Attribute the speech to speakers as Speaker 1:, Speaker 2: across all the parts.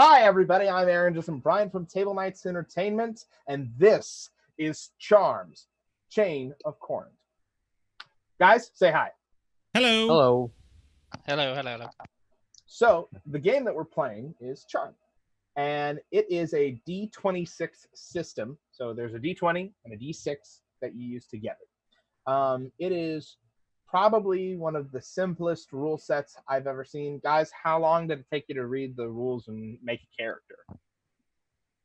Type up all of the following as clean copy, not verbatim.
Speaker 1: Hi, everybody. I'm Aaron Just and Brian from Table Knights Entertainment, and this is Charms, Chain of Corinth. Guys, say hi.
Speaker 2: Hello.
Speaker 3: Hello.
Speaker 4: Hello.
Speaker 1: So, the game that we're playing is Charm, and it is a D26 system. So, there's a D20 and a D6 that you use together. It is probably one of the simplest rule sets I've ever seen. Guys, how long did it take you to read the rules and make a character?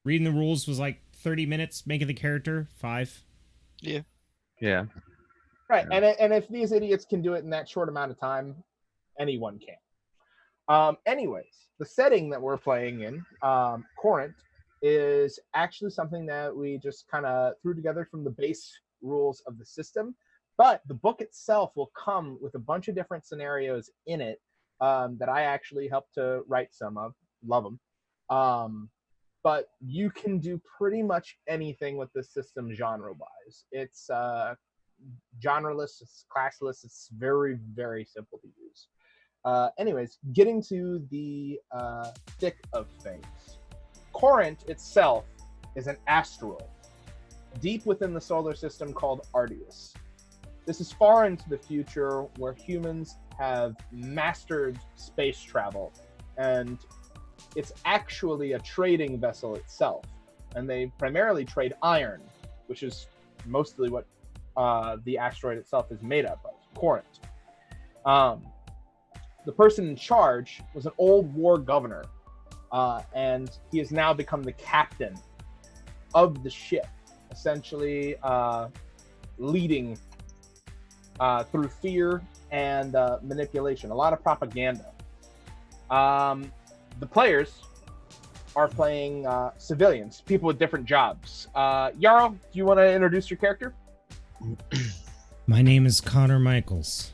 Speaker 2: Reading the rules was like 30 minutes. Making the character, 5.
Speaker 4: Yeah.
Speaker 1: Right, and if these idiots can do it in that short amount of time, anyone can. Anyways, the setting that we're playing in, Corinth, is actually something that we just kind of threw together from the base rules of the system. But the book itself will come with a bunch of different scenarios in it that I actually helped to write some of. Love them. But you can do pretty much anything with this system genre-wise. It's genreless, it's classless, it's very, very simple to use. Anyways, getting to the thick of things. Corinth itself is an asteroid deep within the solar system called Ardius. This is far into the future where humans have mastered space travel, and it's actually a trading vessel itself. And they primarily trade iron, which is mostly what the asteroid itself is made up of, Corinth. The person in charge was an old war governor, and he has now become the captain of the ship, essentially leading through fear and manipulation, a lot of propaganda. The players are playing civilians, people with different jobs. Jarl, do you want to introduce your character?
Speaker 2: My name is Connor Michaels.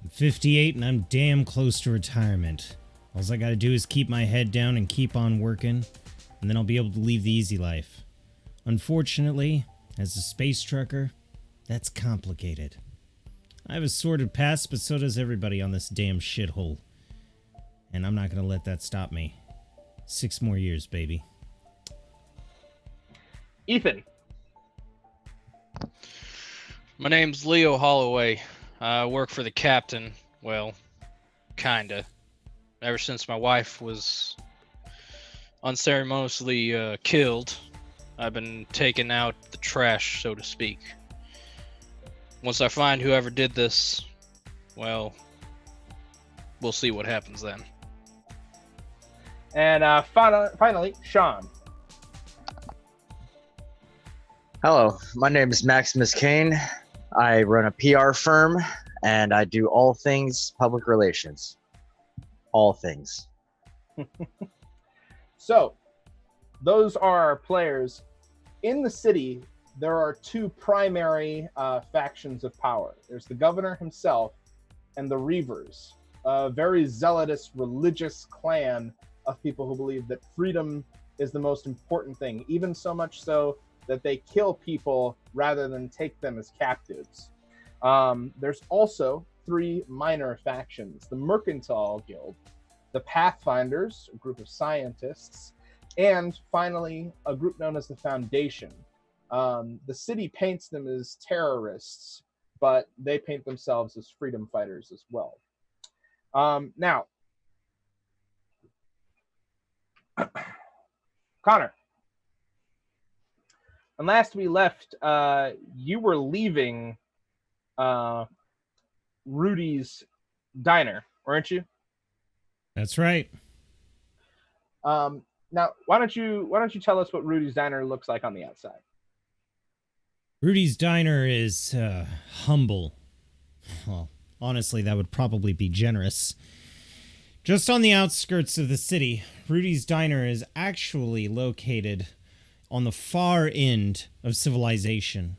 Speaker 2: I'm 58 and I'm damn close to retirement. All I gotta do is keep my head down and keep on working, and then I'll be able to leave the easy life. Unfortunately, as a space trucker, that's complicated. I have a sordid past, but so does everybody on this damn shithole. And I'm not gonna let that stop me. 6 more years, baby.
Speaker 1: Ethan.
Speaker 4: My name's Leo Holloway. I work for the captain. Well, kinda. Ever since my wife was unceremoniously killed, I've been taking out the trash, so to speak. Once I find whoever did this, well, we'll see what happens then.
Speaker 1: And finally, Sean.
Speaker 3: Hello. My name is Maximus Kane. I run a PR firm and I do all things public relations. All things.
Speaker 1: So, those are our players. In the city, there are 2 primary factions of power. There's the governor himself and the Reavers, a very zealotous religious clan of people who believe that freedom is the most important thing, even so much so that they kill people rather than take them as captives. There's also 3 minor factions: the Mercantile Guild, the Pathfinders, a group of scientists, and finally, a group known as the Foundation. The city paints them as terrorists, but they paint themselves as freedom fighters as well. Now, Connor, when last we left, you were leaving Rudy's diner, weren't you?
Speaker 2: That's right.
Speaker 1: Now, why don't you tell us what Rudy's diner looks like on the outside?
Speaker 2: Rudy's Diner is humble. Well, honestly, that would probably be generous. Just on the outskirts of the city, Rudy's Diner is actually located on the far end of civilization,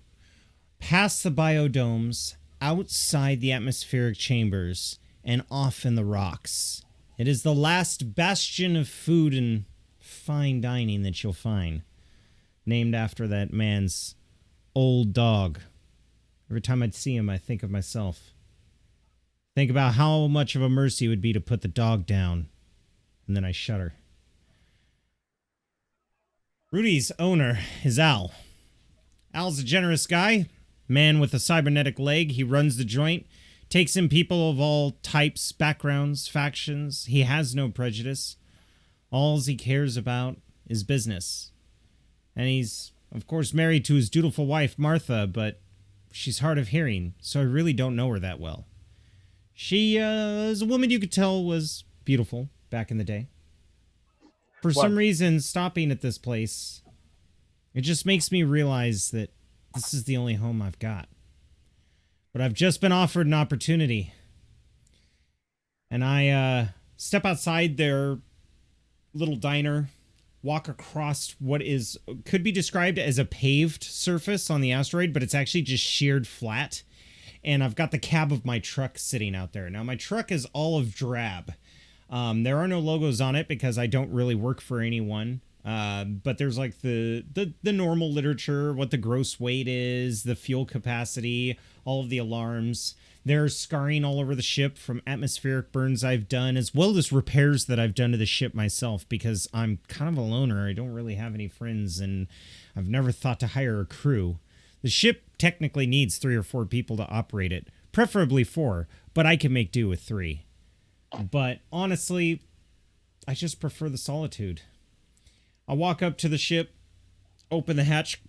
Speaker 2: past the biodomes, outside the atmospheric chambers, and off in the rocks. It is the last bastion of food and fine dining that you'll find, named after that man's old dog. Every time I see him, I think of myself. Think about how much of a mercy it would be to put the dog down, and then I shudder. Rudy's owner is Al. Al's a generous guy, man with a cybernetic leg. He runs the joint, takes in people of all types, backgrounds, factions. He has no prejudice. All he cares about is business. And he's, of course, married to his dutiful wife, Martha, but she's hard of hearing, so I really don't know her that well. She is a woman you could tell was beautiful back in the day. For some reason, stopping at this place, it just makes me realize that this is the only home I've got. But I've just been offered an opportunity. And I step outside their little diner, walk across what could be described as a paved surface on the asteroid, but it's actually just sheared flat. And I've got the cab of my truck sitting out there. Now, my truck is olive drab. There are no logos on it because I don't really work for anyone. But there's like the normal literature, what the gross weight is, the fuel capacity, all of the alarms. There's scarring all over the ship from atmospheric burns I've done, as well as repairs that I've done to the ship myself, because I'm kind of a loner. I don't really have any friends, and I've never thought to hire a crew. The ship technically needs 3 or 4 people to operate it, preferably 4, but I can make do with 3. But honestly, I just prefer the solitude. I walk up to the ship, open the hatch,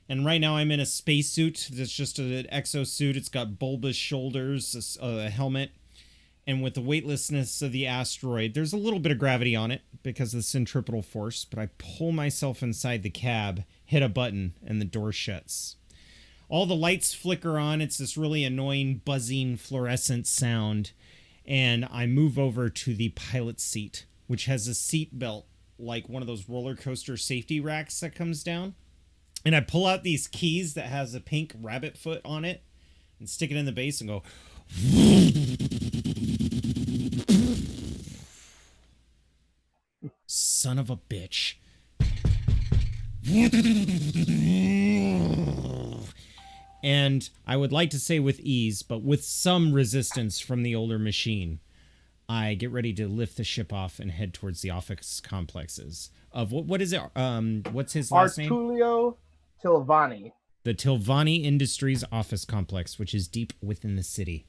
Speaker 2: and right now I'm in a spacesuit. It's just an exosuit. It's got bulbous shoulders, a helmet, and with the weightlessness of the asteroid, there's a little bit of gravity on it because of the centripetal force, but I pull myself inside the cab, hit a button, and the door shuts. All the lights flicker on. It's this really annoying, buzzing, fluorescent sound, and I move over to the pilot seat, which has a seat belt like one of those roller coaster safety racks that comes down. And I pull out these keys that has a pink rabbit foot on it and stick it in the base and go. Son of a bitch. And I would like to say with ease, but with some resistance from the older machine, I get ready to lift the ship off and head towards the office complexes of what is it? What's his last name?
Speaker 1: Artulio Tilvani.
Speaker 2: The Tilvani Industries office complex, which is deep within the city.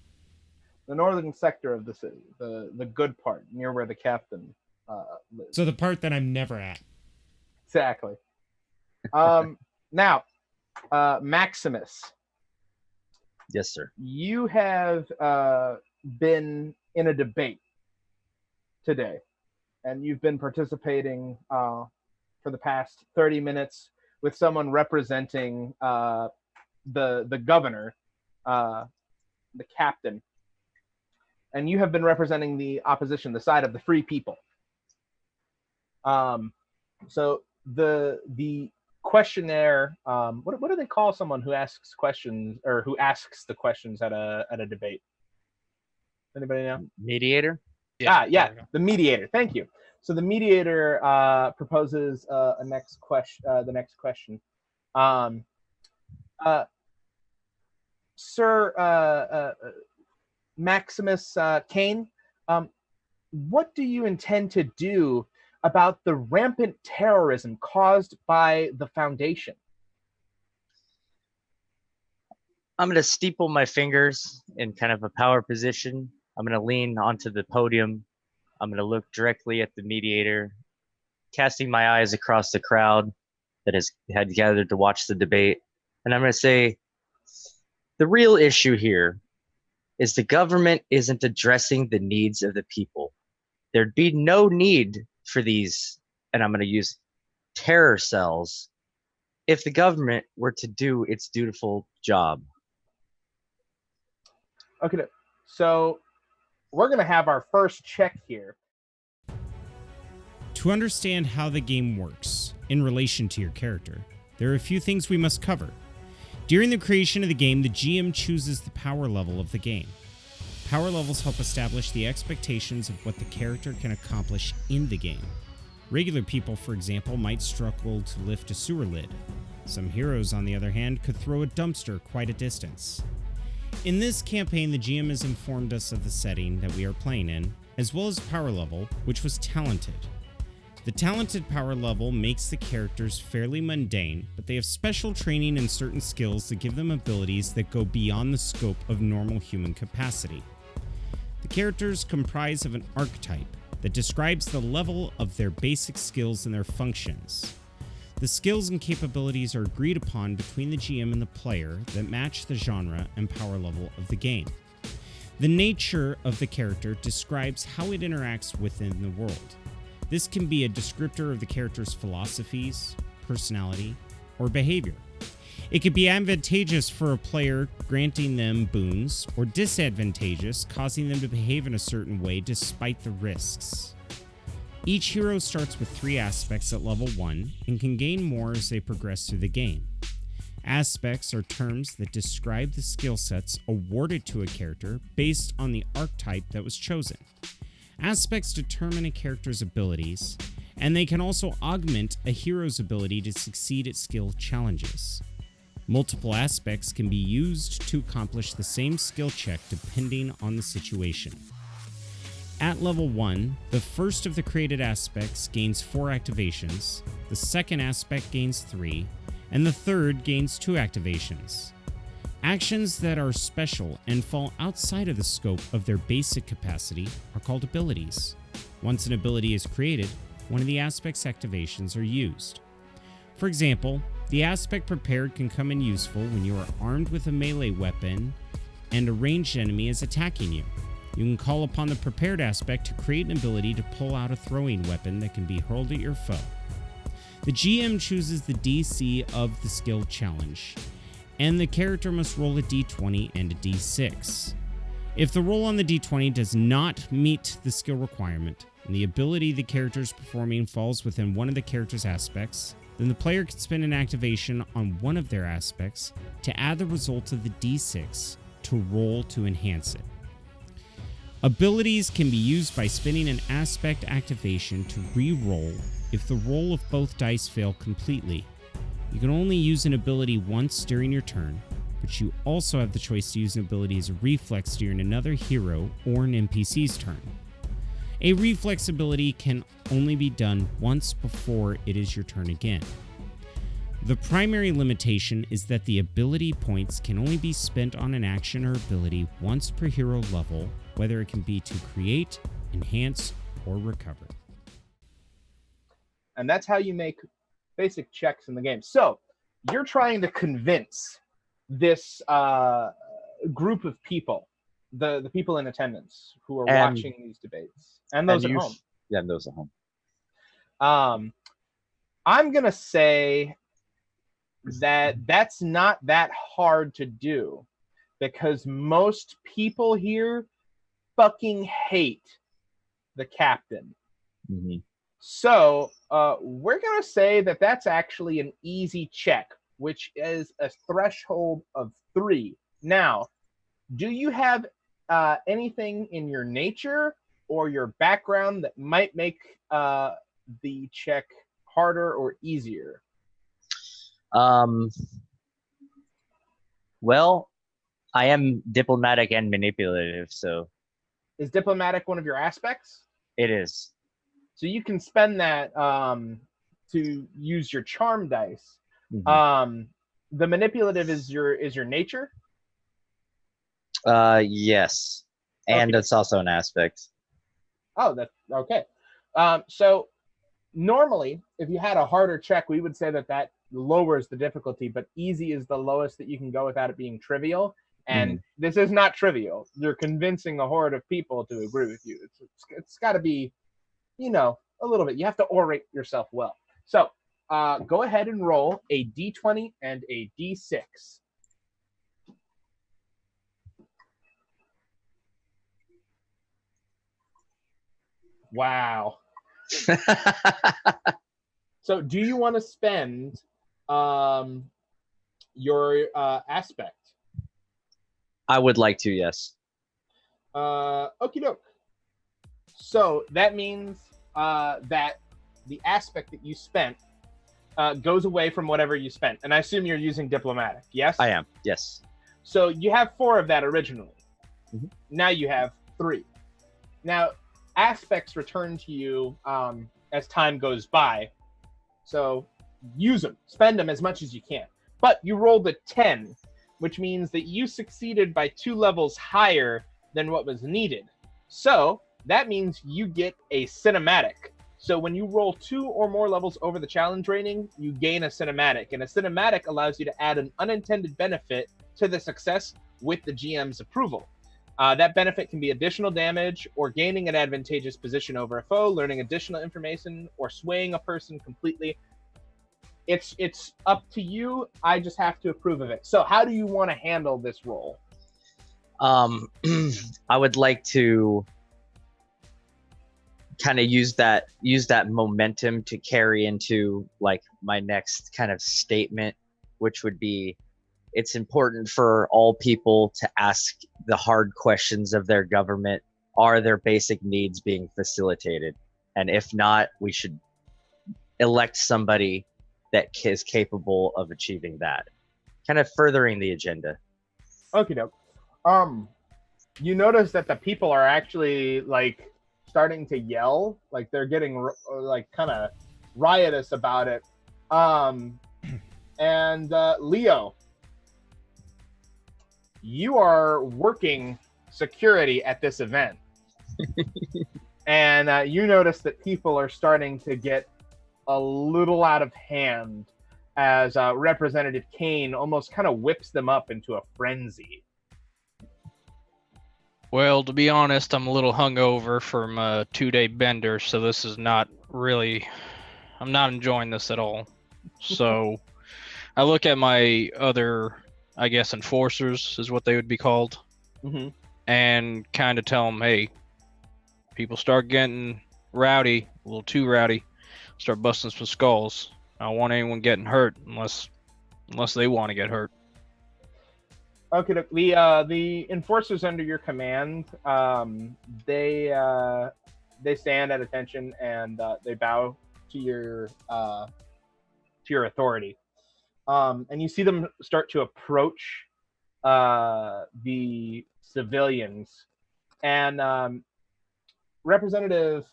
Speaker 1: The northern sector of the city, the good part, near where the captain lives.
Speaker 2: So the part that I'm never at.
Speaker 1: Exactly. Now, Maximus.
Speaker 3: Yes, sir.
Speaker 1: You have been in a debate today, and you've been participating for the past 30 minutes with someone representing the governor, the captain, and you have been representing the opposition, the side of the free people. So the questionnaire, what do they call someone who asks questions, or who asks the questions at a debate? Anybody know?
Speaker 3: Mediator?
Speaker 1: Yeah, the mediator. Thank you. So the mediator proposes the next question. Sir Maximus Kane, what do you intend to do about the rampant terrorism caused by the Foundation?
Speaker 3: I'm going to steeple my fingers in kind of a power position. I'm going to lean onto the podium. I'm going to look directly at the mediator, casting my eyes across the crowd that had gathered to watch the debate. And I'm going to say, the real issue here is the government isn't addressing the needs of the people. There'd be no need for these, and I'm going to use terror cells, if the government were to do its dutiful job.
Speaker 1: Okay, so we're going to have our first check here.
Speaker 2: To understand how the game works in relation to your character, there are a few things we must cover. During the creation of the game, the GM chooses the power level of the game. Power levels help establish the expectations of what the character can accomplish in the game. Regular people, for example, might struggle to lift a sewer lid. Some heroes, on the other hand, could throw a dumpster quite a distance. In this campaign, the GM has informed us of the setting that we are playing in, as well as power level, which was talented. The talented power level makes the characters fairly mundane, but they have special training and certain skills that give them abilities that go beyond the scope of normal human capacity. The characters comprise of an archetype that describes the level of their basic skills and their functions. The skills and capabilities are agreed upon between the GM and the player that match the genre and power level of the game. The nature of the character describes how it interacts within the world. This can be a descriptor of the character's philosophies, personality, or behavior. It could be advantageous for a player, granting them boons, or disadvantageous, causing them to behave in a certain way despite the risks. Each hero starts with 3 aspects at level 1 and can gain more as they progress through the game. Aspects are terms that describe the skill sets awarded to a character based on the archetype that was chosen. Aspects determine a character's abilities, and they can also augment a hero's ability to succeed at skill challenges. Multiple aspects can be used to accomplish the same skill check depending on the situation. At level 1, the first of the created aspects gains 4 activations, the second aspect gains 3, and the third gains 2 activations. Actions that are special and fall outside of the scope of their basic capacity are called abilities. Once an ability is created, one of the aspect's activations are used. For example, the aspect Prepared can come in useful when you are armed with a melee weapon and a ranged enemy is attacking you. You can call upon the Prepared aspect to create an ability to pull out a throwing weapon that can be hurled at your foe. The GM chooses the DC of the skill challenge, and the character must roll a d20 and a d6. If the roll on the d20 does not meet the skill requirement, and the ability the character is performing falls within one of the character's aspects, then the player can spend an activation on one of their aspects to add the result of the d6 to roll to enhance it. Abilities can be used by spending an aspect activation to re-roll if the roll of both dice fail completely. You can only use an ability once during your turn, but you also have the choice to use an ability as a reflex during another hero or an NPC's turn. A reflex ability can only be done once before it is your turn again. The primary limitation is that the ability points can only be spent on an action or ability once per hero level, whether it can be to create, enhance, or recover.
Speaker 1: And that's how you make basic checks in the game. So you're trying to convince this group of people, the people in attendance who are watching these debates, and those at home.
Speaker 3: Yeah, and those at home.
Speaker 1: I'm going to say that that's not that hard to do, because most people here fucking hate the captain.
Speaker 3: Mm-hmm.
Speaker 1: So we're going to say that that's actually an easy check, which is a threshold of 3. Now, do you have anything in your nature or your background that might make the check harder or easier?
Speaker 3: Well, I am diplomatic and manipulative, so.
Speaker 1: Is diplomatic one of your aspects?
Speaker 3: It is.
Speaker 1: So you can spend that to use your charm dice.
Speaker 3: Mm-hmm.
Speaker 1: The manipulative is your nature?
Speaker 3: Yes. And it's also an aspect.
Speaker 1: Oh, that's okay. So normally, if you had a harder check, we would say that lowers the difficulty, but easy is the lowest that you can go without it being trivial. And this is not trivial. You're convincing a horde of people to agree with you. It's got to be, a little bit. You have to orate yourself well. So go ahead and roll a d20 and a d6. Wow. So do you want to spend your aspect?
Speaker 3: I would like to, yes.
Speaker 1: Okie doke. So that means that the aspect that you spent goes away from whatever you spent. And I assume you're using diplomatic, yes?
Speaker 3: I am, yes.
Speaker 1: So you have 4 of that originally.
Speaker 3: Mm-hmm.
Speaker 1: Now you have 3. Now, aspects return to you as time goes by. So use them, spend them as much as you can. But you rolled a 10, which means that you succeeded by 2 levels higher than what was needed. So that means you get a cinematic. So when you roll 2 or more levels over the challenge rating, you gain a cinematic. And a cinematic allows you to add an unintended benefit to the success with the GM's approval. That benefit can be additional damage, or gaining an advantageous position over a foe, learning additional information, or swaying a person completely. It's up to you. I just have to approve of it. So how do you want to handle this roll?
Speaker 3: I would like to kind of use that momentum to carry into like my next kind of statement, which would be, it's important for all people to ask the hard questions of their government. Are their basic needs being facilitated? And if not, we should elect somebody that is capable of achieving that. Kind of furthering the agenda.
Speaker 1: Okay, doke. You notice that the people are actually like starting to yell, like they're getting like kind of riotous about it. And Leo, you are working security at this event. And you notice that people are starting to get a little out of hand as Representative Kane almost kind of whips them up into a frenzy.
Speaker 4: Well, to be honest, I'm a little hungover from a 2-day bender, so this is not really... I'm not enjoying this at all. So I look at my other, I guess, enforcers is what they would be called, and kind of tell them, hey, people start getting rowdy, a little too rowdy, start busting some skulls. I don't want anyone getting hurt unless they want to get hurt.
Speaker 1: Okay, the enforcers under your command, they stand at attention and they bow to your authority, and you see them start to approach the civilians, and Representative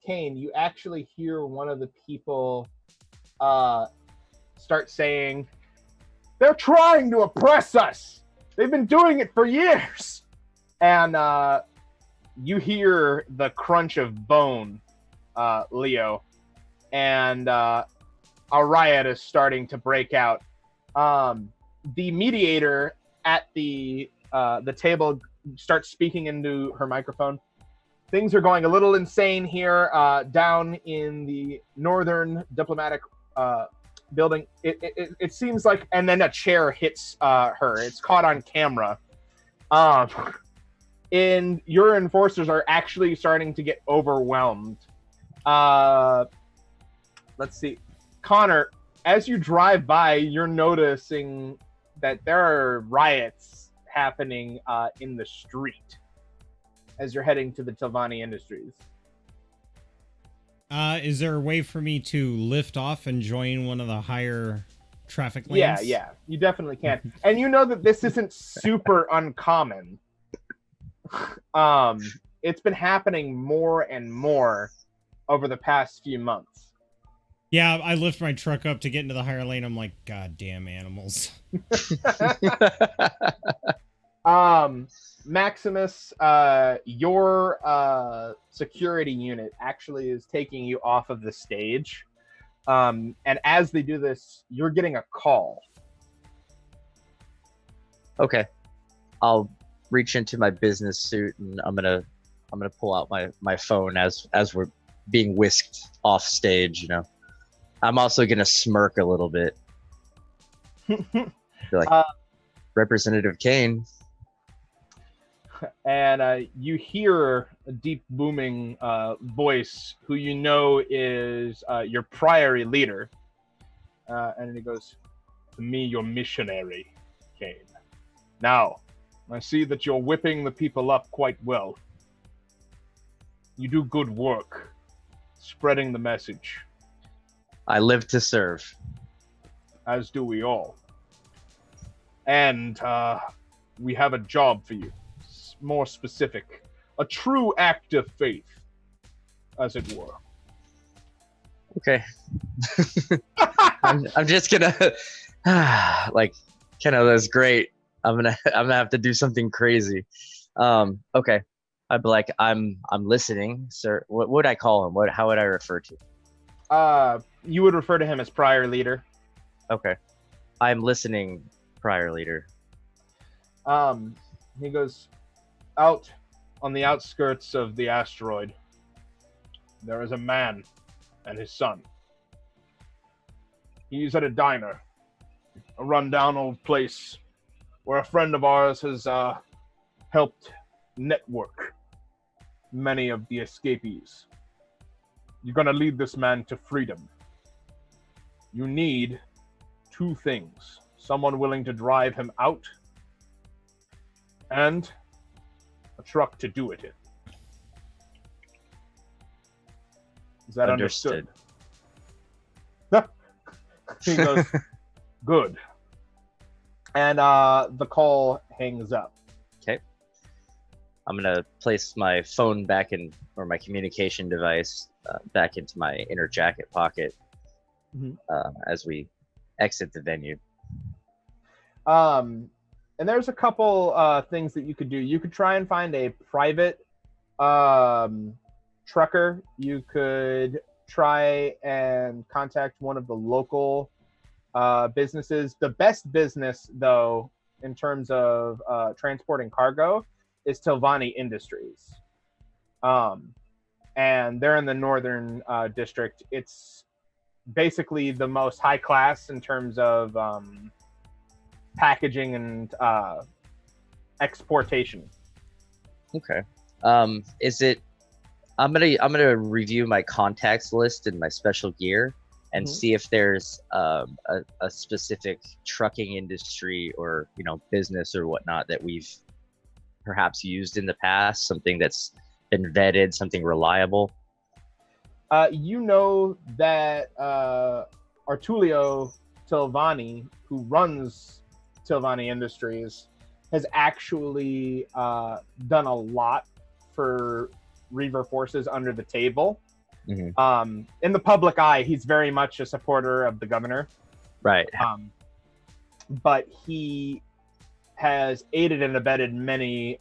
Speaker 1: Kane, you actually hear one of the people start saying, "They're trying to oppress us. They've been doing it for years." And you hear the crunch of bone, Leo, and a riot is starting to break out. The mediator at the table starts speaking into her microphone. Things are going a little insane here down in the northern diplomatic building. It seems like, and then a chair hits her. It's caught on camera. And your enforcers are actually starting to get overwhelmed. Let's see. Connor, as you drive by, you're noticing that there are riots happening in the street as you're heading to the Tilvani Industries.
Speaker 2: Is there a way for me to lift off and join one of the higher traffic lanes?
Speaker 1: Yeah, you definitely can. And you know that this isn't super uncommon. It's been happening more and more over the past few months.
Speaker 2: Yeah, I lift my truck up to get into the higher lane. I'm like, God damn animals.
Speaker 1: Maximus, your security unit actually is taking you off of the stage. And as they do this, you're getting a call.
Speaker 3: Okay. I'll reach into my business suit and I'm gonna pull out my phone as we're being whisked off stage, you know. I'm also gonna smirk a little bit. Be like, Representative Kane.
Speaker 1: And you hear a deep booming voice who you know is your priory leader. And he goes, "To me, you're missionary, Kane. Now, I see that you're whipping the people up quite well. You do good work, spreading the message.
Speaker 3: I live to serve.
Speaker 1: As do we all. And we have a job for you. More specific, a true act of faith, as it were.
Speaker 3: Okay. I'm just gonna like kind of that's great. I'm gonna have to do something crazy. Okay. I'd be like, I'm listening, sir. What would I call him? How would I refer to?
Speaker 1: You would refer to him as prior leader.
Speaker 3: Okay. I'm listening, prior leader.
Speaker 1: He goes, out on the outskirts of the asteroid, there is a man and his son. He's at a diner, a rundown old place where a friend of ours has helped network many of the escapees. You're going to lead this man to freedom. You need two things: someone willing to drive him out, and a truck to do it in. Is that understood? He goes, good. And the call hangs up.
Speaker 3: Okay. I'm gonna place my phone back in, or my communication device back into my inner jacket pocket as we exit the venue.
Speaker 1: And there's a couple things that you could do. You could try and find a private trucker. You could try and contact one of the local businesses. The best business, though, in terms of transporting cargo, is Tilvani Industries. And they're in the northern district. It's basically the most high class in terms of packaging and exportation.
Speaker 3: Okay. Is it? I'm gonna review my contacts list and my special gear and see if there's a specific trucking industry or business or whatnot that we've perhaps used in the past, something that's been vetted, something reliable.
Speaker 1: You know that Artulio Tilvani, who runs Tilvani Industries, has actually done a lot for Reaver forces under the table. In the public eye, he's very much a supporter of the governor.
Speaker 3: Right.
Speaker 1: But he has aided and abetted many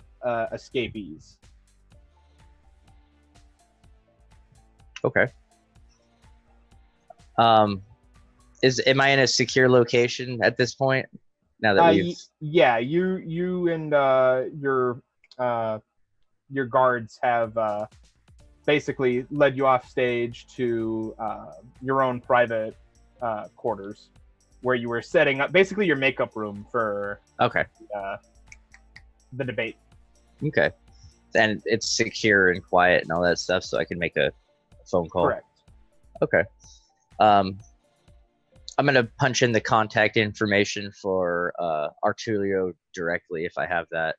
Speaker 1: escapees.
Speaker 3: Okay. Am I in a secure location at this point? Now that we've
Speaker 1: you and your guards have basically led you off stage to your own private quarters, where you were setting up basically your makeup room for the debate.
Speaker 3: Okay. And it's secure and quiet and all that stuff, so I can make a phone call.
Speaker 1: Correct.
Speaker 3: Okay. I'm gonna punch in the contact information for Artulio directly if I have that.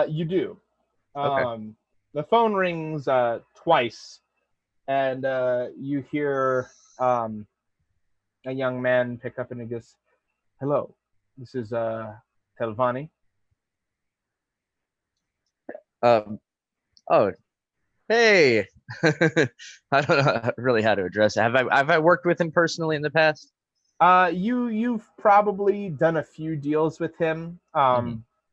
Speaker 1: You do.
Speaker 3: Okay.
Speaker 1: The phone rings twice, and you hear a young man pick up and he goes, "Hello, this is Tilvani."
Speaker 3: Oh, hey. I don't know really how to address it. Have I worked with him personally in the past?
Speaker 1: You've probably done a few deals with him.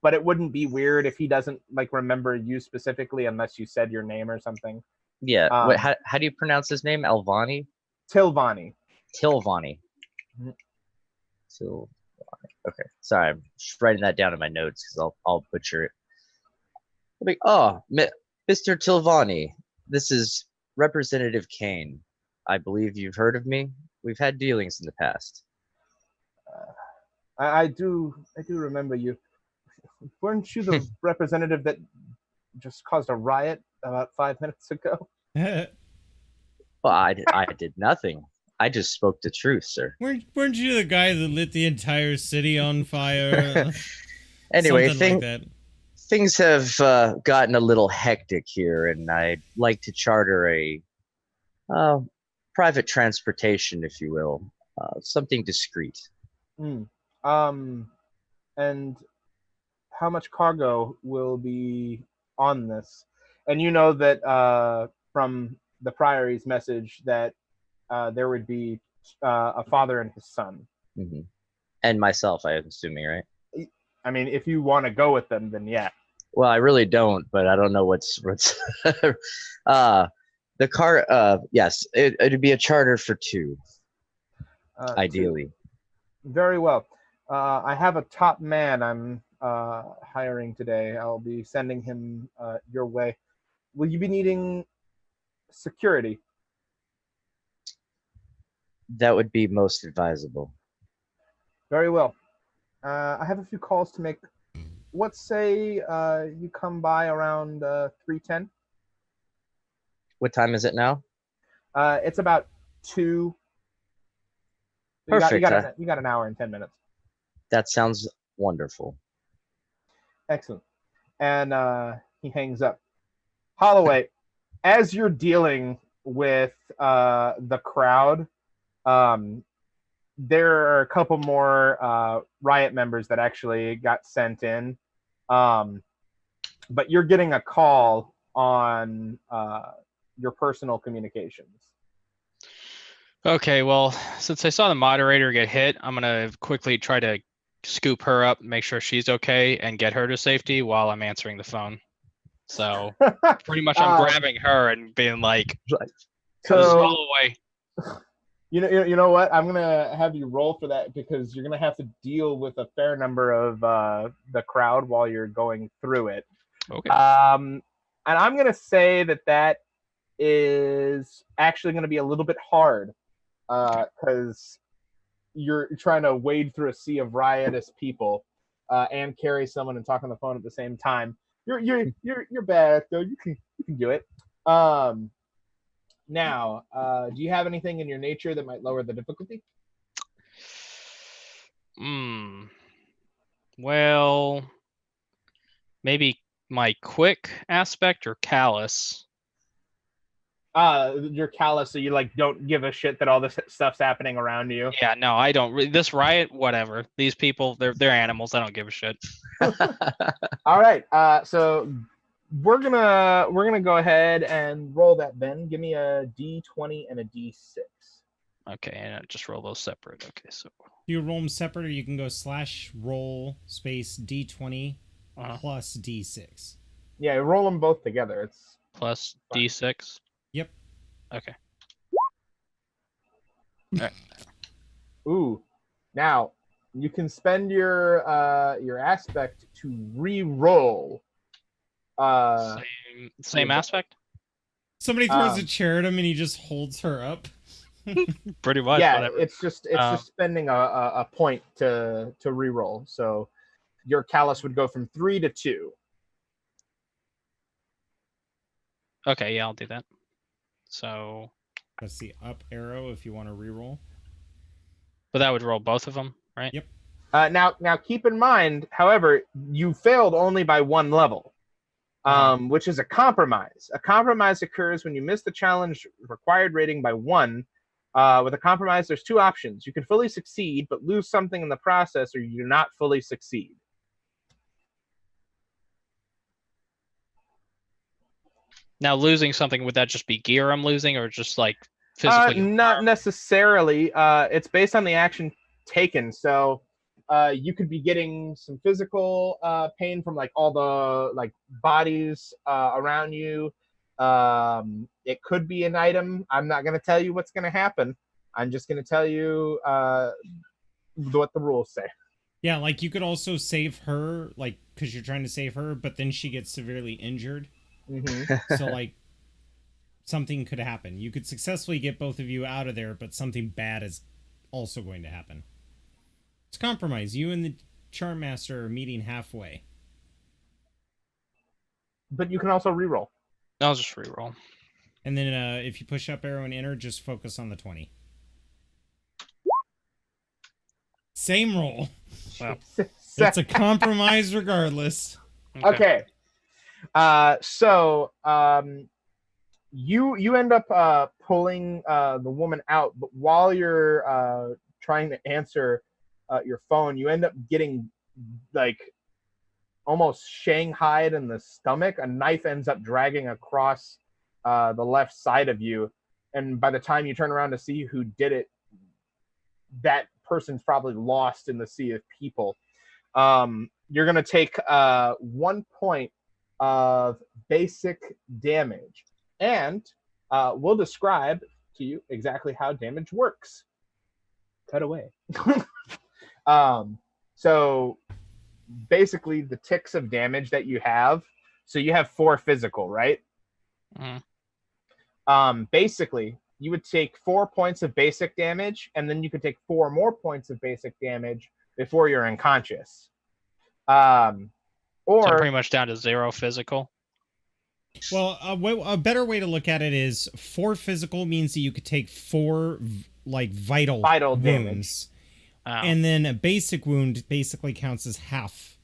Speaker 1: But it wouldn't be weird if he doesn't remember you specifically unless you said your name or something.
Speaker 3: Yeah. How do you pronounce his name? Alvani?
Speaker 1: Tilvani.
Speaker 3: Tilvani. Tilvani. Okay. Sorry, I'm just writing that down in my notes because I'll butcher it. Mr. Tilvani, this is Representative Kane. I believe you've heard of me. We've had dealings in the past.
Speaker 1: I do remember you. Weren't you the representative that just caused a riot about 5 minutes ago?
Speaker 3: Well, I did nothing. I just spoke the truth, sir.
Speaker 2: Weren't you the guy that lit the entire city on fire?
Speaker 3: Anyway,
Speaker 2: like that.
Speaker 3: Things have gotten a little hectic here, and I'd like to charter a private transportation, if you will, something discreet.
Speaker 1: And how much cargo will be on this? And you know that from the Priory's message that there would be a father and his son.
Speaker 3: Hmm. And myself, I'm assuming, right?
Speaker 1: I mean, if you want to go with them, then yeah.
Speaker 3: Well, I really don't, but I don't know what's the car. Yes, it'd be a charter for two, ideally.
Speaker 1: Very well. I have a top man I'm hiring today. I'll be sending him your way. Will you be needing security?
Speaker 3: That would be most advisable.
Speaker 1: Very well. I have a few calls to make. Let's say you come by around 3:10.
Speaker 3: What time is it now?
Speaker 1: It's about 2.
Speaker 3: Perfect.
Speaker 1: You got an hour and 10 minutes.
Speaker 3: That sounds wonderful.
Speaker 1: Excellent. And he hangs up. Holloway, as you're dealing with the crowd, there are a couple more riot members that actually got sent in. But you're getting a call on your personal communications.
Speaker 4: Okay, well, since I saw the moderator get hit, I'm gonna quickly try to scoop her up, make sure she's okay, and get her to safety while I'm answering the phone. So pretty much I'm grabbing her and being like,
Speaker 1: so,
Speaker 4: Holloway.
Speaker 1: You know what? I'm gonna have you roll for that because you're gonna have to deal with a fair number of the crowd while you're going through it.
Speaker 4: Okay.
Speaker 1: And I'm gonna say that is actually gonna be a little bit hard because you're trying to wade through a sea of riotous people and carry someone and talk on the phone at the same time. You're bad though. You can do it. Now, do you have anything in your nature that might lower the difficulty?
Speaker 4: Well, maybe my quick aspect or callous.
Speaker 1: You're callous, so you like don't give a shit that all this stuff's happening around you.
Speaker 4: Yeah, no, I don't. This riot, whatever. These people, they're animals. I don't give a shit.
Speaker 1: All right. So we're gonna go ahead and roll that, Ben. Give me a D20 and a D6.
Speaker 4: Okay, and I just roll those separate. Okay, so
Speaker 2: You roll them separate, or you can go /roll space D20 plus D6.
Speaker 1: Yeah, roll them both together. It's
Speaker 4: plus
Speaker 1: fine.
Speaker 4: D6.
Speaker 2: Yep.
Speaker 4: Okay.
Speaker 1: Ooh. Now you can spend your aspect to re-roll.
Speaker 4: Same aspect.
Speaker 2: Somebody throws a chair at him and he just holds her up.
Speaker 4: Pretty much.
Speaker 1: Yeah,
Speaker 4: whatever.
Speaker 1: it's just spending a point to re-roll. So your callus would go from 3 to 2.
Speaker 4: Okay, yeah, I'll do that. So
Speaker 2: That's the up arrow if you want to re-roll.
Speaker 4: but that would roll both of them, right?
Speaker 2: Yep.
Speaker 1: Now keep in mind, however, you failed only by 1 level, which is a compromise. A compromise occurs when you miss the challenge required rating by 1. With a compromise, there's 2 options. You can fully succeed, but lose something in the process, or you do not fully succeed.
Speaker 4: Now losing something, would that just be gear I'm losing, or just like physically?
Speaker 1: Not necessarily. It's based on the action taken. So you could be getting some physical pain from like all the like bodies around you. It could be an item. I'm not going to tell you what's going to happen. I'm just going to tell you what the rules say.
Speaker 2: Yeah, like you could also save her, like, because you're trying to save her, but then she gets severely injured.
Speaker 1: Mm-hmm.
Speaker 2: So, like, something could happen. You could successfully get both of you out of there, but something bad is also going to happen. It's compromise. You and the Charm Master are meeting halfway.
Speaker 1: But you can also reroll.
Speaker 4: I'll just reroll.
Speaker 2: And then if you push up arrow and enter, just focus on the 20. Same roll.
Speaker 4: Wow.
Speaker 2: It's a compromise regardless.
Speaker 1: Okay. So you end up pulling the woman out, but while you're trying to answer your phone, you end up getting like almost shanghaied in the stomach. A knife ends up dragging across the left side of you, and by the time you turn around to see who did it, that person's probably lost in the sea of people. You're going to take 1 point of basic damage, and we'll describe to you exactly how damage works. Cut away. So basically the ticks of damage that you have, so you have 4 physical, right? Basically you would take 4 points of basic damage, and then you could take 4 more points of basic damage before you're unconscious.
Speaker 4: So I'm pretty much down to 0 physical.
Speaker 2: Well, a better way to look at it is 4 physical means that you could take 4 like vital wounds.
Speaker 4: Oh.
Speaker 2: And then a basic wound basically counts as half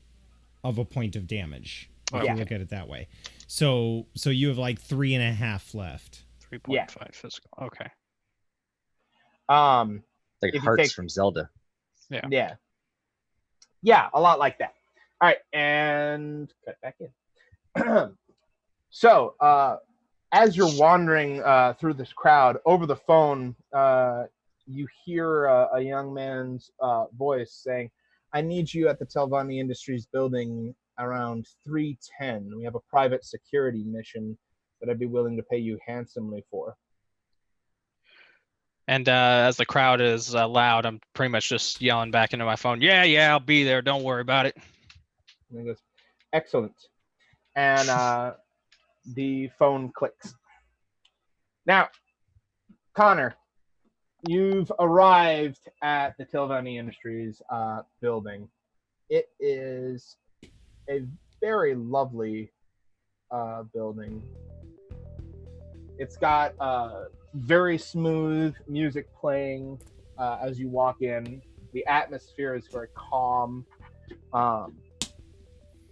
Speaker 2: of a point of damage. If you look at it that way. So you have like 3.5 left.
Speaker 4: 3.5 physical. Okay.
Speaker 3: Like hearts from Zelda.
Speaker 1: Yeah, a lot like that. All right, and cut back in. So, as you're wandering through this crowd, over the phone, you hear a young man's voice saying, "I need you at the Telvanni Industries building around 3:10. We have a private security mission that I'd be willing to pay you handsomely for."
Speaker 4: And as the crowd is loud, I'm pretty much just yelling back into my phone, yeah, I'll be there. Don't worry about it.
Speaker 1: And he goes, "Excellent." And the phone clicks. Now, Connor, you've arrived at the Telvanni Industries building. It is a very lovely building. It's got very smooth music playing as you walk in. The atmosphere is very calm.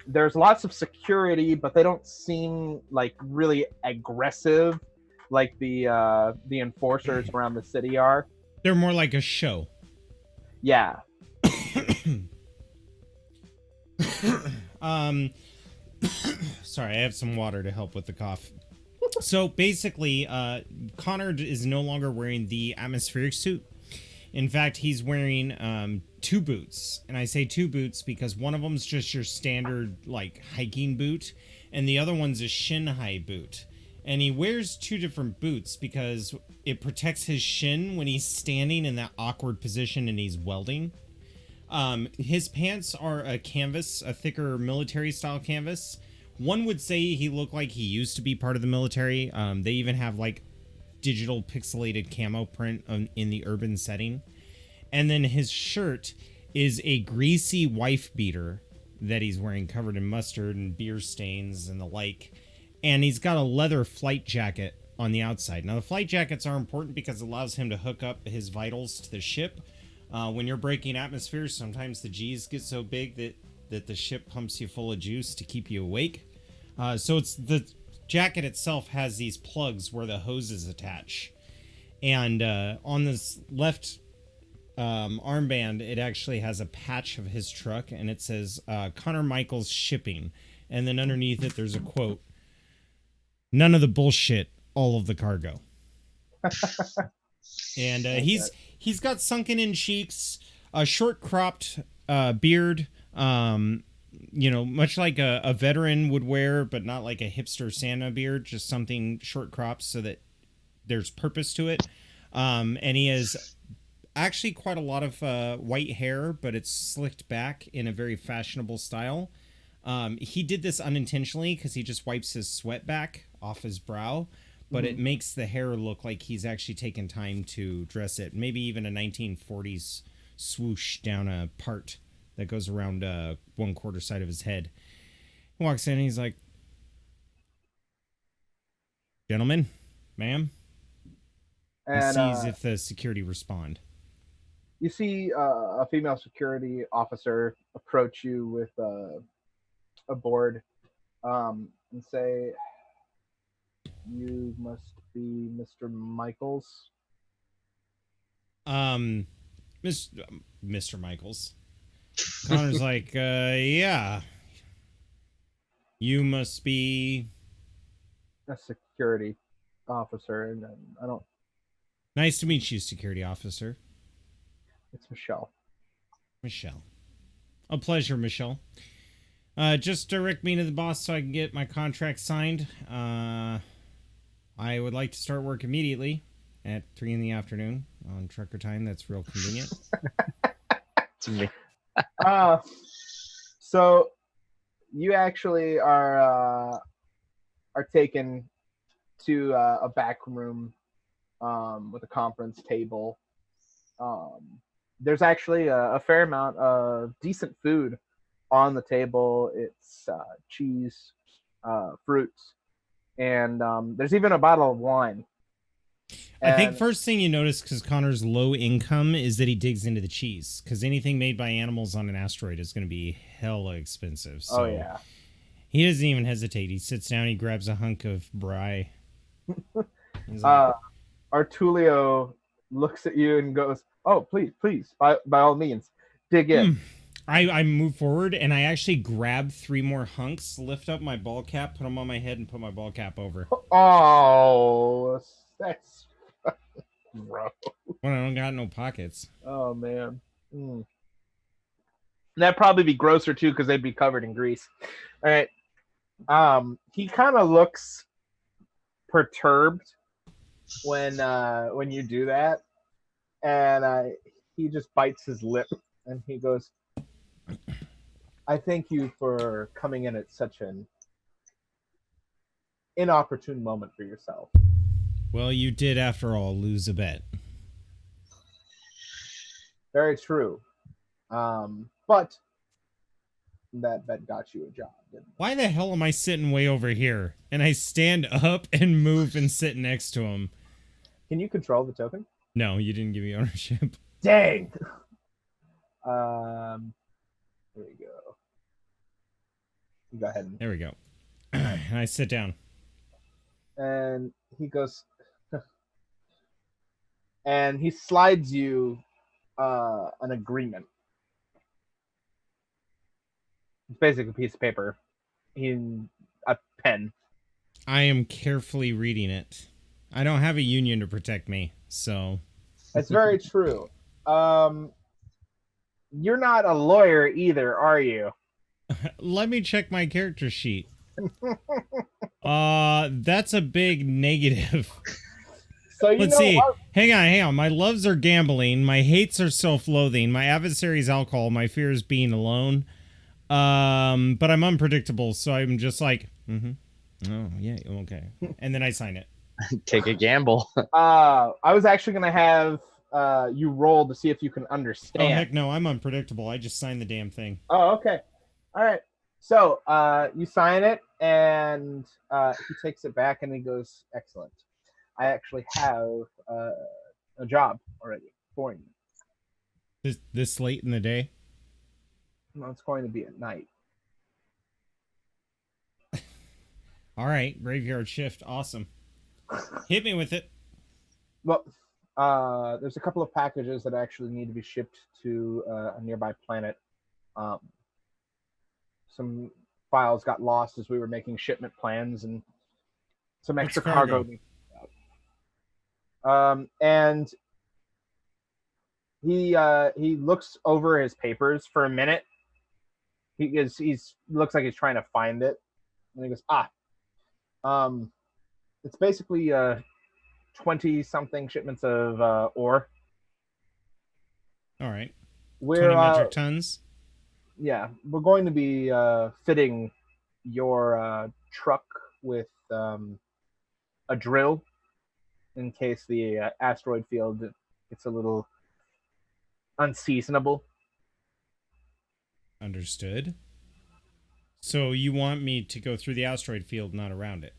Speaker 1: There's lots of security, but they don't seem like really aggressive like the enforcers around the city are.
Speaker 2: They're more like a show.
Speaker 1: Yeah.
Speaker 2: Sorry, I have some water to help with the cough. So basically, Connor is no longer wearing the atmospheric suit. In fact, he's wearing 2 boots. And I say 2 boots because one of them's just your standard like hiking boot, and the other one's a shin high boot. And he wears 2 different boots because it protects his shin when he's standing in that awkward position and he's welding. His pants are a canvas, a thicker military style canvas. One would say he looked like he used to be part of the military. They even have like digital pixelated camo print in the urban setting. And then his shirt is a greasy wife beater that he's wearing, covered in mustard and beer stains and the like. And he's got a leather flight jacket on the outside. Now, the flight jackets are important because it allows him to hook up his vitals to the ship. When you're breaking atmospheres, sometimes the G's get so big that the ship pumps you full of juice to keep you awake. So it's the jacket itself has these plugs where the hoses attach. And on this left armband, it actually has a patch of his truck, and it says Connor Michaels Shipping. And then underneath it, there's a quote: "None of the bullshit, all of the cargo." And he's got sunken in cheeks, a short cropped beard, much like a veteran would wear, but not like a hipster Santa beard, just something short cropped so that there's purpose to it. And he has actually quite a lot of white hair, but it's slicked back in a very fashionable style. He did this unintentionally because he just wipes his sweat back off his brow, but it makes the hair look like he's actually taken time to dress it. Maybe even a 1940s swoosh down a part that goes around 1/4 side of his head. He walks in and he's like, "Gentlemen, ma'am," and sees if the security respond.
Speaker 1: You see a female security officer approach you with a board and say, "You must be Mr. Michaels."
Speaker 2: Mr. Michaels. Connor's like, yeah. You must be
Speaker 1: a security officer, and I don't
Speaker 2: Nice to meet you, security officer.
Speaker 1: It's Michelle.
Speaker 2: Michelle. A pleasure, Michelle. Just direct me to the boss so I can get my contract signed. I would like to start work immediately at 3 in the afternoon on trucker time. That's real convenient.
Speaker 3: To me.
Speaker 1: So you actually are taken to a back room with a conference table. There's actually a fair amount of decent food on the table. It's cheese, fruits, and there's even a bottle of wine.
Speaker 2: I think
Speaker 1: And-
Speaker 2: first thing you notice, because Connor's low income, is that he digs into the cheese. Because anything made by animals on an asteroid is going to be hella expensive. So
Speaker 1: oh yeah.
Speaker 2: he doesn't even hesitate. He sits down, he grabs a hunk of brie. He's like,
Speaker 1: Artulio looks at you and goes, "Oh, please, by all means, dig in."
Speaker 2: I move forward and I actually grab 3 more hunks, lift up my ball cap, put them on my head, and put my ball cap over.
Speaker 1: Oh, that's gross.
Speaker 2: When I don't got no pockets.
Speaker 1: Oh man. Mm. That'd probably be grosser too, because they'd be covered in grease. All right. He kind of looks perturbed when you do that, and he just bites his lip and he goes, "I thank you for coming in at such an inopportune moment for yourself."
Speaker 2: Well, you did, after all, lose a bet.
Speaker 1: Very true. But that bet got you a job, didn't it?
Speaker 2: Why the hell am I sitting way over here? And I stand up and move and sit next to him.
Speaker 1: Can you control the token?
Speaker 2: No, you didn't give me ownership.
Speaker 1: Dang. There you go. Go ahead.
Speaker 2: There we go. And I sit down.
Speaker 1: And he goes, and he slides you an agreement. It's basically a piece of paper in a pen.
Speaker 2: I am carefully reading it. I don't have a union to protect me, so...
Speaker 1: That's very true. You're not a lawyer either, are you?
Speaker 2: Let me check my character sheet. That's a big negative.
Speaker 1: So you
Speaker 2: Let's
Speaker 1: know
Speaker 2: see.
Speaker 1: what?
Speaker 2: Hang on. My loves are gambling. My hates are self-loathing. My adversary is alcohol. My fear is being alone. But I'm unpredictable, so I'm just like, oh, yeah, okay. And then I sign it.
Speaker 3: Take a gamble.
Speaker 1: I was actually gonna have you roll to see if you can
Speaker 2: Oh,
Speaker 1: understand.
Speaker 2: heck no, I'm unpredictable. I just signed the damn thing.
Speaker 1: Oh, okay. All right. So you sign it, and he takes it back, and he goes, "Excellent. I actually have a job already for you.
Speaker 2: This late in the day?
Speaker 1: Well, it's going to be at night."
Speaker 2: All right, graveyard shift. Awesome. Hit me with it.
Speaker 1: Well, there's a couple of packages that actually need to be shipped to a nearby planet. Some files got lost as we were making shipment plans, and some
Speaker 2: What's
Speaker 1: extra
Speaker 2: cargo?
Speaker 1: And he looks over his papers for a minute. He's looks like he's trying to find it, and he goes, it's basically 20 something shipments of ore.
Speaker 2: All right.
Speaker 1: We're
Speaker 2: 20 metric tons.
Speaker 1: yeah, we're going to be fitting your truck with a drill in case the asteroid field gets a little unseasonable.
Speaker 2: Understood. So you want me to go through the asteroid field, not around it?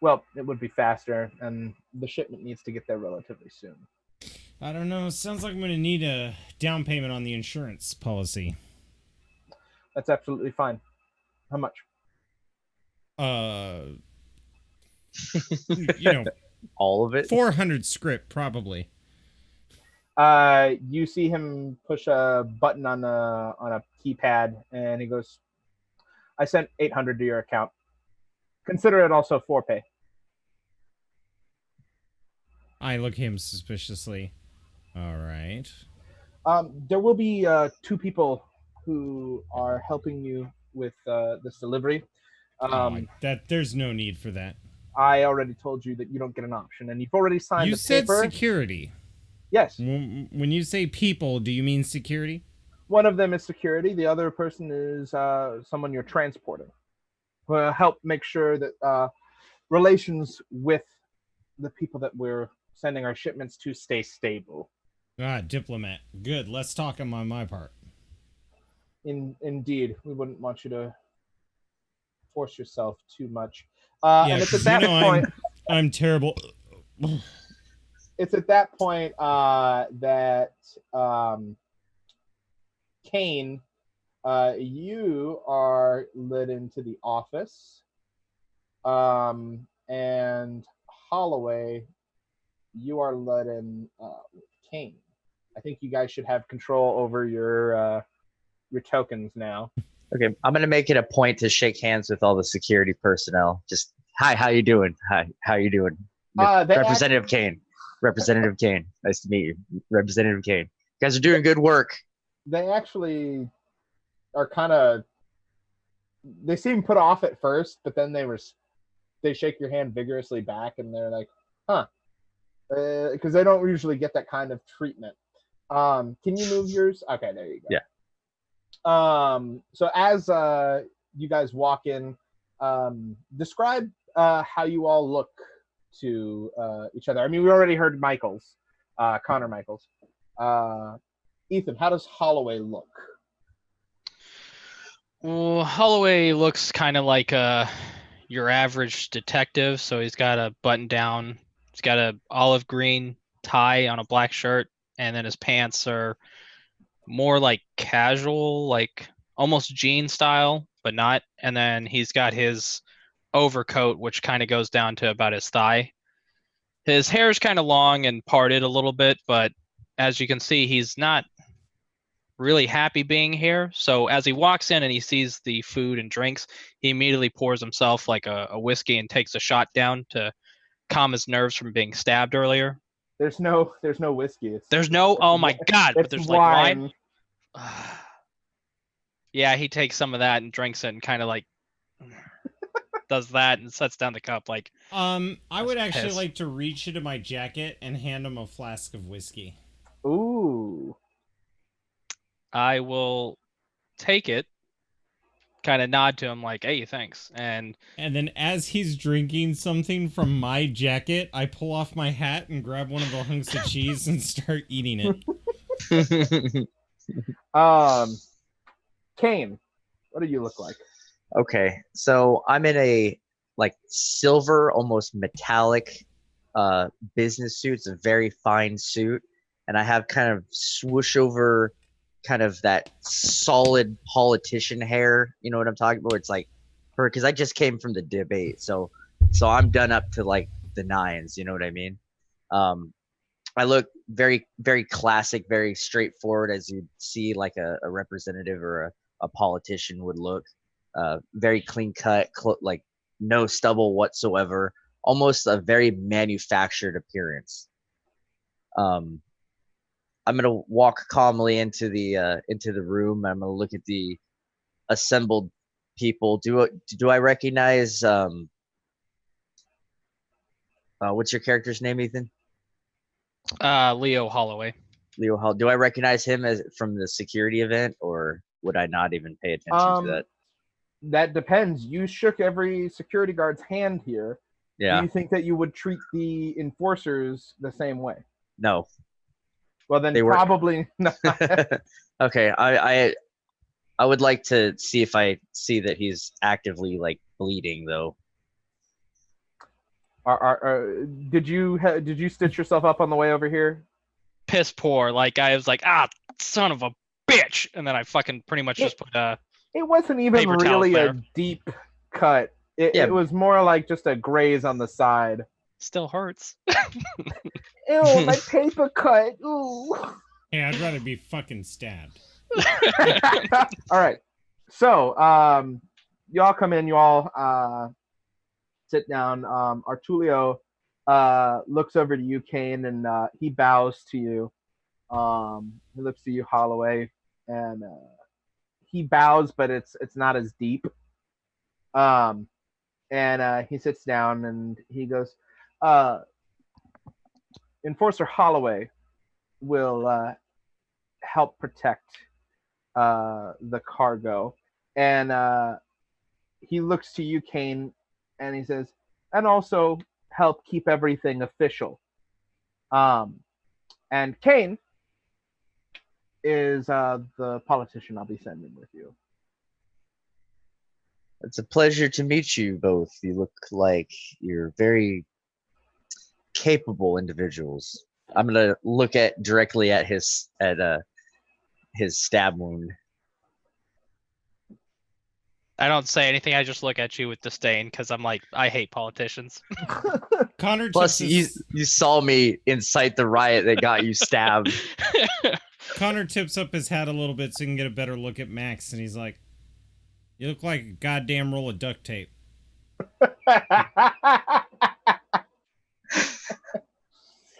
Speaker 1: Well, it would be faster, and the shipment needs to get there relatively soon.
Speaker 2: I don't know. Sounds like I'm going to need a down payment on the insurance policy.
Speaker 1: That's absolutely fine. How much?
Speaker 2: You know,
Speaker 3: All of it.
Speaker 2: 400 script, probably.
Speaker 1: You see him push a button on a keypad, and he goes, "I sent 800 to your account. Consider it also 4pay."
Speaker 2: I look him suspiciously. All right.
Speaker 1: There will be 2 people who are helping you with this delivery.
Speaker 2: There's no need for that.
Speaker 1: I already told you that you don't get an option, and you've already signed
Speaker 2: You
Speaker 1: the
Speaker 2: said
Speaker 1: paper.
Speaker 2: security.
Speaker 1: Yes.
Speaker 2: When you say people, do you mean security?
Speaker 1: One of them is security. The other person is someone you're transporting. Will help make sure that relations with the people that we're sending our shipments to stay stable.
Speaker 2: Diplomat. Good. Let's talk on my part.
Speaker 1: Indeed, we wouldn't want you to force yourself too much.
Speaker 2: Yeah,
Speaker 1: and it's at
Speaker 2: 'cause
Speaker 1: that point.
Speaker 2: I'm terrible.
Speaker 1: It's at that point that Kane, you are led into the office, and Holloway, you are led in with Kane. I think you guys should have control over your tokens now.
Speaker 3: Okay, I'm gonna make it a point to shake hands with all the security personnel. Just hi, how you doing? Hi, how you doing? Representative Kane. Representative Kane. Nice to meet you, Representative Kane. You guys are doing good work.
Speaker 1: They actually are kind of. They seem put off at first, but then they shake your hand vigorously back, and they're like, "Huh," because they don't usually get that kind of treatment. Can you move yours? Okay, there you go.
Speaker 3: Yeah.
Speaker 1: So as you guys walk in, describe how you all look to each other. I mean, we already heard Michaels, Connor Michaels. Ethan, how does Holloway look?
Speaker 4: Well, Holloway looks kind of like your average detective. So he's got a button down. He's got a olive green tie on a black shirt, and then his pants are more like casual, like almost jean style, but not. And then he's got his overcoat, which kind of goes down to about his thigh. His hair is kind of long and parted a little bit, but as you can see, he's not really happy being here. So as he walks in and he sees the food and drinks, he immediately pours himself like a whiskey and takes a shot down to calm his nerves from being stabbed earlier.
Speaker 1: There's no whiskey.
Speaker 4: Oh my God, but there's
Speaker 1: wine.
Speaker 4: Like wine. Yeah, he takes some of that and drinks it and kind of like does that and sets down the cup like.
Speaker 2: I would actually like to reach into my jacket and hand him a flask of whiskey.
Speaker 1: Ooh.
Speaker 4: I will take it, kind of nod to him like, "Hey, thanks." And
Speaker 2: then as he's drinking something from my jacket, I pull off my hat and grab one of the hunks of cheese and start eating it.
Speaker 1: Kane, what do you look like?
Speaker 3: Okay, so I'm in a like silver, almost metallic business suit. It's a very fine suit, and I have kind of swoosh over kind of that solid politician hair. You know what I'm talking about? It's like because I just came from the debate, so I'm done up to like the nines. You know what I mean? I look very, very classic, very straightforward, as you'd see like a representative or a politician would look. Very clean cut, like no stubble whatsoever. Almost a very manufactured appearance. I'm gonna walk calmly into the room. I'm gonna look at the assembled people. Do I recognize what's your character's name, Ethan?
Speaker 4: Leo Holloway.
Speaker 3: Leo Hall. Do I recognize him as from the security event, or would I not even pay attention to that?
Speaker 1: That depends. You shook every security guard's hand here.
Speaker 3: Yeah.
Speaker 1: Do you think that you would treat the enforcers the same way?
Speaker 3: No.
Speaker 1: Well, then probably not.
Speaker 3: Okay. I would like to see if I see that he's actively like bleeding, though.
Speaker 1: Did you stitch yourself up on the way over here?
Speaker 4: Piss poor. Like I was like, son of a bitch, and then I fucking pretty much just put
Speaker 1: It wasn't even really a deep cut. It was more like just a graze on the side.
Speaker 4: Still hurts.
Speaker 1: Ew, my paper cut. Ooh.
Speaker 2: Hey, I'd rather be fucking stabbed.
Speaker 1: All right. So, you all come in. You all sit down. Artulio, looks over to you, Kane, and he bows to you. He looks to you, Holloway, and he bows, but it's not as deep. And he sits down and he goes, Enforcer Holloway will help protect the cargo. And he looks to you, Kane, and he says, and also help keep everything official. And Kane is the politician I'll be sending with you.
Speaker 3: It's a pleasure to meet you both. You look like you're very capable individuals. I'm gonna look directly at his stab wound.
Speaker 4: I don't say anything. I just look at you with disdain because I'm like, I hate politicians.
Speaker 2: Connor
Speaker 3: Plus,
Speaker 2: tips
Speaker 3: you saw me incite the riot that got you stabbed.
Speaker 2: Connor tips up his hat a little bit so he can get a better look at Max, and he's like, "You look like a goddamn roll of duct tape."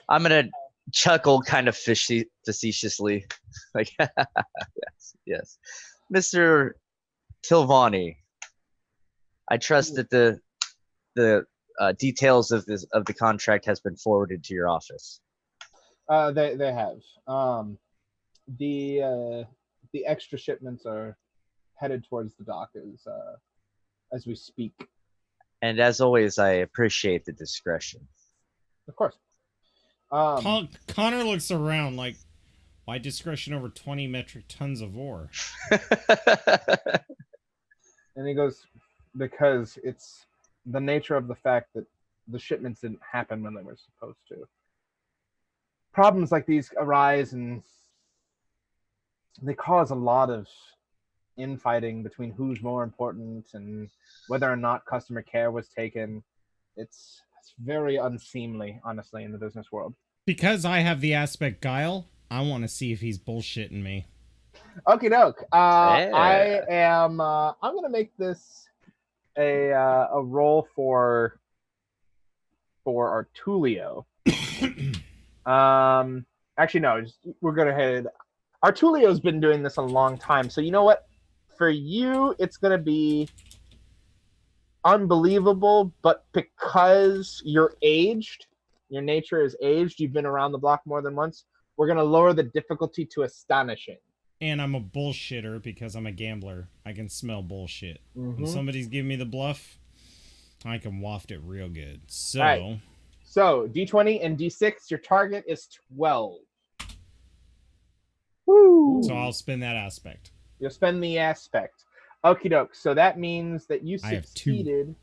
Speaker 3: I'm gonna chuckle kind of facetiously, like, yes, Mr. Tilvani. I trust that the details of the contract has been forwarded to your office.
Speaker 1: They have. The extra shipments are headed towards the dock as we speak.
Speaker 3: And as always, I appreciate the discretion.
Speaker 1: Of course.
Speaker 2: Connor looks around like, why discretion over 20 metric tons of ore?
Speaker 1: And he goes, because it's the nature of the fact that the shipments didn't happen when they were supposed to. Problems like these arise and they cause a lot of infighting between who's more important and whether or not customer care was taken. It's very unseemly, honestly, in the business world.
Speaker 2: Because I have the aspect guile, I want to see if he's bullshitting me.
Speaker 1: Okie doke.
Speaker 3: Yeah.
Speaker 1: I am. I'm gonna make this a roll for Artulio. Actually, no. We're gonna head. Artulio's been doing this a long time, so you know what? For you, it's gonna be unbelievable, but because you're aged, your nature is aged, you've been around the block more than once, we're going to lower the difficulty to astonishing.
Speaker 2: And I'm a bullshitter because I'm a gambler. I can smell bullshit.
Speaker 1: Mm-hmm.
Speaker 2: When somebody's giving me the bluff, I can waft it real good. So,
Speaker 1: right. So D20 and D6, your target is 12. Woo!
Speaker 2: So I'll spin that aspect.
Speaker 1: You'll spend the aspect. Okie doke. So that means that you succeeded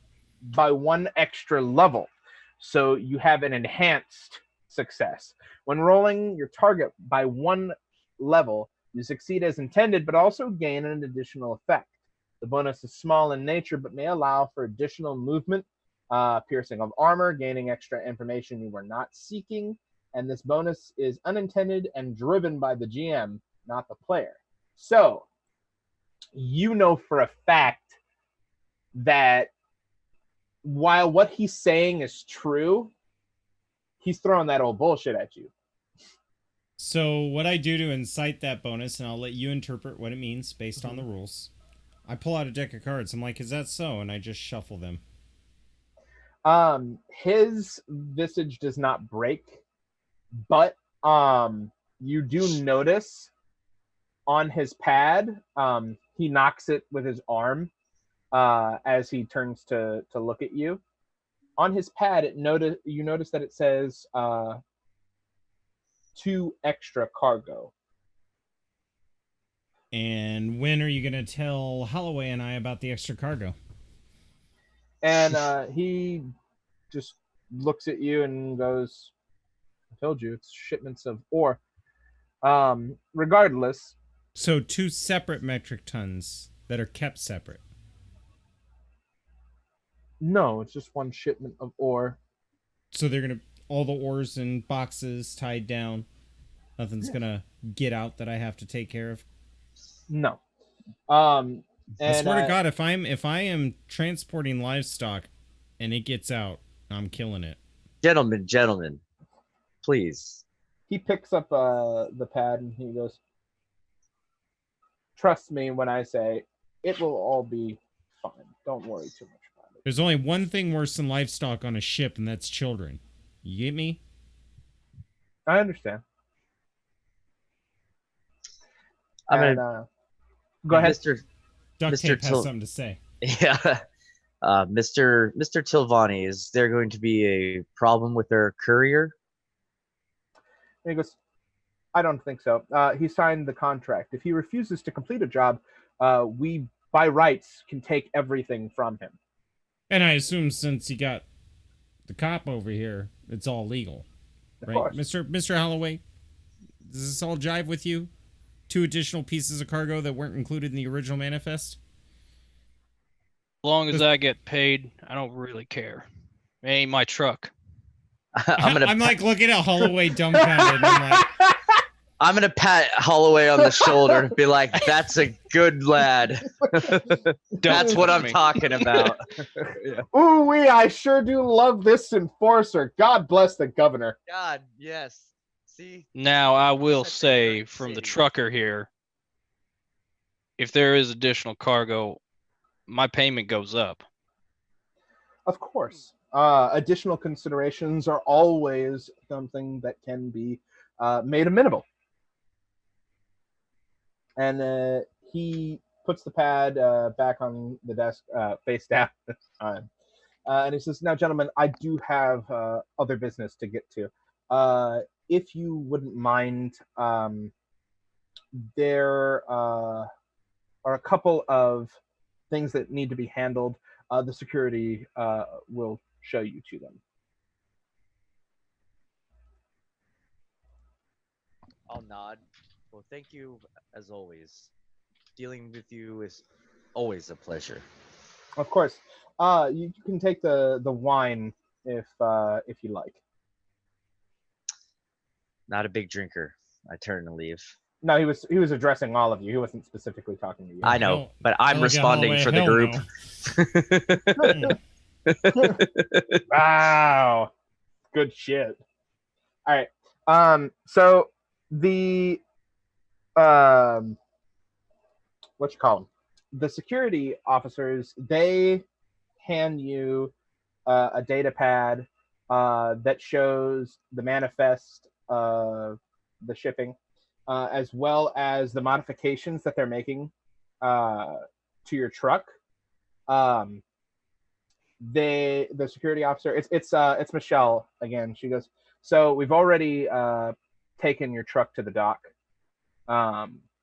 Speaker 1: by 1 extra level. So you have an enhanced success. When rolling your target by 1 level, you succeed as intended, but also gain an additional effect. The bonus is small in nature, but may allow for additional movement, piercing of armor, gaining extra information you were not seeking, and this bonus is unintended and driven by the GM, not the player. So, you know for a fact that while what he's saying is true, he's throwing that old bullshit at you.
Speaker 2: So what I do to incite that bonus, and I'll let you interpret what it means based on the rules. I pull out a deck of cards. I'm like, is that so? And I just shuffle them.
Speaker 1: His visage does not break, but you do notice on his pad, he knocks it with his arm as he turns to look at you. On his pad, you notice that it says 2 extra cargo.
Speaker 2: And when are you going to tell Holloway and I about the extra cargo?
Speaker 1: And he just looks at you and goes, I told you, it's shipments of ore. Regardless.
Speaker 2: So 2 separate metric tons that are kept separate.
Speaker 1: No, it's just 1 shipment of ore.
Speaker 2: So they're going to, all the ores in boxes tied down. Nothing's going to get out that I have to take care of.
Speaker 1: No.
Speaker 2: And I swear to God, if I am transporting livestock and it gets out, I'm killing it.
Speaker 3: Gentlemen, please.
Speaker 1: He picks up the pad and he goes, "Trust me when I say it will all be fine. Don't worry too much about it."
Speaker 2: There's only one thing worse than livestock on a ship, and that's children. You get me?
Speaker 1: I understand.
Speaker 3: I'm
Speaker 1: And,
Speaker 3: gonna
Speaker 1: go ahead.
Speaker 3: Mr.
Speaker 2: Duct
Speaker 3: Mr.
Speaker 2: tape has
Speaker 3: Til-
Speaker 2: something to say.
Speaker 3: Yeah. Mr. Tilvani, is there going to be a problem with our courier?
Speaker 1: And he goes, "I don't think so. He signed the contract. If he refuses to complete a job, we, by rights, can take everything from him."
Speaker 2: And I assume since you got the cop over here, it's all legal.
Speaker 1: Of
Speaker 2: Right?
Speaker 1: course.
Speaker 2: Mr. Holloway, does this all jive with you? 2 additional pieces of cargo that weren't included in the original manifest?
Speaker 4: As long as I get paid, I don't really care. It ain't my truck.
Speaker 2: I'm like looking at Holloway dumbfounded. And I'm like,
Speaker 3: I'm gonna pat Holloway on the shoulder and be like, "That's a good lad. That's what I'm talking about."
Speaker 1: Ooh wee! I sure do love this enforcer. God bless the governor.
Speaker 3: God, yes. See,
Speaker 4: Now, I will
Speaker 3: Such a
Speaker 4: say
Speaker 3: great
Speaker 4: from the
Speaker 3: city.
Speaker 4: trucker here, if there is additional cargo, my payment goes up.
Speaker 1: Of course. Additional considerations are always something that can be made amenable. And he puts the pad back on the desk, face down this time. And he says, "Now, gentlemen, I do have other business to get to. If you wouldn't mind, there are a couple of things that need to be handled. The security will show you to them."
Speaker 3: I'll nod. Well, thank you as always. Dealing with you is always a pleasure.
Speaker 1: Of course. You can take the wine if you like.
Speaker 3: Not a big drinker. I turn and leave.
Speaker 1: No, he was addressing all of you. He wasn't specifically talking to you.
Speaker 3: I know,
Speaker 2: hell-
Speaker 3: but I'm
Speaker 2: look at
Speaker 3: responding
Speaker 2: Holloway,
Speaker 3: for the
Speaker 2: hell
Speaker 3: group.
Speaker 2: no.
Speaker 1: Wow. Good shit. All right. So the what you call them? The security officers, they hand you a data pad that shows the manifest of the shipping, as well as the modifications that they're making to your truck. The security officer, it's Michelle again. She goes, "So we've already taken your truck to the dock.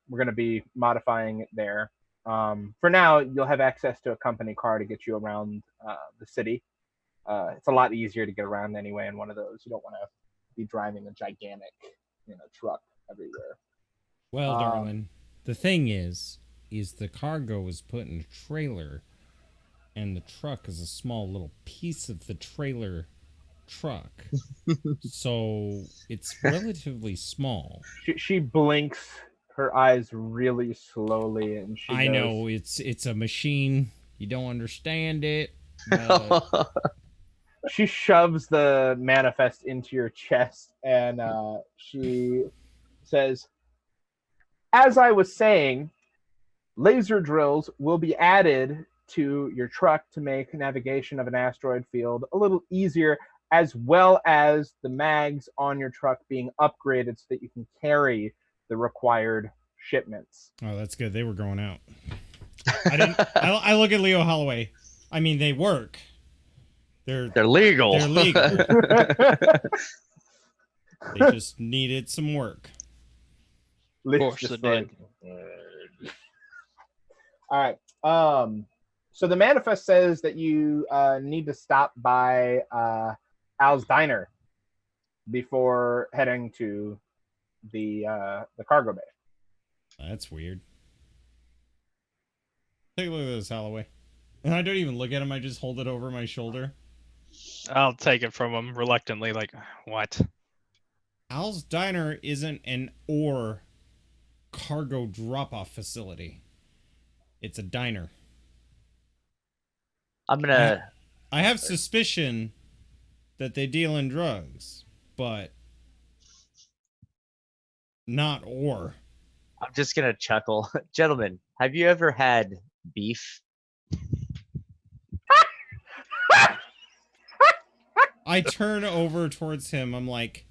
Speaker 1: We're going to be modifying it there. For now, you'll have access to a company car to get you around the city. It's a lot easier to get around anyway in one of those. You don't want to be driving a gigantic, truck everywhere."
Speaker 2: Well, darling, the thing is the cargo was put in a trailer, and the truck is a small little piece of the trailer truck. So it's relatively small.
Speaker 1: She blinks her eyes really slowly, and she
Speaker 2: I
Speaker 1: goes,
Speaker 2: know it's a machine. You don't understand it. But
Speaker 1: she shoves the manifest into your chest, and she says, "As I was saying, laser drills will be added to your truck to make navigation of an asteroid field a little easier, as well as the mags on your truck being upgraded so that you can carry the required shipments."
Speaker 2: oh, that's good. They were going out. I look at Leo Holloway. I mean, they work. They're
Speaker 3: legal.
Speaker 2: They're legal. They just needed some work.
Speaker 1: Liz
Speaker 4: course
Speaker 1: just
Speaker 4: it did.
Speaker 1: All right. So the manifest says that you need to stop by Al's Diner before heading to the cargo bay.
Speaker 2: That's weird. Take a look at this, Holloway. And I don't even look at him. I just hold it over my shoulder.
Speaker 4: I'll take it from him reluctantly, like, what?
Speaker 2: Al's Diner isn't an ore cargo drop-off facility. It's a diner.
Speaker 3: I'm gonna.
Speaker 2: I have suspicion that they deal in drugs, but not ore.
Speaker 3: I'm just gonna chuckle. Gentlemen, have you ever had beef?
Speaker 2: I turn over towards him. I'm like,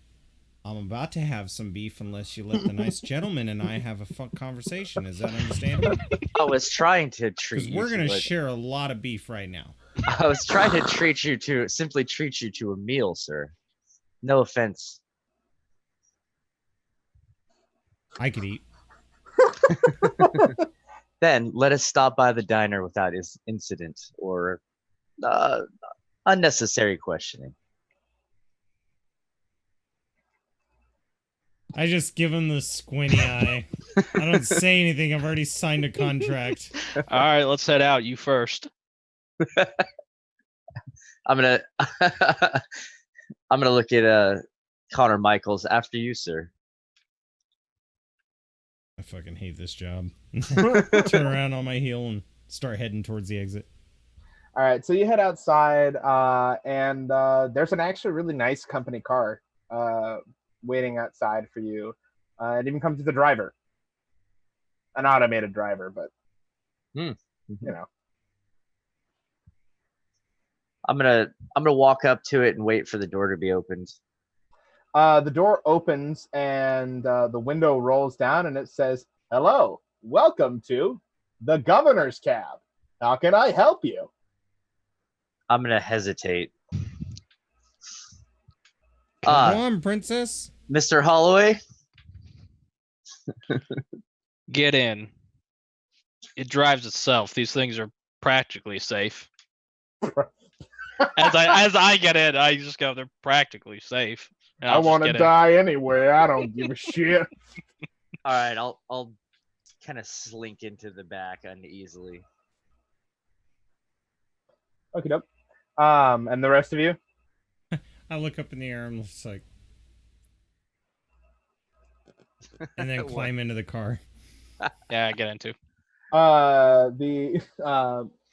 Speaker 2: I'm about to have some beef unless you let the nice gentleman and I have a conversation. Is that understandable?
Speaker 3: I was trying to treat
Speaker 2: Because
Speaker 3: you.
Speaker 2: we're going to
Speaker 3: to
Speaker 2: share a lot of beef right now.
Speaker 3: I was trying to simply treat you to a meal, sir. No offense.
Speaker 2: I could eat.
Speaker 3: Then let us stop by the diner without incident or unnecessary questioning.
Speaker 2: I just give him the squinty eye. I don't say anything. I've already signed a contract.
Speaker 4: All right, let's head out. You first.
Speaker 3: I'm gonna I'm gonna look at Connor Michaels. After you, sir.
Speaker 2: I fucking hate this job. Turn around on my heel and start heading towards the exit.
Speaker 1: All right, so you head outside, and there's an actually really nice company car waiting outside for you. It even comes with a driver, an automated driver, but you know.
Speaker 3: I'm gonna walk up to it and wait for the door to be opened.
Speaker 1: The door opens and the window rolls down, and it says, "Hello, welcome to the governor's cab. How can I help you?"
Speaker 3: I'm gonna hesitate.
Speaker 2: Go on, princess.
Speaker 3: Mr. Holloway.
Speaker 4: Get in. It drives itself. These things are practically safe. As I get in, I just go, they're practically safe.
Speaker 1: I want to die anyway. I don't give a shit.
Speaker 3: All right, I'll kind of slink into the back uneasily.
Speaker 1: Okay, dope. And the rest of you?
Speaker 2: I look up in the air. I'm just like, and then climb into the car.
Speaker 4: Yeah, I get into.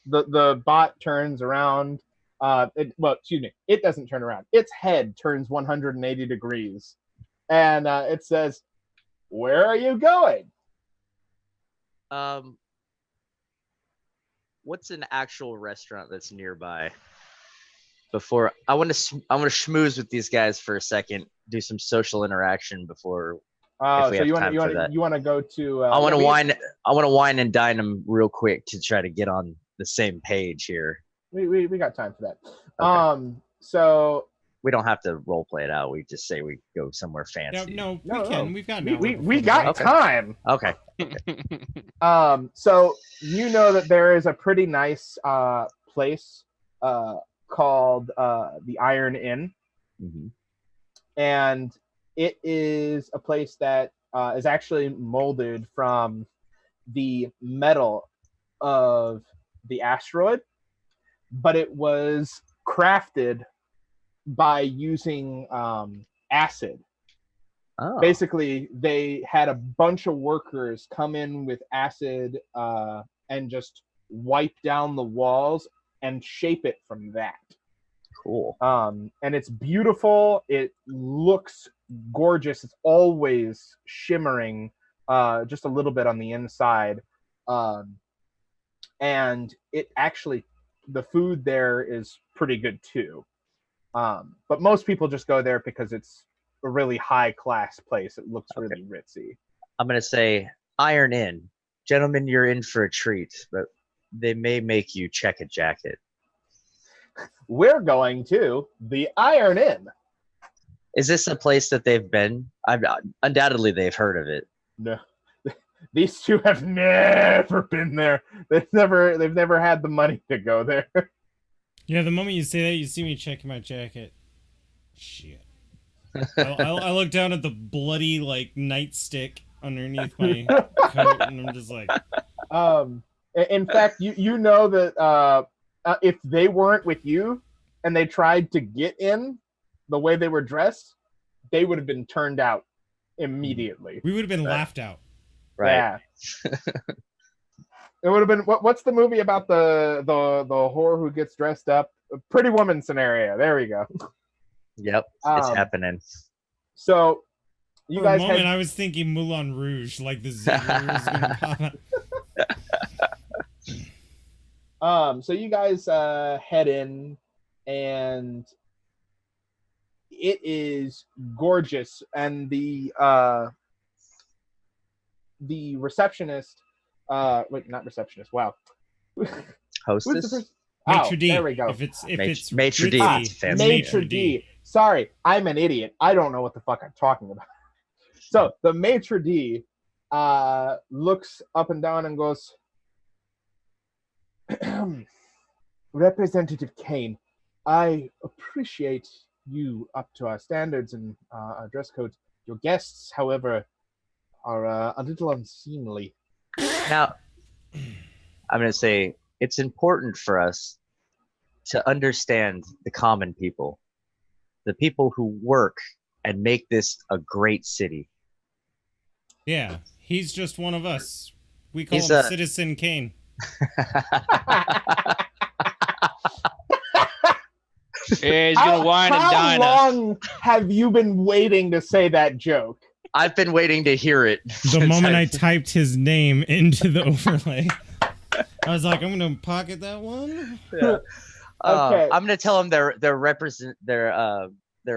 Speaker 1: The bot turns around. It doesn't turn around. Its head turns 180 degrees, and it says, "Where are you going?"
Speaker 3: What's an actual restaurant that's nearby? Before I want to schmooze with these guys for a second, do some social interaction before.
Speaker 1: So you want to go to?
Speaker 3: I want to wine and dine them real quick to try to get on the same page here.
Speaker 1: We got time for that.
Speaker 3: Okay.
Speaker 1: So
Speaker 3: we don't have to role play it out. We just say we go somewhere fancy.
Speaker 2: No, we can. We've got
Speaker 1: we got time.
Speaker 3: Okay.
Speaker 1: So you know that there is a pretty nice place called the Iron Inn, and it is a place that is actually molded from the metal of the asteroid, but it was crafted by using acid.
Speaker 3: Oh.
Speaker 1: Basically, they had a bunch of workers come in with acid and just wipe down the walls and shape it from that.
Speaker 3: Cool.
Speaker 1: And it's beautiful. It looks gorgeous. It's always shimmering just a little bit on the inside. And it actually, the food there is pretty good too. But most people just go there because it's a really high class place. It looks really ritzy.
Speaker 3: I'm going to say Iron Inn. Gentlemen, you're in for a treat, but they may make you check a jacket.
Speaker 1: We're going to the Iron Inn.
Speaker 3: Is this a place that they've been? Undoubtedly, they've heard of it.
Speaker 1: No, these two have never been there. They've never had the money to go there.
Speaker 2: Yeah, the moment you say that, you see me checking my jacket. Shit. I look down at the bloody nightstick underneath my coat, and I'm just like.
Speaker 1: In fact, you know that if they weren't with you and they tried to get in the way they were dressed, they would have been turned out immediately.
Speaker 2: We would have been laughed out.
Speaker 3: Right.
Speaker 1: Yeah. It would have been what's the movie about the whore who gets dressed up? A Pretty Woman scenario. There we go.
Speaker 3: Yep, it's
Speaker 1: Um,
Speaker 3: happening.
Speaker 1: So you
Speaker 2: For
Speaker 1: guys
Speaker 2: a moment,
Speaker 1: head,
Speaker 2: I was thinking Moulin Rouge, like the zebra was gonna pop out.
Speaker 1: so you guys head in, and it is gorgeous, and the receptionist, wait, not receptionist, wow. Who's the
Speaker 3: Hostess?
Speaker 1: first?
Speaker 2: Maitre
Speaker 1: Oh,
Speaker 2: d'.
Speaker 1: there we go.
Speaker 2: If it's
Speaker 3: Maitre d',
Speaker 2: ritzy,
Speaker 3: it's fancy.
Speaker 1: Maitre d'. Sorry, I'm an idiot. I don't know what the fuck I'm talking about. So the maitre d' looks up and down and goes, Representative Kane, I appreciate you up to our standards and our dress code. Your guests, however, are a little unseemly.
Speaker 3: Now, I'm going to say it's important for us to understand the common people, the people who work and make this a great city.
Speaker 2: Yeah, he's just one of us. We call
Speaker 3: He's
Speaker 2: him
Speaker 3: a-
Speaker 2: Citizen Kane.
Speaker 4: Yeah, he's gonna wine and dine
Speaker 1: How
Speaker 4: us.
Speaker 1: long have you been waiting to say that joke?
Speaker 3: I've been waiting to hear it.
Speaker 2: The
Speaker 3: since
Speaker 2: moment I typed his name into the overlay, I was like, I'm gonna pocket that one.
Speaker 3: Yeah.
Speaker 1: Okay.
Speaker 3: I'm gonna tell them they're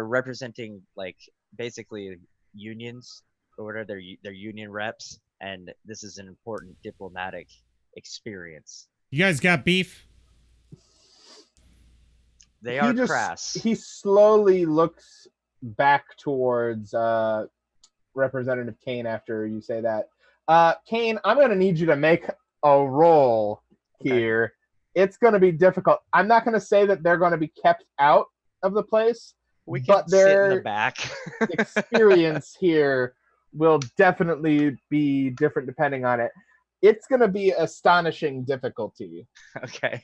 Speaker 3: representing like basically unions or whatever, they're union reps, and this is an important diplomatic experience.
Speaker 2: You guys got beef?
Speaker 3: They are crass.
Speaker 1: He slowly looks back towards Representative Kane after you say that. Kane, I'm going to need you to make a roll here. It's going to be difficult. I'm not going to say that they're going to be kept out of the place,
Speaker 3: We can
Speaker 1: but
Speaker 3: sit in
Speaker 1: their
Speaker 3: the back.
Speaker 1: experience here will definitely be different depending on it. It's going to be astonishing difficulty.
Speaker 3: Okay.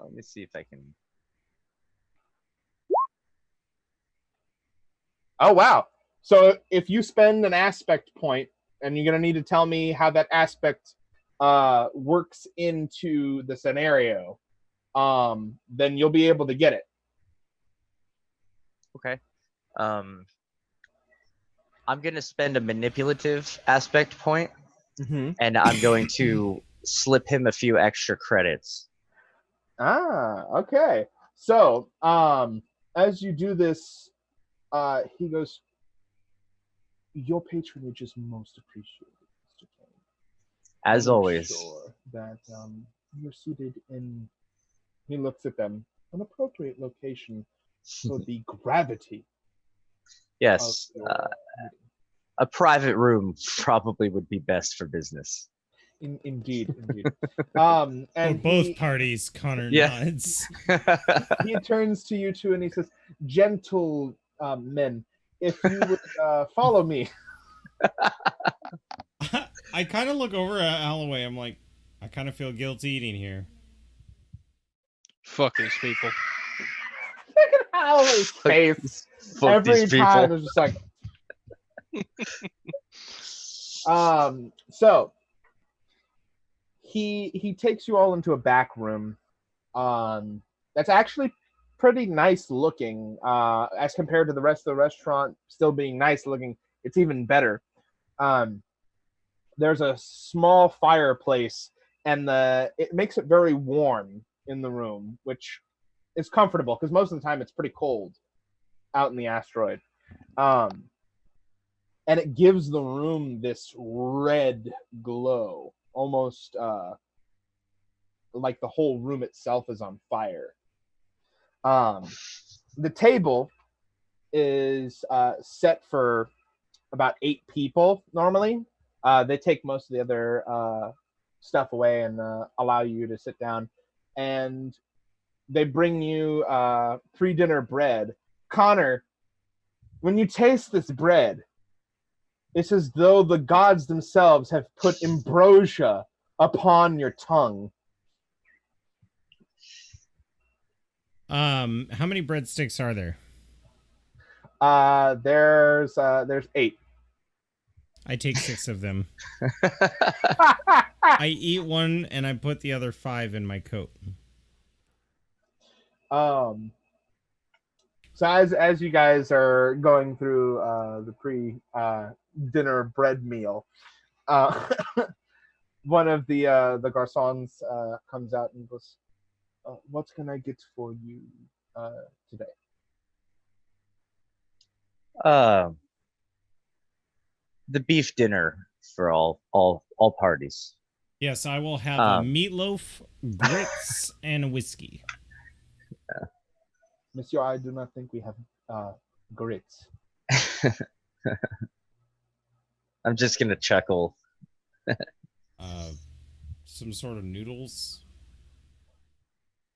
Speaker 3: Let me see if I can.
Speaker 1: Oh, wow. So if you spend an aspect point, and you're going to need to tell me how that aspect works into the scenario, then you'll be able to get it.
Speaker 3: Okay. I'm gonna spend a manipulative aspect point, and I'm going to slip him a few extra credits.
Speaker 1: Okay. So, as you do this, he goes, your patronage is most appreciated, Mr. Kane.
Speaker 3: As
Speaker 1: I'll make
Speaker 3: always.
Speaker 1: sure that you're seated in, he looks at them, an appropriate location for the gravity
Speaker 3: Yes.
Speaker 1: of your
Speaker 3: A private room probably would be best for business.
Speaker 1: Indeed. And
Speaker 2: For both
Speaker 1: he,
Speaker 2: parties, Connor
Speaker 3: Yeah.
Speaker 2: nods.
Speaker 1: he turns to you two and he says, gentle men, if you would follow me.
Speaker 2: I kind of look over at Alloway. I'm like, I kind of feel guilty eating here.
Speaker 4: Fuck these people.
Speaker 1: Look at Howley's face.
Speaker 3: Fuck
Speaker 1: Every
Speaker 3: these
Speaker 1: time
Speaker 3: people.
Speaker 1: it's just like so he takes you all into a back room that's actually pretty nice looking as compared to the rest of the restaurant still being nice looking. It's even better. There's a small fireplace and it makes it very warm in the room, which is comfortable because most of the time it's pretty cold out in the asteroid. And it gives the room this red glow, almost like the whole room itself is on fire. The table is set for about 8 people normally. They take most of the other stuff away and allow you to sit down. And they bring you pre-dinner bread. Connor, when you taste this bread, it's as though the gods themselves have put ambrosia upon your tongue.
Speaker 2: How many breadsticks are there?
Speaker 1: There's 8.
Speaker 2: I take 6 of them. I eat one and I put the other 5 in my coat.
Speaker 1: So as you guys are going through the pre dinner bread meal, uh, one of the garçons comes out and goes, "What can I get for you today?"
Speaker 3: Uh, the beef dinner for all parties.
Speaker 2: Yes, I will have a meatloaf, grits, and a whiskey.
Speaker 1: Monsieur, I do not think we have grits.
Speaker 3: I'm just gonna chuckle.
Speaker 2: Some sort of noodles.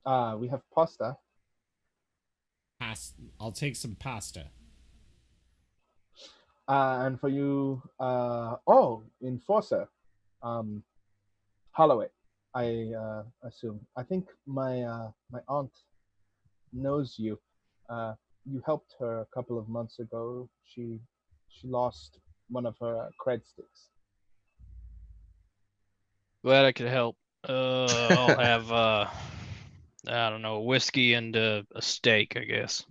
Speaker 1: We have pasta.
Speaker 2: I'll take some pasta.
Speaker 1: And for you, Enforcer, Holloway, I assume. I think my aunt knows you. You helped her a couple of months ago. She lost one of her cred sticks.
Speaker 4: Glad I could help. I'll have I don't know, whiskey and a steak, I guess.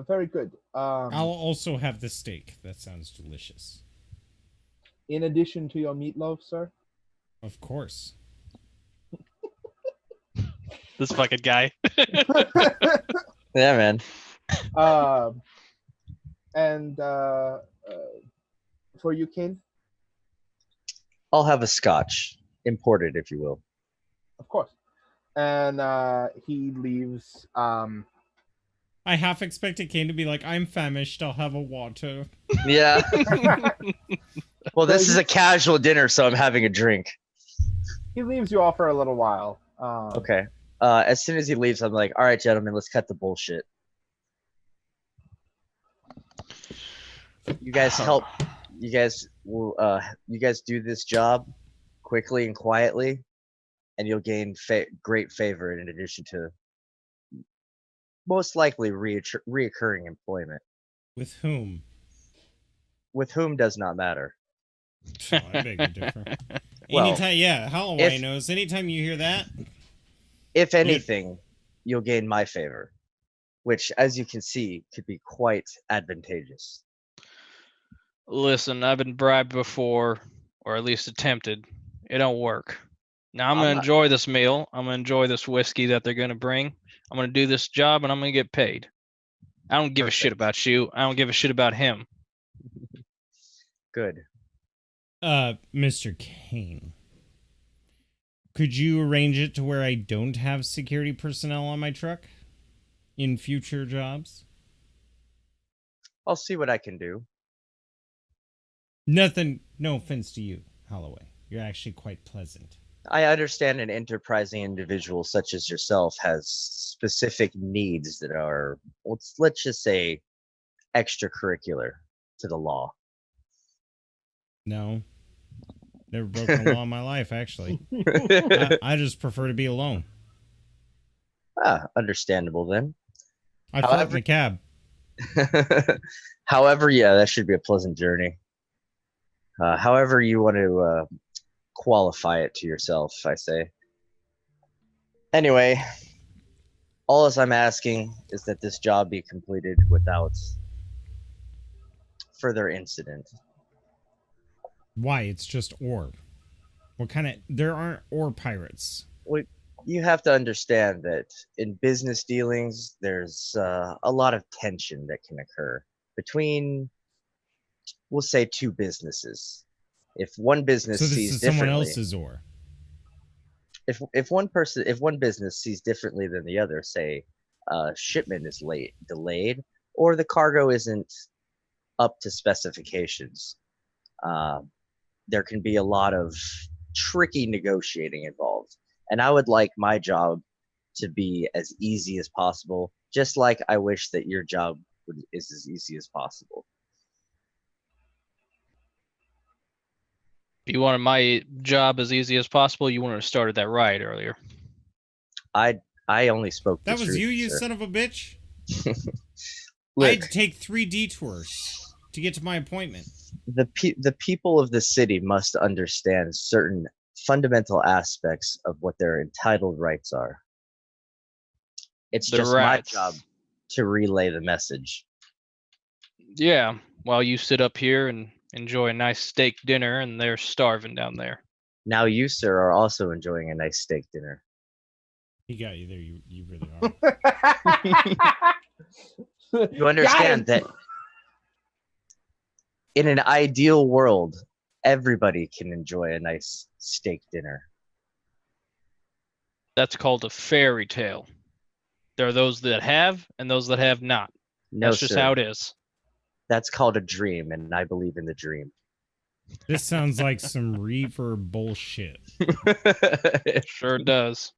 Speaker 1: Very good.
Speaker 2: I'll also have the steak. That sounds delicious.
Speaker 1: In addition to your meatloaf, sir?
Speaker 2: Of course.
Speaker 4: This fucking guy.
Speaker 3: Yeah, man.
Speaker 1: And for you, Ken?
Speaker 3: I'll have a scotch, imported, if you will.
Speaker 1: Of course. And he leaves.
Speaker 2: I half expected Kane to be like, "I'm famished. I'll have a water."
Speaker 3: Yeah. Well, this is a casual dinner, so I'm having a drink.
Speaker 1: He leaves you all for a little while.
Speaker 3: Okay. As soon as he leaves, I'm like, all right, gentlemen, let's cut the bullshit. You guys help. You guys will. You guys do this job quickly and quietly, and you'll gain great favor in addition to most likely reoccurring employment.
Speaker 2: With whom?
Speaker 3: With whom does not matter.
Speaker 2: Oh, I beg to differ.
Speaker 3: Well,
Speaker 2: anytime, yeah, Holloway knows. Anytime you hear that,
Speaker 3: if anything, you'll gain my favor, which, as you can see, could be quite advantageous.
Speaker 4: Listen, I've been bribed before, or at least attempted. It don't work. Now I'm gonna enjoy this meal. I'm gonna enjoy this whiskey that they're gonna bring. I'm gonna do this job, and I'm gonna get paid. I don't give a shit about you. I don't give a shit about him.
Speaker 3: Good.
Speaker 2: Mr. Kane, could you arrange it to where I don't have security personnel on my truck in future jobs?
Speaker 3: I'll see what I can do.
Speaker 2: Nothing, no offense to you, Holloway. You're actually quite pleasant.
Speaker 3: I understand an enterprising individual such as yourself has specific needs that are, let's just say, extracurricular to the law.
Speaker 2: No. Never broken a law in my life, actually. I just prefer to be alone.
Speaker 3: Understandable then.
Speaker 2: I fought in the cab.
Speaker 3: However, yeah, that should be a pleasant journey. However you want to qualify it to yourself, I say. Anyway, all I'm asking is that this job be completed without further incident.
Speaker 2: Why? It's just ore. What kind of... There aren't ore pirates.
Speaker 3: Well, you have to understand that in business dealings, there's a lot of tension that can occur between, we'll say, two businesses. If one business sees differently,
Speaker 2: someone else's ore.
Speaker 3: If one business sees differently than the other, say, shipment is delayed, or the cargo isn't up to specifications, there can be a lot of tricky negotiating involved. And I would like my job to be as easy as possible, just like I wish that your job is as easy as possible.
Speaker 4: If you wanted my job as easy as possible, you wouldn't have started that riot earlier.
Speaker 3: I only spoke the
Speaker 2: That was
Speaker 3: truth,
Speaker 2: you
Speaker 3: sir.
Speaker 2: son of a bitch.
Speaker 3: Look,
Speaker 2: I'd take 3 detours to get to my appointment.
Speaker 3: the people of the city must understand certain fundamental aspects of what their entitled rights are. It's
Speaker 4: The
Speaker 3: just
Speaker 4: rats.
Speaker 3: my job. to relay the message.
Speaker 4: Yeah, while you sit up here and enjoy a nice steak dinner, and they're starving down there.
Speaker 3: Now you, sir, are also enjoying a nice steak dinner.
Speaker 2: He got you there. You really are.
Speaker 3: You understand that in an ideal world, everybody can enjoy a nice steak dinner.
Speaker 4: That's called a fairy tale. There are those that have and those that have not.
Speaker 3: No,
Speaker 4: That's just
Speaker 3: sir.
Speaker 4: how it is.
Speaker 3: That's called a dream, and I believe in the dream.
Speaker 2: This sounds like some Reaver bullshit.
Speaker 4: Sure does.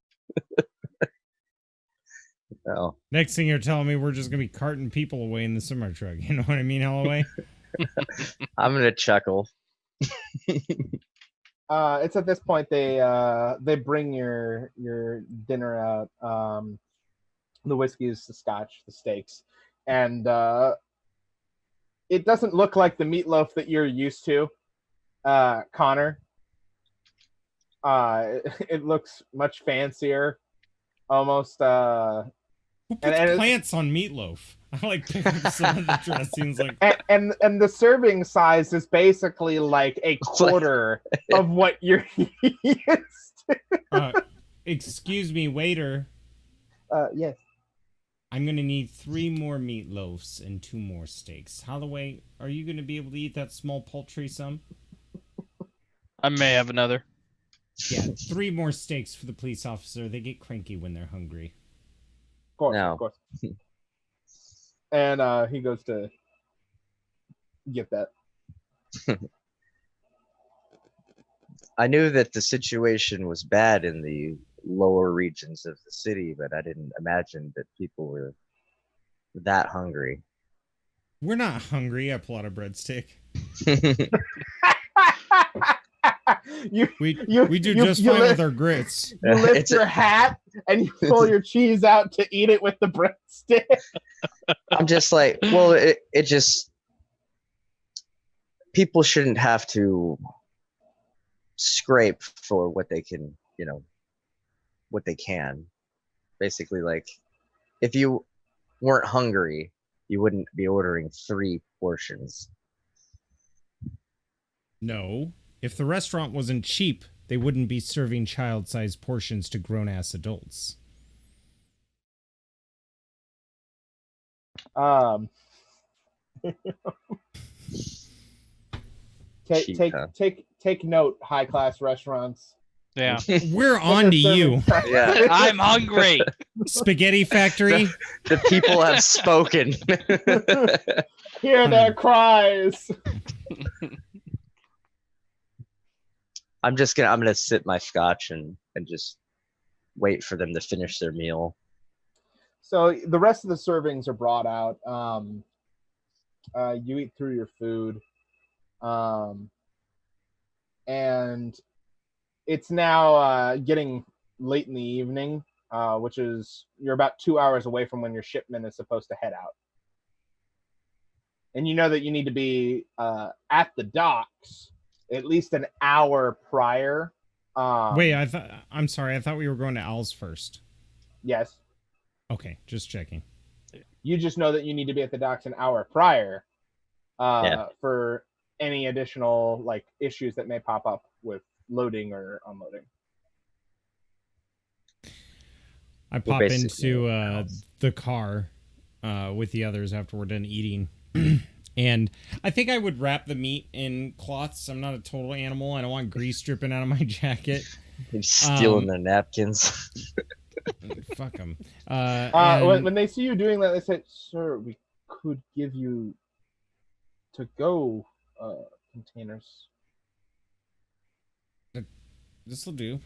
Speaker 3: Oh.
Speaker 2: Next thing you're telling me, we're just gonna be carting people away in the semi truck. You know what I mean, Holloway?
Speaker 3: I'm gonna chuckle.
Speaker 1: It's at this point they bring your dinner out, the whiskeys, the scotch, the steaks, and it doesn't look like the meatloaf that you're used to, Connor. It looks much fancier, almost.
Speaker 2: Who puts plants on meatloaf? I like picking up some of the dressings, like,
Speaker 1: and the serving size is basically like a quarter of what you're used to.
Speaker 2: Excuse me, waiter.
Speaker 1: Yes.
Speaker 2: I'm gonna need 3 more meatloafs and 2 more steaks. Holloway, are you gonna be able to eat that small poultry some?
Speaker 4: I may have another.
Speaker 2: Yeah, 3 more steaks for the police officer. They get cranky when they're hungry.
Speaker 1: Of course,
Speaker 3: No.
Speaker 1: of course. And he goes to get that.
Speaker 3: I knew that the situation was bad in the lower regions of the city, but I didn't imagine that people were that hungry.
Speaker 2: We're not hungry. I pull out a breadstick. We do just fine with our grits.
Speaker 1: You lift
Speaker 3: It's
Speaker 1: your hat and you pull your cheese out to eat it with the breadstick.
Speaker 3: I'm just like, well, it just, people shouldn't have to scrape for what they can, what they can. Basically, like, if you weren't hungry, you wouldn't be ordering 3 portions.
Speaker 2: No. If the restaurant wasn't cheap, they wouldn't be serving child-sized portions to grown-ass adults.
Speaker 1: Take note, high-class restaurants.
Speaker 4: Yeah.
Speaker 2: We're on to you.
Speaker 3: Yeah.
Speaker 4: I'm hungry.
Speaker 2: Spaghetti Factory.
Speaker 3: The people have spoken.
Speaker 1: Hear their cries.
Speaker 3: I'm gonna sip my scotch and just wait for them to finish their meal.
Speaker 1: So the rest of the servings are brought out. You eat through your food, and it's now getting late in the evening, which is you're about 2 hours away from when your shipment is supposed to head out. And you know that you need to be at the docks at least an hour prior.
Speaker 2: Wait, I'm sorry. I thought we were going to Owl's first.
Speaker 1: Yes.
Speaker 2: Okay, just checking.
Speaker 1: You just know that you need to be at the docks an hour prior for any additional issues that may pop up with loading or unloading.
Speaker 2: I pop into the car with the others after we're done eating. And I think I would wrap the meat in cloths. I'm not a total animal. I don't want grease dripping out of my jacket.
Speaker 3: You're stealing their napkins.
Speaker 2: Fuck them.
Speaker 1: When they see you doing that, they say, "Sir, we could give you to-go containers."
Speaker 2: This will do.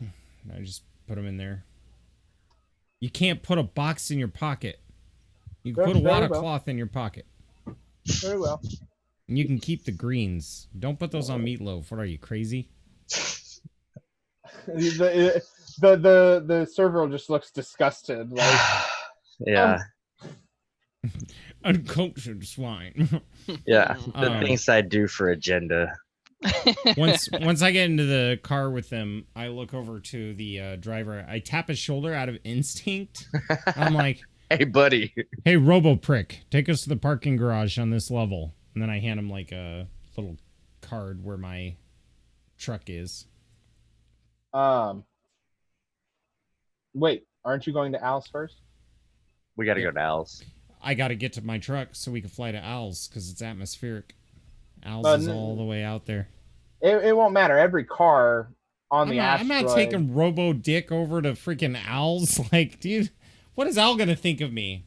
Speaker 2: I just put them in there. You can't put a box in your pocket. You can put a wad of cloth in your pocket.
Speaker 1: Very well.
Speaker 2: And you can keep the greens. Don't put those on meatloaf. What are you, crazy?
Speaker 1: The server just looks disgusted.
Speaker 3: Yeah.
Speaker 2: Uncultured swine.
Speaker 3: Yeah. The things I do for agenda.
Speaker 2: Once I get into the car with them, I look over to the driver. I tap his shoulder out of instinct. I'm like,
Speaker 3: Hey, buddy.
Speaker 2: Hey, Roboprick, take us to the parking garage on this level. And then I hand him like a little card where my truck is.
Speaker 1: Wait, aren't you going to Al's first?
Speaker 3: We got to go to Al's.
Speaker 2: I got to get to my truck so we can fly to Al's because it's atmospheric. Al's is all the way out there.
Speaker 1: It won't matter. Every car on the asteroid.
Speaker 2: I'm not taking Robo Dick over to freaking Al's. Like, dude, what is Al gonna think of me?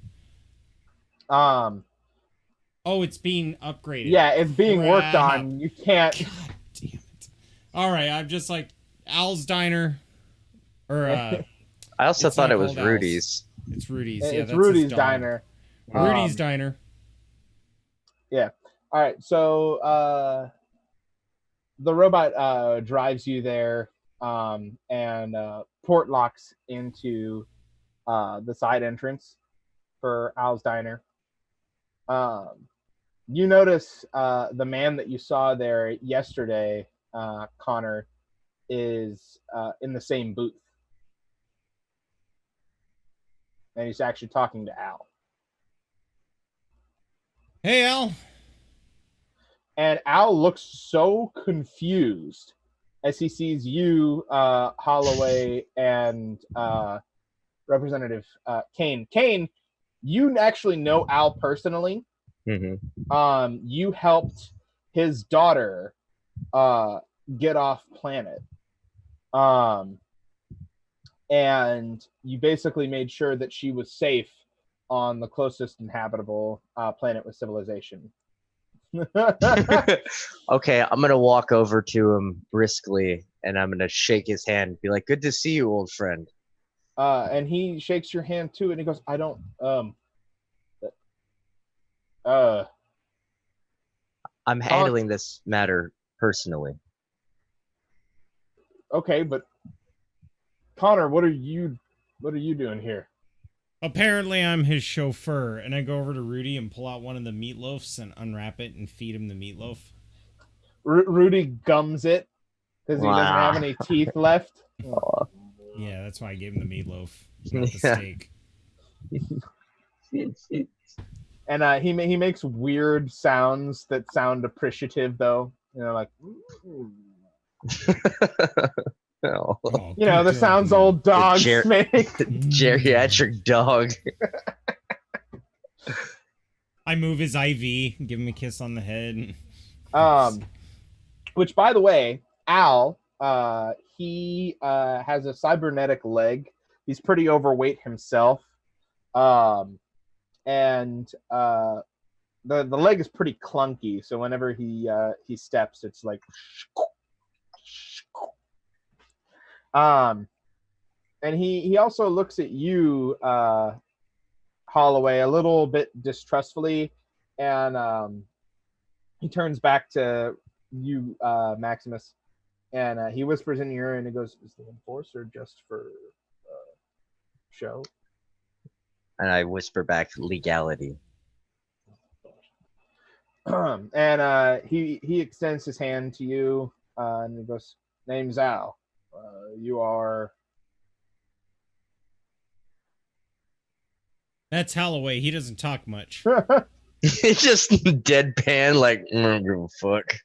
Speaker 2: Oh, it's being upgraded.
Speaker 1: Yeah, it's being worked on. You can't.
Speaker 2: God damn it! All right, I'm just like Al's Diner, or
Speaker 3: I also thought it was Rudy's.
Speaker 2: It's Rudy's. Yeah,
Speaker 1: It's
Speaker 2: that's
Speaker 1: Rudy's Diner.
Speaker 2: Rudy's Diner.
Speaker 1: Yeah. All right. So the robot drives you there, and port locks into the side entrance for Al's Diner. You notice the man that you saw there yesterday, Connor, is in the same booth. And he's actually talking to Al.
Speaker 2: Hey, Al.
Speaker 1: And Al looks so confused as he sees you, Holloway, and Representative Kane. Kane, you actually know Al personally.
Speaker 3: Mm-hmm.
Speaker 1: You helped his daughter get off planet. And you basically made sure that she was safe on the closest inhabitable planet with civilization.
Speaker 3: Okay, I'm gonna walk over to him briskly and I'm gonna shake his hand, be like, "Good to see you, old friend."
Speaker 1: And he shakes your hand too, and he goes, "I don't
Speaker 3: I'm handling this matter personally."
Speaker 1: Okay, but Connor, what are you doing here?
Speaker 2: Apparently, I'm his chauffeur, and I go over to Rudy and pull out one of the meatloafs and unwrap it and feed him the meatloaf.
Speaker 1: Rudy gums it because he doesn't have any teeth left.
Speaker 2: Yeah, that's why I gave him the meatloaf, not the steak.
Speaker 1: And he makes weird sounds that sound appreciative, though. You know, like
Speaker 3: Oh,
Speaker 1: you know, the sounds old dogs make.
Speaker 3: Geriatric dog.
Speaker 2: I move his IV, give him a kiss on the head.
Speaker 1: Which, by the way, Al, he has a cybernetic leg. He's pretty overweight himself. And the leg is pretty clunky, so whenever he steps, it's like and he also looks at you, Holloway, a little bit distrustfully, and he turns back to you, Maximus, and he whispers in your ear and he goes, "Is the enforcer just for show?"
Speaker 3: And I whisper back, "Legality."
Speaker 1: And he extends his hand to you, and he goes, "Name's Al. You are..."
Speaker 2: That's Holloway. He doesn't talk much.
Speaker 3: It's just deadpan, like, I don't give a fuck.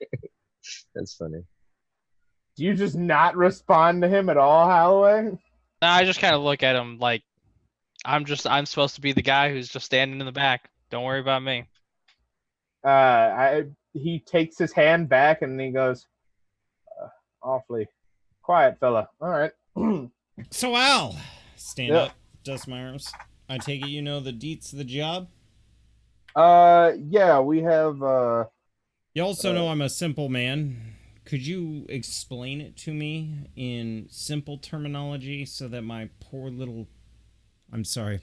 Speaker 3: That's funny.
Speaker 1: Do you just not respond to him at all, Holloway?
Speaker 4: I just kind of look at him like I'm supposed to be the guy who's just standing in the back. Don't worry about me.
Speaker 1: He takes his hand back and he goes, "Awfully quiet fella. All right."
Speaker 2: So Al, stand up, dust my arms. I take it you know the deets of the job?
Speaker 1: Yeah, we have
Speaker 2: You also know I'm a simple man. Could you explain it to me in simple terminology so that my poor little... I'm sorry,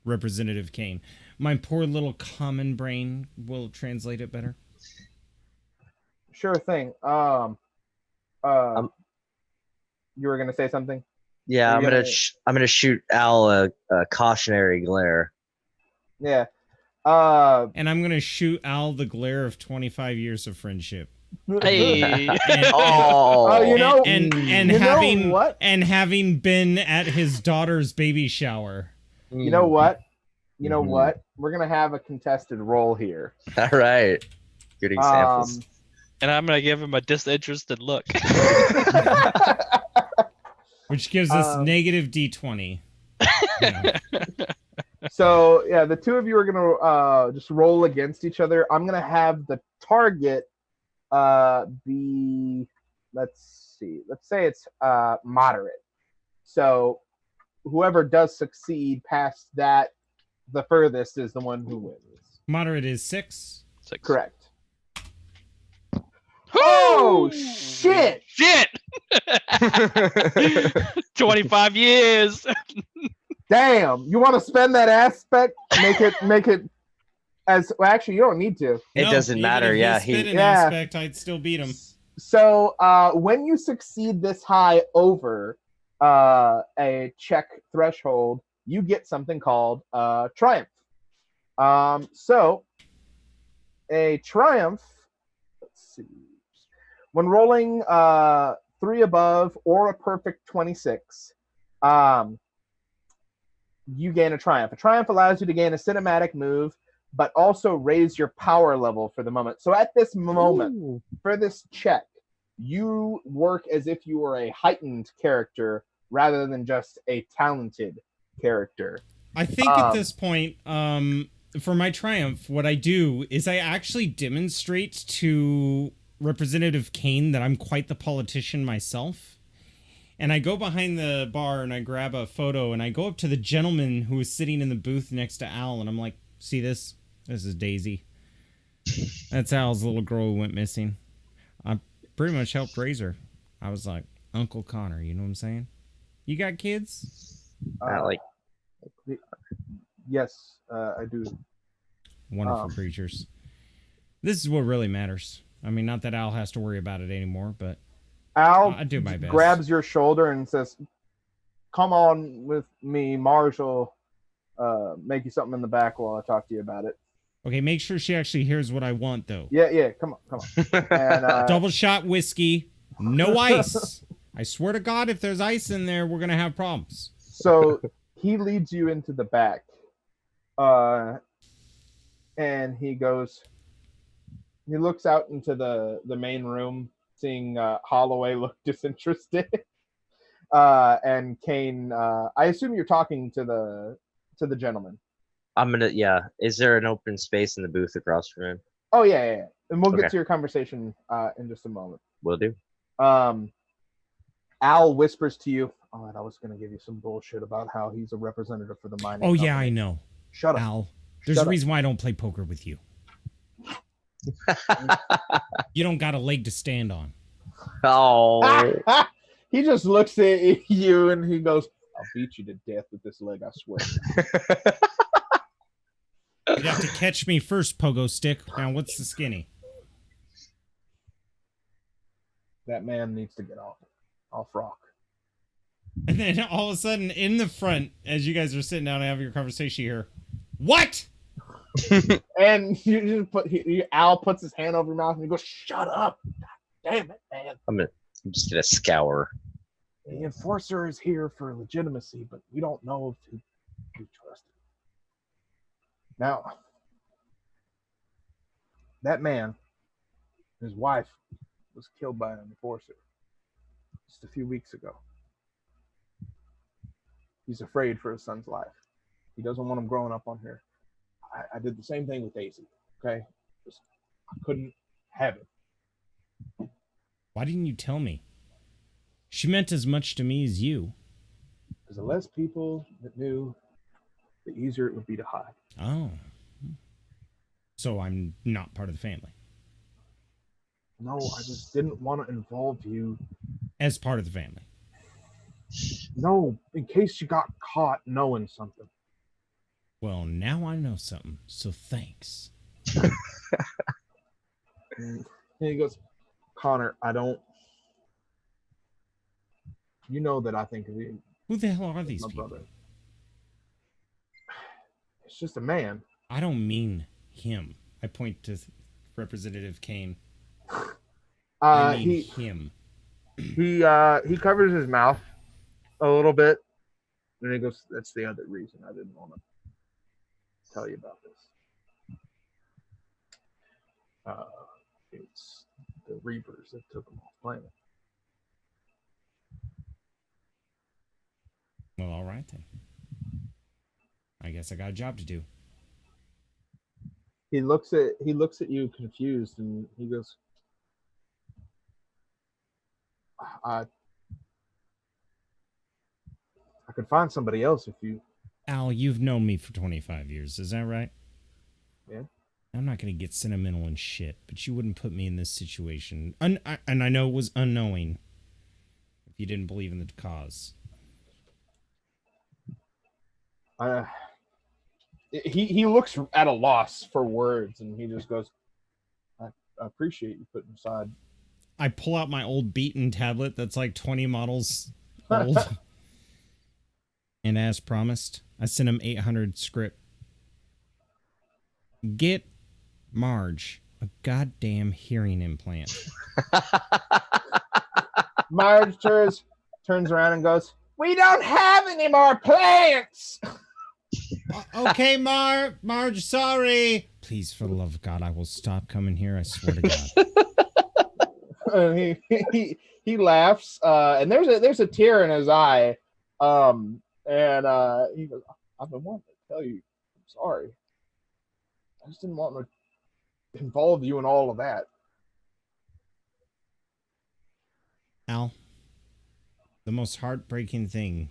Speaker 2: Representative Kane. My poor little common brain will translate it better.
Speaker 1: Sure thing. You were gonna say something?
Speaker 3: Yeah, I'm gonna shoot Al a cautionary glare.
Speaker 1: Yeah.
Speaker 2: And I'm gonna shoot Al the glare of 25 years of friendship.
Speaker 4: Hey.
Speaker 1: You know,
Speaker 2: and having been at his daughter's baby shower.
Speaker 1: You know what? you know
Speaker 3: Mhm.
Speaker 1: what? We're gonna have a contested roll here.
Speaker 3: All right. Good examples.
Speaker 4: And I'm gonna give him a disinterested look.
Speaker 2: Which gives us
Speaker 1: Um,
Speaker 2: negative D20. Yeah.
Speaker 1: So yeah, the two of you are gonna just roll against each other. I'm gonna have the target be, let's see, let's say it's moderate. So whoever does succeed past that, the furthest is the one who wins.
Speaker 2: Moderate is 6.
Speaker 4: 6.
Speaker 1: Correct. Oh shit!
Speaker 4: Shit! 25 years.
Speaker 1: Damn, you want to spend that aspect? Make it as well, actually you don't need to.
Speaker 3: It doesn't
Speaker 2: even
Speaker 3: matter,
Speaker 2: if
Speaker 3: yeah,
Speaker 2: spit an
Speaker 1: Yeah.
Speaker 2: aspect, I'd still beat him.
Speaker 1: So when you succeed this high over a check threshold, you get something called triumph. So a triumph, let's see, when rolling 3 above or a perfect 26, you gain a triumph. A triumph allows you to gain a cinematic move, but also raise your power level for the moment. So at this moment, for this check, you work as if you were a heightened character rather than just a talented character.
Speaker 2: I think at this point, for my triumph, what I do is I actually demonstrate to Representative Kane that I'm quite the politician myself. And I go behind the bar and I grab a photo and I go up to the gentleman who was sitting in the booth next to Al and I'm like, see this? This is Daisy. That's Al's little girl who went missing. I pretty much helped raise her. I was like, Uncle Connor, you know what I'm saying? You got kids?
Speaker 3: Not like
Speaker 1: Yes, I do.
Speaker 2: Wonderful creatures. This is what really matters. I mean, not that Al has to worry about it anymore, but
Speaker 1: Al
Speaker 2: I do my best.
Speaker 1: grabs your shoulder and says, "Come on with me, Marshall. Make you something in the back while I talk to you about it."
Speaker 2: Okay, make sure she actually hears what I want, though.
Speaker 1: Yeah, come on. And,
Speaker 2: Double shot whiskey, no ice. I swear to God, if there's ice in there, we're gonna have problems.
Speaker 1: so he leads you into the back, and he goes. He looks out into the main room, seeing Holloway look disinterested, and Kane. I assume you're talking to the gentleman.
Speaker 3: I'm gonna, yeah. Is there an open space in the booth across from him?
Speaker 1: Oh yeah. And we'll
Speaker 3: Okay.
Speaker 1: get to your conversation in just a moment.
Speaker 3: Will do.
Speaker 1: Al whispers to you, "Oh, and I was going to give you some bullshit about how he's a representative for the mining
Speaker 2: Oh yeah, I
Speaker 1: company."
Speaker 2: know.
Speaker 1: Shut up.
Speaker 2: Al, there's
Speaker 1: Shut
Speaker 2: a
Speaker 1: up.
Speaker 2: reason why I don't play poker with you. You don't got a leg to stand on.
Speaker 3: Oh,
Speaker 1: He just looks at you and he goes, "I'll beat you to death with this leg, I swear."
Speaker 2: You'd have to catch me first, pogo stick. Now, what's the skinny?
Speaker 1: That man needs to get off rock.
Speaker 2: And then all of a sudden, in the front, as you guys are sitting down and having your conversation here, what?
Speaker 1: And you just Al puts his hand over your mouth and he goes, "Shut up. God damn it, man.
Speaker 3: I'm just gonna scour.
Speaker 1: The enforcer is here for legitimacy, but we don't know if he can be trusted." Now, that man, his wife, was killed by an enforcer just a few weeks ago. He's afraid for his son's life. He doesn't want him growing up on here. I did the same thing with Daisy, okay? I couldn't have it.
Speaker 2: Why didn't you tell me? She meant as much to me as you.
Speaker 1: Because the less people that knew, the easier it would be to hide.
Speaker 2: Oh. So I'm not part of the family.
Speaker 1: No, I just didn't want to involve you.
Speaker 2: As part of the family.
Speaker 1: No, in case you got caught knowing something.
Speaker 2: Well, now I know something, so thanks.
Speaker 1: And he goes, "Connor, I don't. You know that I think of you,
Speaker 2: Who the hell are
Speaker 1: as
Speaker 2: these
Speaker 1: my
Speaker 2: people?
Speaker 1: brother. It's just a man."
Speaker 2: I don't mean him. I point to Representative Kane. I mean him.
Speaker 1: He covers his mouth a little bit, and he goes, "That's the other reason I didn't want to tell you about this. It's the Reavers that took them off planet.
Speaker 2: Well, all right then. I guess I got a job to do.
Speaker 1: He looks at you confused, and he goes, I could find somebody else if you.
Speaker 2: Al, you've known me for 25 years, is that right?
Speaker 1: Yeah.
Speaker 2: I'm not going to get sentimental and shit, but you wouldn't put me in this situation. And I know it was unknowing if you didn't believe in the cause.
Speaker 1: He looks at a loss for words, and he just goes, I appreciate you putting aside.
Speaker 2: I pull out my old beaten tablet that's like 20 models old. And as promised, I sent him 800 script. Get Marge a goddamn hearing implant.
Speaker 1: Marge turns around and goes, we don't have any more plants.
Speaker 2: Okay, Marge, sorry. Please, for the love of God, I will stop coming here. I swear to God.
Speaker 1: And he laughs, and there's a tear in his eye, and he goes, I've been wanting to tell you, I'm sorry. I just didn't want to involve you in all of that.
Speaker 2: Al, the most heartbreaking thing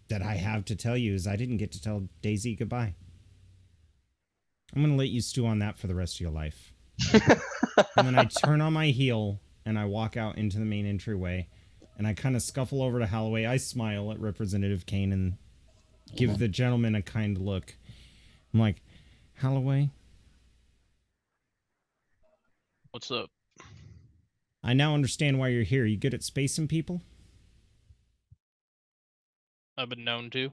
Speaker 2: that I have to tell you is I didn't get to tell Daisy goodbye. I'm going to let you stew on that for the rest of your life. And then I turn on my heel and I walk out into the main entryway and I kind of scuffle over to Holloway. I smile at Representative Kane and give the gentleman a kind look. I'm like, Holloway?
Speaker 4: What's up?
Speaker 2: I now understand why you're here. You good at spacing people?
Speaker 4: I've been known to.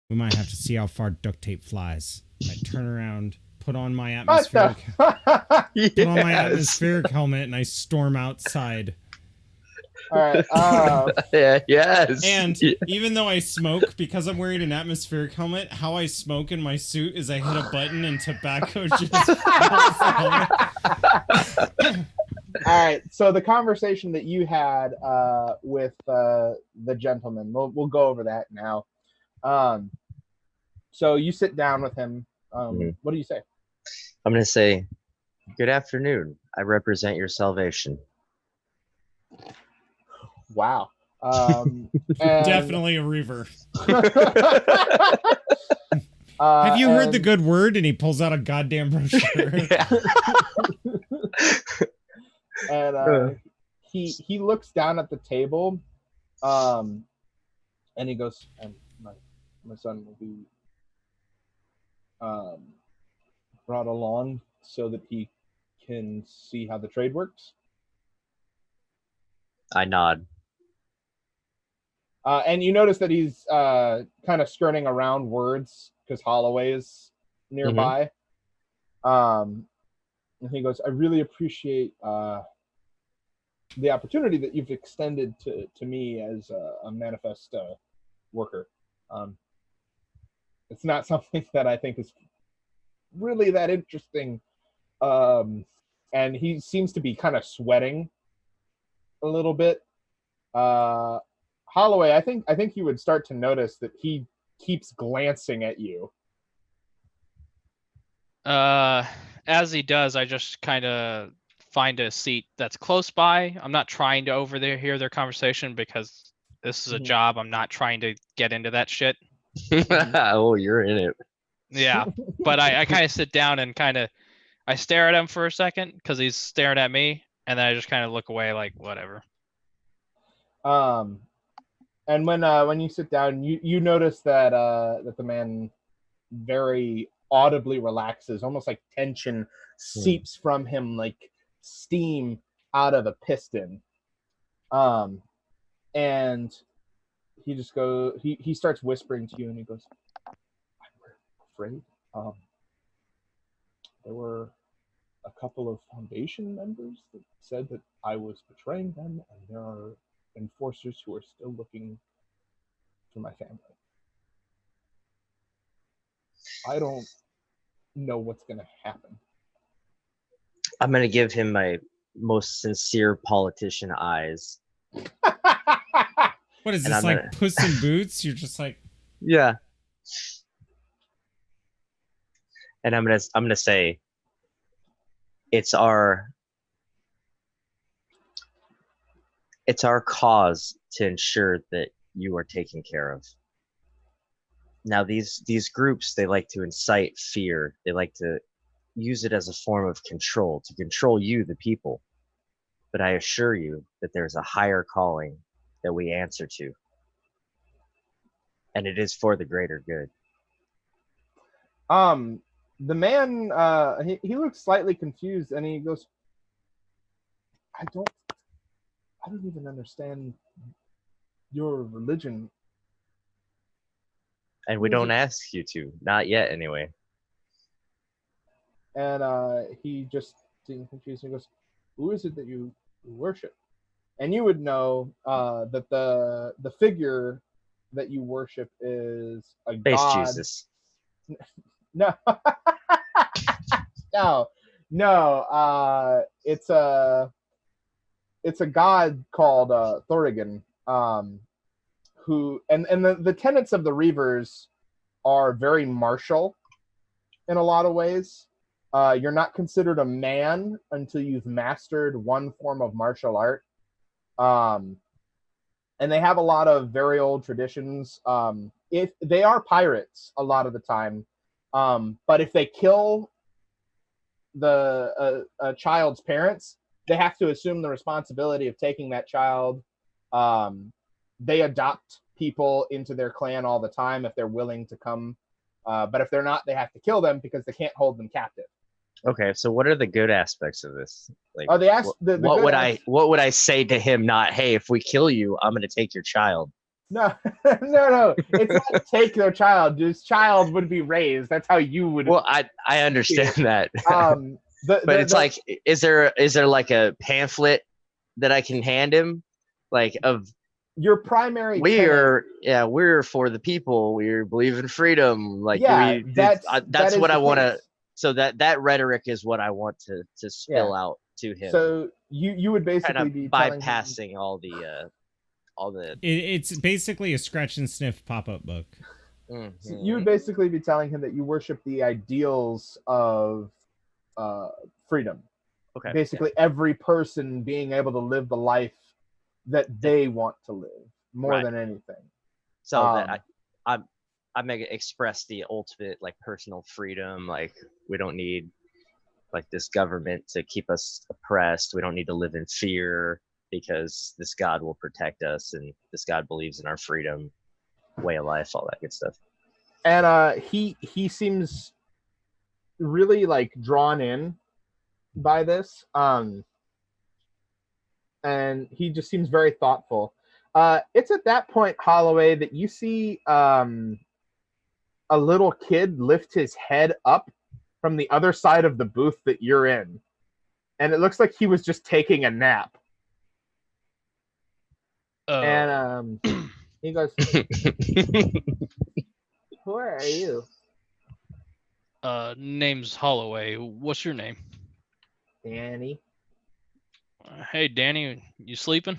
Speaker 2: We might have to see how far duct tape flies. I turn around, put on my atmospheric put on my atmospheric helmet, and I storm outside.
Speaker 1: All right.
Speaker 3: Yeah, yes.
Speaker 2: And even though I smoke, because I'm wearing an atmospheric helmet, how I smoke in my suit is I hit a button and tobacco just falls out.
Speaker 1: All right. So the conversation that you had with the gentleman, we'll go over that now. So you sit down with him. What do you say?
Speaker 3: I'm going to say, good afternoon. I represent your salvation.
Speaker 1: Wow.
Speaker 2: Definitely a Reaver. Have you heard the good word? And he pulls out a goddamn brochure.
Speaker 3: Yeah.
Speaker 1: And he looks down at the table, and he goes, and my son will be brought along so that he can see how the trade works.
Speaker 3: I nod.
Speaker 1: And you notice that he's kind of skirting around words because Holloway is nearby. And he goes, I really appreciate the opportunity that you've extended to me as a manifest worker. It's not something that I think is really that interesting. And he seems to be kind of sweating a little bit. Holloway, I think you would start to notice that he keeps glancing at you.
Speaker 4: As he does, I just kind of find a seat that's close by. I'm not trying to overhear their conversation because this is a job. I'm not trying to get into that shit.
Speaker 3: Oh, you're in it.
Speaker 4: Yeah, but I kind of sit down and I stare at him for a second because he's staring at me, and then I just kind of look away like whatever.
Speaker 1: And when you sit down, you notice that that the man very audibly relaxes, almost like tension seeps from him like steam out of a piston. And he just goes, he starts whispering to you, and he goes, I'm afraid there were a couple of Foundation members that said that I was betraying them, and there are enforcers who are still looking for my family. I don't know what's going to happen.
Speaker 3: I'm gonna give him my most sincere politician eyes.
Speaker 2: What is
Speaker 3: And
Speaker 2: this,
Speaker 3: I'm
Speaker 2: like
Speaker 3: gonna-
Speaker 2: Puss in Boots? You're just like,
Speaker 3: Yeah. And I'm gonna say it's our cause to ensure that you are taken care of. Now these groups, they like to incite fear. They like to use it as a form of control, to control you, the people. But I assure you that there's a higher calling that we answer to. And it is for the greater good.
Speaker 1: The man, he looks slightly confused, and he goes, I don't even understand your religion.
Speaker 3: And we
Speaker 1: Who is
Speaker 3: don't
Speaker 1: it?
Speaker 3: ask you to. Not yet, anyway.
Speaker 1: And he just seemed confused. He goes, who is it that you worship? And you would know that the figure that you worship is a
Speaker 3: Face
Speaker 1: god.
Speaker 3: Jesus.
Speaker 1: No, no. It's a god called Thorrigan. Who and the tenets of the Reavers are very martial in a lot of ways. You're not considered a man until you've mastered one form of martial art. And they have a lot of very old traditions. If they are pirates a lot of the time, but if they kill the a child's parents, they have to assume the responsibility of taking that child. They adopt people into their clan all the time if they're willing to come. But if they're not, they have to kill them because they can't hold them captive.
Speaker 3: Okay, so what are the good aspects of this? Like,
Speaker 1: Oh,
Speaker 3: what would I say to him? Not, hey, if we kill you, I'm gonna take your child.
Speaker 1: No, no. It's not take their child. This child would be raised. That's how you would.
Speaker 3: Well, I understand that. But it's like, is there like a pamphlet that I can hand him, like of
Speaker 1: your primary?
Speaker 3: We're for the people. We believe in freedom. Like,
Speaker 1: yeah,
Speaker 3: that's what I want to. So that rhetoric is what I want to spill out to him.
Speaker 1: So you would basically
Speaker 3: kind of
Speaker 1: be
Speaker 3: bypassing all the.
Speaker 2: It's basically a scratch and sniff pop-up book.
Speaker 3: Mm-hmm.
Speaker 1: So you would basically be telling him that you worship the ideals of freedom.
Speaker 3: Okay.
Speaker 1: Basically, every person being able to live the life that they want to live more than anything.
Speaker 3: So that I may express the ultimate, like, personal freedom. Like, we don't need, like, this government to keep us oppressed. We don't need to live in fear because this God will protect us, and this God believes in our freedom, way of life, all that good stuff.
Speaker 1: And he seems really, like, drawn in by this. And he just seems very thoughtful. It's at that point, Holloway, that you see a little kid lift his head up from the other side of the booth that you're in. And it looks like he was just taking a nap. And he goes, who are you?
Speaker 4: Name's Holloway. What's your name?
Speaker 1: Danny.
Speaker 4: Hey, Danny, you sleeping?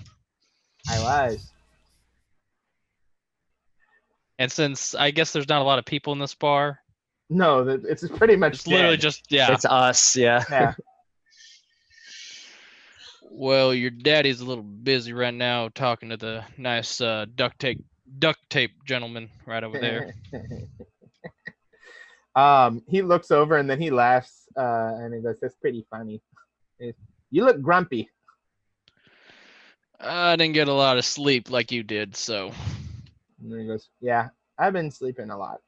Speaker 1: I was.
Speaker 4: And since I guess there's not a lot of people in this bar.
Speaker 1: No, it's pretty much
Speaker 4: it's literally just
Speaker 3: It's us,
Speaker 1: yeah.
Speaker 4: Well, your daddy's a little busy right now talking to the nice duct tape gentleman right over there.
Speaker 1: He looks over and then he laughs and he goes, "That's pretty funny. You look grumpy."
Speaker 4: I didn't get a lot of sleep like you did, so.
Speaker 1: And then he goes, "Yeah, I've been sleeping a lot."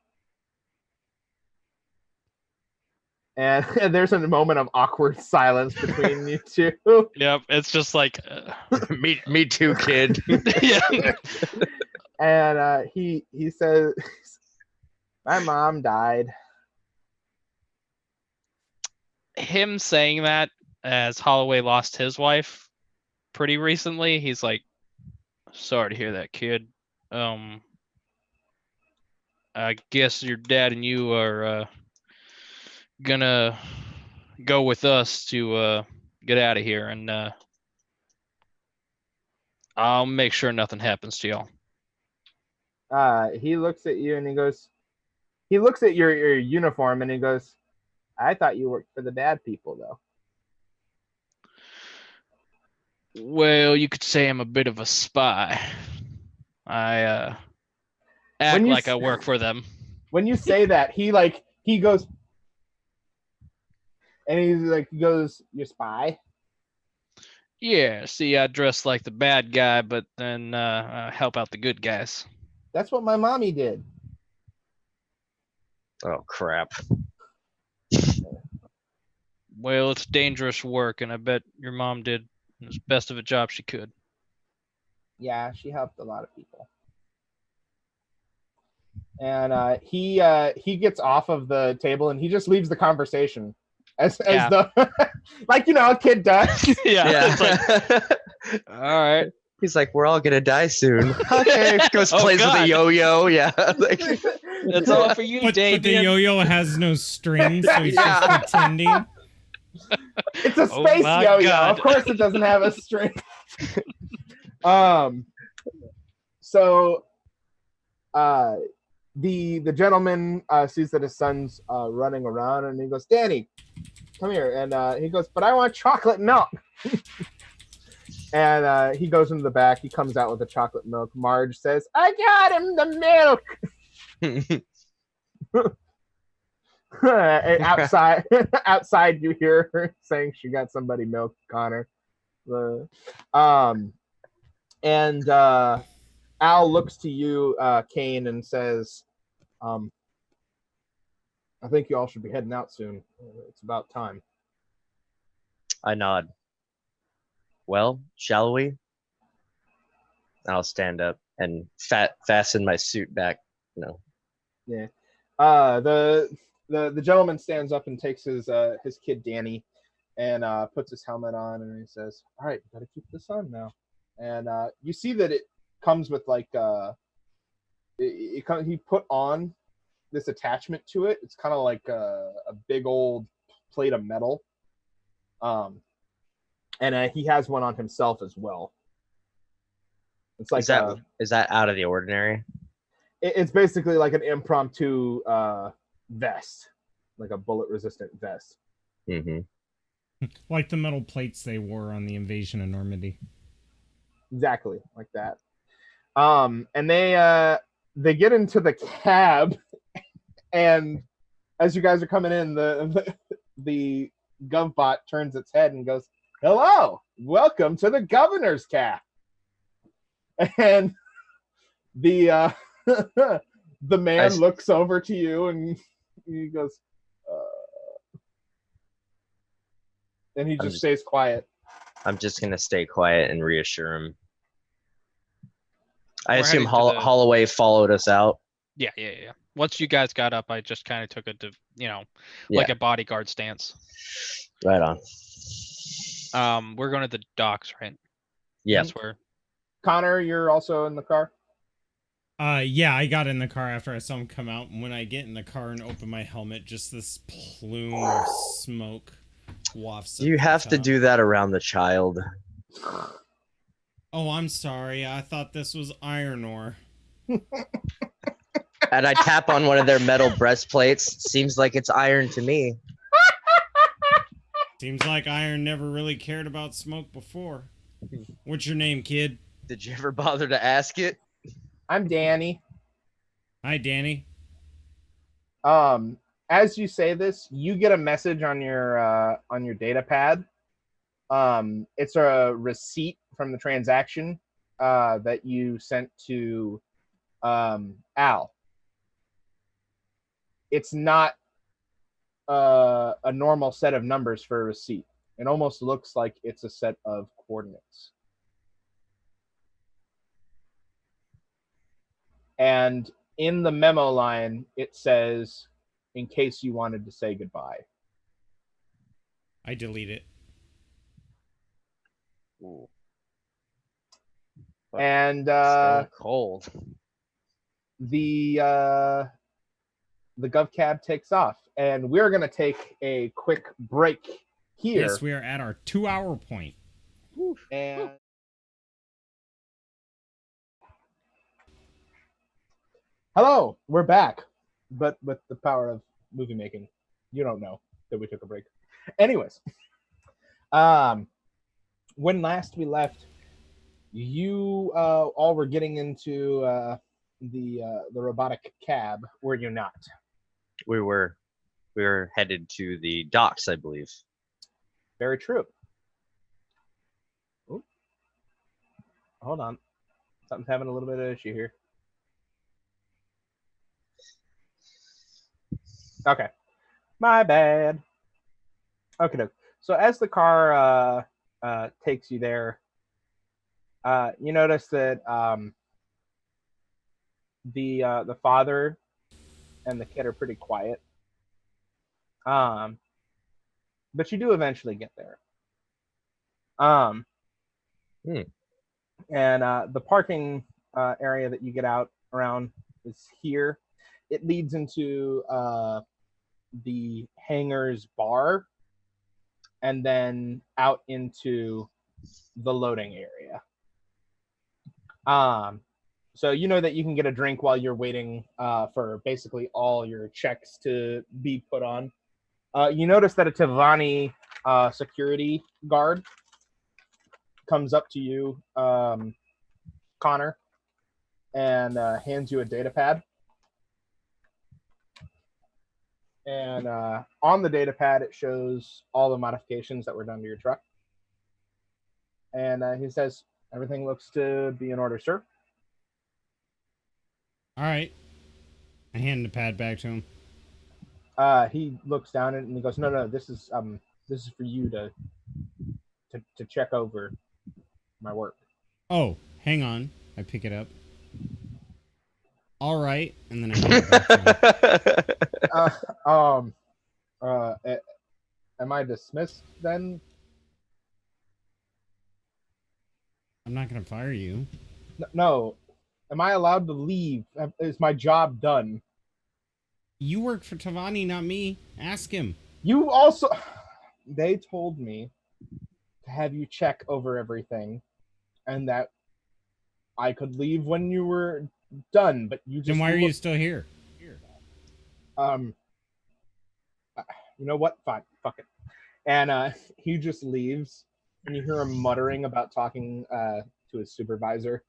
Speaker 1: And there's a moment of awkward silence between you two.
Speaker 4: Yep, it's just like
Speaker 3: me too, kid.
Speaker 4: Yeah.
Speaker 1: And he says, "My mom died."
Speaker 4: Him saying that as Holloway lost his wife pretty recently, he's like, "Sorry to hear that, kid. I guess your dad and you are gonna go with us to get out of here, and I'll make sure nothing happens to y'all.
Speaker 1: He looks at you and he looks at your uniform and he goes, I thought you worked for the bad people though.
Speaker 4: Well, you could say I'm a bit of a spy. I act like I work for them.
Speaker 1: When you say that, he goes, and he goes, "You spy?"
Speaker 4: Yeah, see, I dress like the bad guy, but then help out the good guys.
Speaker 1: That's what my mommy did.
Speaker 3: Oh crap.
Speaker 4: Well, it's dangerous work, and I bet your mom did as best of a job she could.
Speaker 1: Yeah, she helped a lot of people. And he gets off of the table and he just leaves the conversation as the like a kid does.
Speaker 4: Yeah. All right.
Speaker 3: He's like, we're all gonna die soon. Okay, goes plays with a yo-yo. Yeah,
Speaker 4: that's all for you, Dave.
Speaker 2: But the yo-yo has no strings, so he's just pretending.
Speaker 1: It's a space yo-yo. God. Of course, it doesn't have a string. So, the gentleman sees that his son's running around, and he goes, "Danny, come here." And he goes, "But I want chocolate milk." And he goes into the back. He comes out with the chocolate milk. Marge says, "I got him the milk." outside, you hear her saying she got somebody milk, Connor. And Al looks to you, Kane, and says, "I think you all should be heading out soon. It's about time."
Speaker 3: I nod. Well, shall we? I'll stand up and fasten my suit back.
Speaker 1: Yeah. The gentleman stands up and takes his kid Danny, and puts his helmet on, and he says, "All right, you got to keep this on now." And you see that it comes with he put on this attachment to it. It's kind of like a big old plate of metal. And he has one on himself as well. It's like
Speaker 3: is that out of the ordinary?
Speaker 1: It's basically like an impromptu vest, like a bullet-resistant vest.
Speaker 3: Mm-hmm.
Speaker 2: Like the metal plates they wore on the invasion of Normandy.
Speaker 1: Exactly like that. And they get into the cab, and as you guys are coming in, the GovBot turns its head and goes, "Hello, welcome to the governor's cab." And the the man looks over to you and he goes, and he just stays quiet.
Speaker 3: I'm just gonna stay quiet and reassure him. I assume Holloway followed us out.
Speaker 4: Yeah. Once you guys got up, I just kind of took it to, like a bodyguard stance.
Speaker 3: Right on.
Speaker 4: We're going to the docks, right?
Speaker 3: Yeah.
Speaker 4: That's where.
Speaker 1: Connor, you're also in the car?
Speaker 2: Yeah, I got in the car after I saw him come out, and when I get in the car and open my helmet, just this plume of smoke wafts.
Speaker 3: You have to do that around the child.
Speaker 2: Oh, I'm sorry. I thought this was iron ore.
Speaker 3: And I tap on one of their metal breastplates. Seems like it's iron to me.
Speaker 2: Seems like iron never really cared about smoke before. What's your name, kid?
Speaker 3: Did you ever bother to ask it?
Speaker 1: I'm Danny.
Speaker 2: Hi, Danny.
Speaker 1: As you say this, you get a message on your data pad. It's a receipt from the transaction that you sent to Al. It's not a normal set of numbers for a receipt. It almost looks like it's a set of coordinates. And in the memo line, it says, "In case you wanted to say goodbye."
Speaker 2: I delete it.
Speaker 3: Ooh.
Speaker 1: And
Speaker 3: cold.
Speaker 1: The GovCab takes off, and we're gonna take a quick break here.
Speaker 2: Yes, we are at our 2-hour point.
Speaker 1: And hello, we're back, but with the power of movie making, you don't know that we took a break. Anyways, when last we left, you all were getting into the robotic cab, were you not?
Speaker 3: We were headed to the docks, I believe.
Speaker 1: Very true. Ooh. Hold on, something's having a little bit of issue here. Okay, my bad. Okay, so as the car takes you there, you notice that the father and the kid are pretty quiet. But you do eventually get there. And the parking area that you get out around is here. It leads into the hangar's bar, and then out into the loading area. So you know that you can get a drink while you're waiting for basically all your checks to be put on. You notice that a Tavani security guard comes up to you, Connor, and hands you a data pad. And on the data pad, it shows all the modifications that were done to your truck. And he says, everything looks to be in order, sir.
Speaker 2: All right. I hand the pad back to him.
Speaker 1: He looks down and he goes, no, this is for you to check over my work.
Speaker 2: Oh, hang on. I pick it up. All right. And then I hand it back to him.
Speaker 1: Am I dismissed then?
Speaker 2: I'm not going to fire you.
Speaker 1: No. Am I allowed to leave? Is my job done?
Speaker 2: You work for Tavani, not me. Ask him.
Speaker 1: You also... They told me to have you check over everything and that I could leave when you were done, but you just...
Speaker 2: Then why are you still here?
Speaker 1: You know what? Fine. Fuck it. And he just leaves, and you hear him muttering about talking to his supervisor.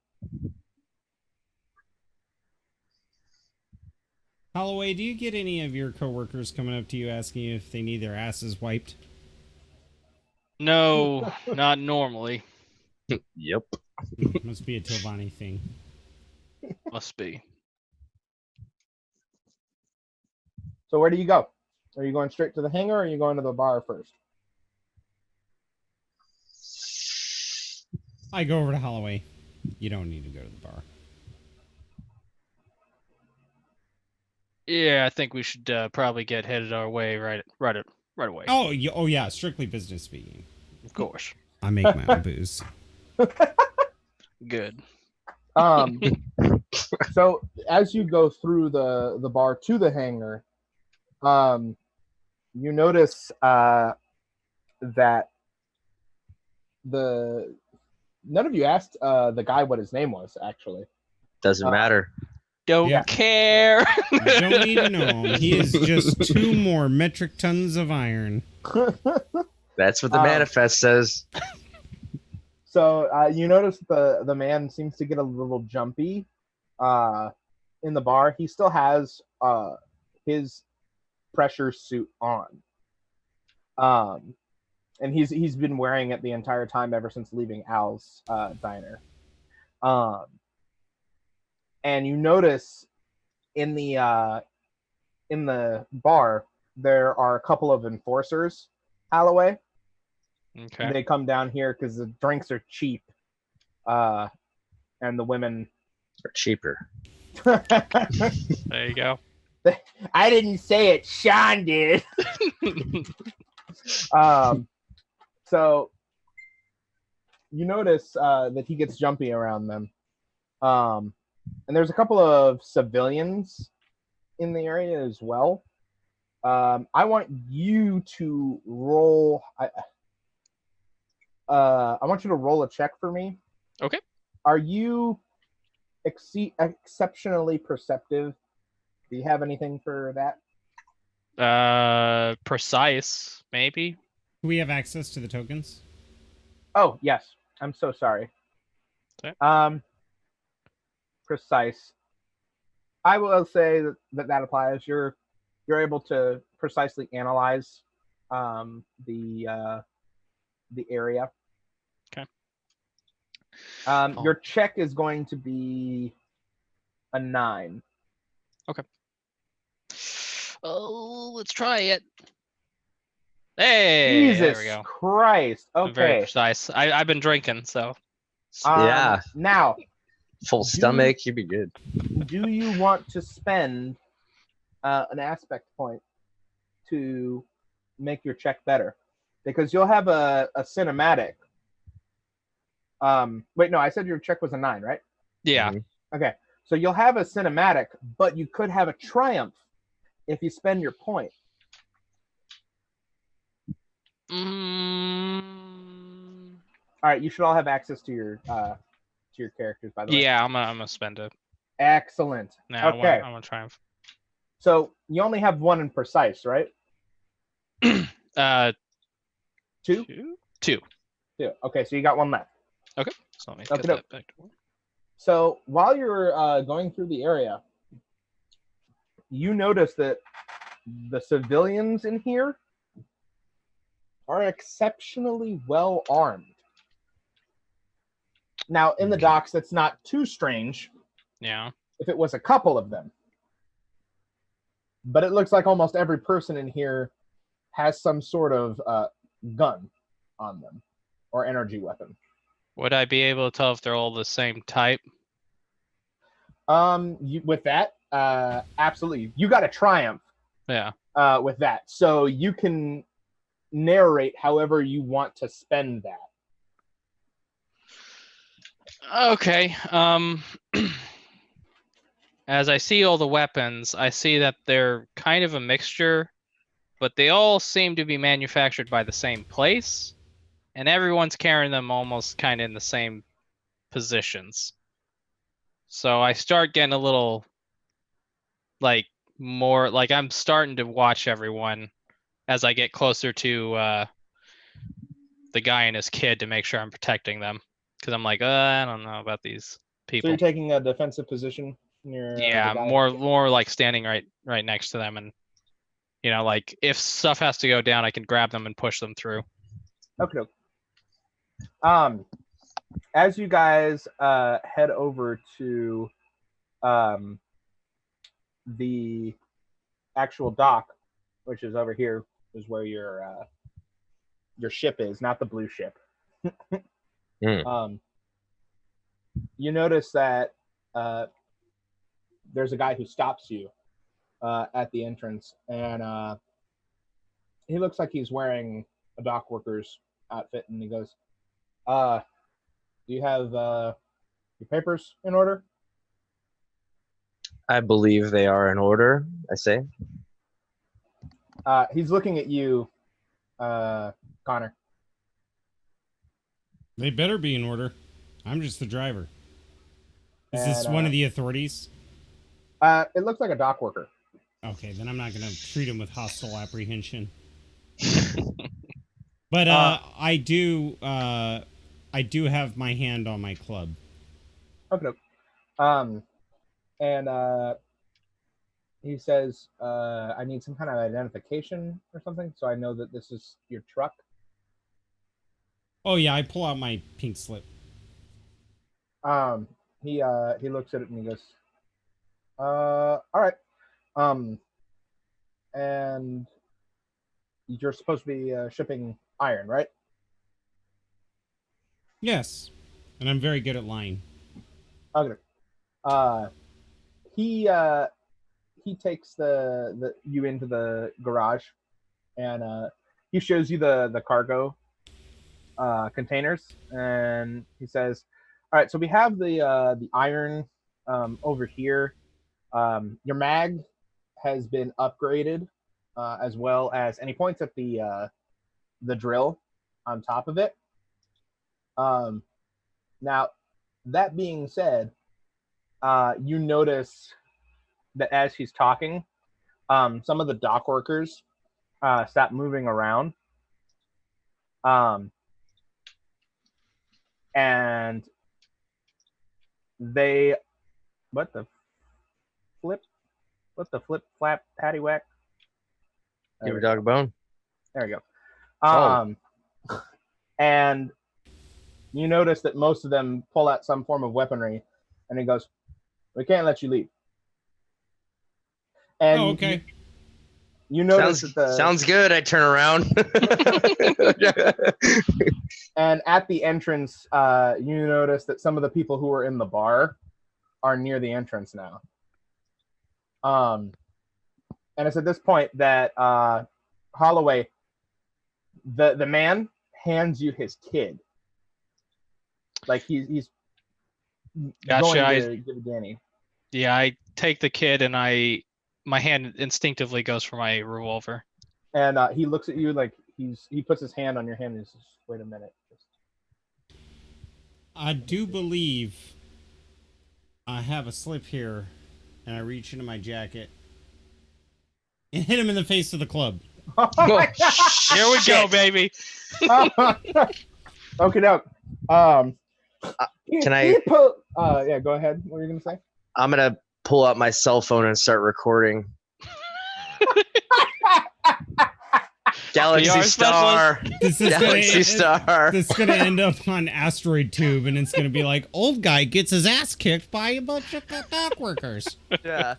Speaker 2: Holloway, do you get any of your coworkers coming up to you asking you if they need their asses wiped?
Speaker 4: No, not normally.
Speaker 3: Yep.
Speaker 2: Must be a Tavani thing.
Speaker 4: Must be.
Speaker 1: So where do you go? Are you going straight to the hangar, or are you going to the bar first?
Speaker 2: I go over to Holloway. You don't need to go to the bar.
Speaker 4: Yeah, I think we should probably get headed our way right away.
Speaker 2: Oh, yeah. Strictly business speaking.
Speaker 4: Of course.
Speaker 2: I make my own booze.
Speaker 4: Good.
Speaker 1: So as you go through the bar to the hangar, you notice that none of you asked the guy what his name was, actually.
Speaker 3: Doesn't matter.
Speaker 4: Don't care.
Speaker 2: You don't need to know him. He is just 2 more metric tons of iron.
Speaker 3: That's what the manifest says.
Speaker 1: So you notice the man seems to get a little jumpy in the bar. He still has his pressure suit on. And he's been wearing it the entire time ever since leaving Al's diner. And you notice in the bar there are a couple of enforcers, Holloway.
Speaker 4: Okay.
Speaker 1: They come down here because the drinks are cheap, and the women
Speaker 3: Or cheaper.
Speaker 4: There you go.
Speaker 1: I didn't say it, Sean did. So you notice that he gets jumpy around them. And there's a couple of civilians in the area as well. I want you to roll. I want you to roll a check for me.
Speaker 4: Okay.
Speaker 1: Are you exceptionally perceptive? Do you have anything for that?
Speaker 4: Precise, maybe.
Speaker 2: Do we have access to the tokens?
Speaker 1: Oh, yes. I'm so sorry.
Speaker 4: Okay.
Speaker 1: Precise. I will say that applies. You're able to precisely analyze the area.
Speaker 4: Okay.
Speaker 1: Your check is going to be a 9.
Speaker 4: Oh, let's try it. Hey,
Speaker 1: Jesus
Speaker 4: there we go.
Speaker 1: Christ.
Speaker 4: I'm very
Speaker 1: Okay.
Speaker 4: precise. I've been drinking, so.
Speaker 3: Yeah.
Speaker 1: Now,
Speaker 3: Full stomach, you'd be good.
Speaker 1: do you want to spend an aspect point to make your check better? Because you'll have a cinematic. Wait, no, I said your check was a 9, right?
Speaker 4: Yeah.
Speaker 1: Okay, so you'll have a cinematic, but you could have a triumph if you spend your point. All right, you should all have access to your characters, by the way.
Speaker 4: Yeah, I'm gonna spend it.
Speaker 1: Excellent.
Speaker 4: Now
Speaker 1: Okay.
Speaker 4: I want to triumph.
Speaker 1: So you only have 1 in precise, right?
Speaker 4: 2?
Speaker 1: 2?
Speaker 4: 2.
Speaker 1: 2. Okay, so you got 1 left.
Speaker 4: Okay. So let me
Speaker 1: Okay,
Speaker 4: get that back to 1.
Speaker 1: So while you're going through the area, you notice that the civilians in here are exceptionally well armed. Now, in the docks, that's not too strange
Speaker 4: Yeah.
Speaker 1: if it was a couple of them. But it looks like almost every person in here has some sort of gun on them or energy weapon.
Speaker 4: Would I be able to tell if they're all the same type?
Speaker 1: With that, absolutely. You got a triumph.
Speaker 4: Yeah.
Speaker 1: With that, so you can narrate however you want to spend that.
Speaker 4: Okay. As I see all the weapons, I see that they're kind of a mixture, but they all seem to be manufactured by the same place, and everyone's carrying them almost kind of in the same positions. So I start getting a little more like I'm starting to watch everyone as I get closer to the guy and his kid to make sure I'm protecting them, because I'm like, I don't know about these people.
Speaker 1: So you're taking a defensive position near.
Speaker 4: Yeah, more like standing right next to them, and like if stuff has to go down, I can grab them and push them through.
Speaker 1: Okay. As you guys head over to the actual dock, which is over here, is where your ship is, not the blue ship. You notice that there's a guy who stops you at the entrance, and he looks like he's wearing a dock worker's outfit, and he goes, do you have your papers in order?
Speaker 3: I believe they are in order, I say.
Speaker 1: He's looking at you, Connor.
Speaker 2: They better be in order. I'm just the driver. Is this one of the authorities?
Speaker 1: It looks like a dock worker.
Speaker 2: Okay, then I'm not going to treat him with hostile apprehension. But I do have my hand on my club.
Speaker 1: Okay. And he says, I need some kind of identification or something, so I know that this is your truck.
Speaker 2: Oh yeah, I pull out my pink slip.
Speaker 1: He looks at it and he goes, all right. And you're supposed to be shipping iron, right?
Speaker 2: Yes, and I'm very good at lying.
Speaker 1: Okay. He takes the you into the garage, and he shows you the cargo containers, and he says, all right, so we have the iron over here. Your mag has been upgraded as well as, and he points at the drill on top of it. Now, that being said, you notice that as he's talking, some of the dock workers stop moving around. And they, what the flip flap patty whack?
Speaker 5: Give a dog a bone.
Speaker 1: There we go. And you notice that most of them pull out some form of weaponry, and he goes, "We can't let you leave." And
Speaker 2: okay.
Speaker 1: You notice that
Speaker 5: sounds good. I turn around.
Speaker 1: And at the entrance, you notice that some of the people who were in the bar are near the entrance now. And it's at this point that Holloway, the man, hands you his kid. Like he's
Speaker 4: Gotcha.
Speaker 1: going to give it to Danny.
Speaker 4: Yeah, I take the kid and my hand instinctively goes for my revolver.
Speaker 1: And he looks at you like he puts his hand on your hand and says, "Wait a minute."
Speaker 2: I do believe I have a slip here, and I reach into my jacket and hit him in the face with a club.
Speaker 1: Oh my God.
Speaker 4: Here we go, baby.
Speaker 1: Okay, now,
Speaker 5: Can I?
Speaker 1: Yeah, go ahead. What were you gonna say?
Speaker 5: I'm gonna pull out my cell phone and start recording. Galaxy
Speaker 4: PR
Speaker 5: Star.
Speaker 2: This is
Speaker 5: Galaxy Star.
Speaker 2: This is gonna end up on Asteroid Tube, and it's gonna be like, old guy gets his ass kicked by a bunch of dock workers.
Speaker 5: Yeah.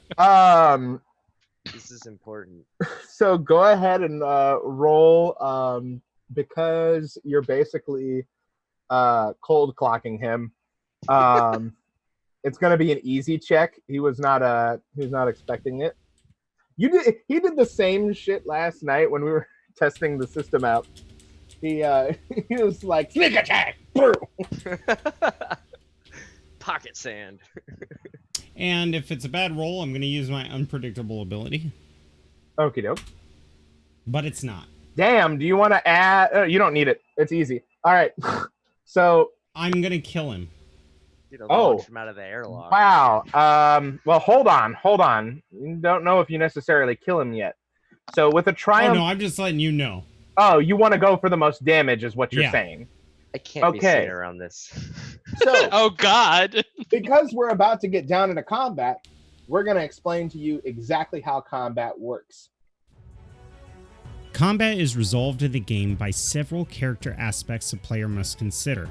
Speaker 5: This is important.
Speaker 1: So go ahead and roll, because you're basically cold clocking him. It's gonna be an easy check. He was not expecting it. He did the same shit last night when we were testing the system out. He was like, sneak attack.
Speaker 5: Pocket sand.
Speaker 2: And if it's a bad roll, I'm gonna use my unpredictable ability.
Speaker 1: Okie doke.
Speaker 2: But it's not.
Speaker 1: Damn, do you want to add? You don't need it. It's easy. All right. So
Speaker 2: I'm gonna kill him.
Speaker 5: Launch him out of the airlock.
Speaker 1: Wow. Well, hold on. You don't know if you necessarily kill him yet. So with a triumph.
Speaker 2: Oh no, I'm just letting you know.
Speaker 1: Oh, you want to go for the most damage, is what you're
Speaker 2: Yeah.
Speaker 1: saying.
Speaker 5: I can't be seen around this.
Speaker 1: So,
Speaker 4: Oh God.
Speaker 1: because we're about to get down into combat, we're going to explain to you exactly how combat works.
Speaker 2: Combat is resolved in the game by several character aspects a player must consider.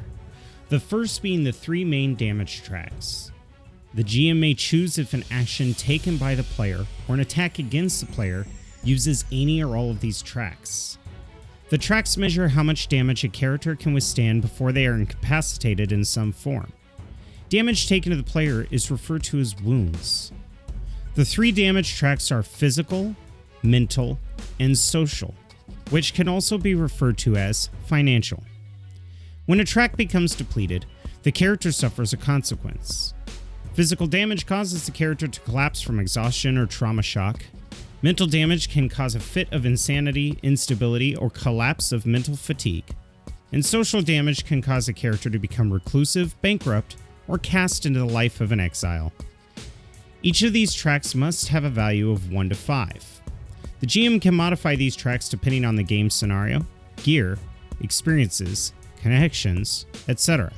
Speaker 2: The first being the three main damage tracks. The GM may choose if an action taken by the player or an attack against the player uses any or all of these tracks. The tracks measure how much damage a character can withstand before they are incapacitated in some form. Damage taken to the player is referred to as wounds. The three damage tracks are physical, mental, and social, which can also be referred to as financial. When a track becomes depleted, the character suffers a consequence. Physical damage causes the character to collapse from exhaustion or trauma shock. Mental damage can cause a fit of insanity, instability, or collapse of mental fatigue. And social damage can cause a character to become reclusive, bankrupt, or cast into the life of an exile. Each of these tracks must have a value of 1 to 5. The GM can modify these tracks depending on the game scenario, gear, experiences, connections, etc.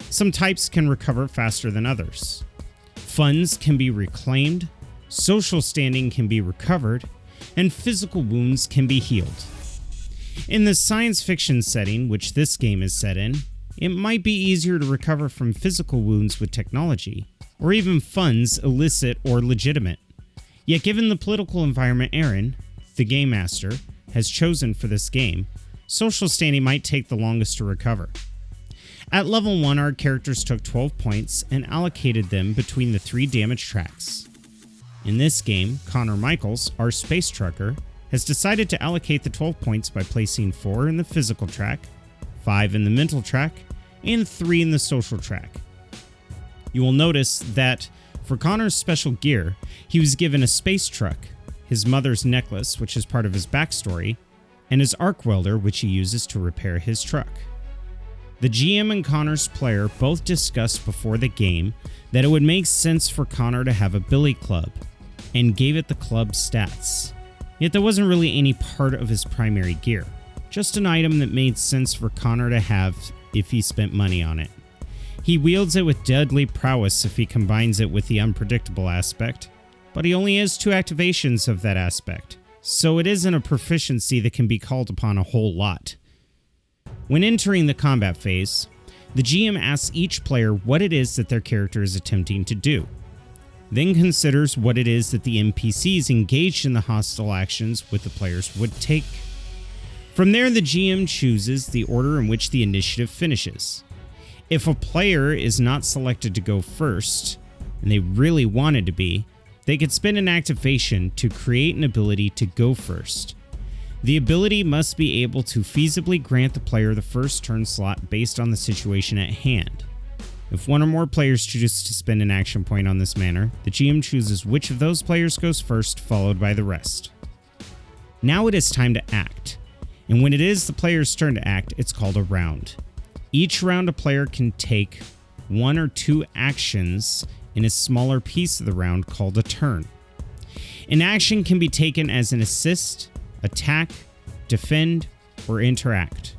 Speaker 2: Some types can recover faster than others. Funds can be reclaimed, social standing can be recovered, and physical wounds can be healed. In the science fiction setting which this game is set in, it might be easier to recover from physical wounds with technology, or even funds illicit or legitimate. Yet given the political environment Aaron, the Game Master, has chosen for this game, social standing might take the longest to recover. At level 1, our characters took 12 points and allocated them between the 3 damage tracks. In this game, Connor Michaels, our space trucker, has decided to allocate the 12 points by placing 4 in the physical track, 5 in the mental track, and 3 in the social track. You will notice that for Connor's special gear, he was given a space truck, his mother's necklace, which is part of his backstory, and his arc welder, which he uses to repair his truck. The GM and Connor's player both discussed before the game that it would make sense for Connor to have a billy club, and gave it the club stats. Yet there wasn't really any part of his primary gear, just an item that made sense for Connor to have if he spent money on it. He wields it with deadly prowess if he combines it with the unpredictable aspect, but he only has 2 activations of that aspect, so it isn't a proficiency that can be called upon a whole lot. When entering the combat phase, the GM asks each player what it is that their character is attempting to do, then considers what it is that the NPCs engaged in the hostile actions with the players would take. From there, the GM chooses the order in which the initiative finishes. If a player is not selected to go first, and they really wanted to be, they could spend an activation to create an ability to go first. The ability must be able to feasibly grant the player the first turn slot based on the situation at hand. If one or more players choose to spend an action point on this manner, the GM chooses which of those players goes first, followed by the rest. Now it is time to act, and when it is the player's turn to act, it's called a round. Each round a player can take 1 or 2 actions in a smaller piece of the round called a turn. An action can be taken as an assist, attack, defend, or interact.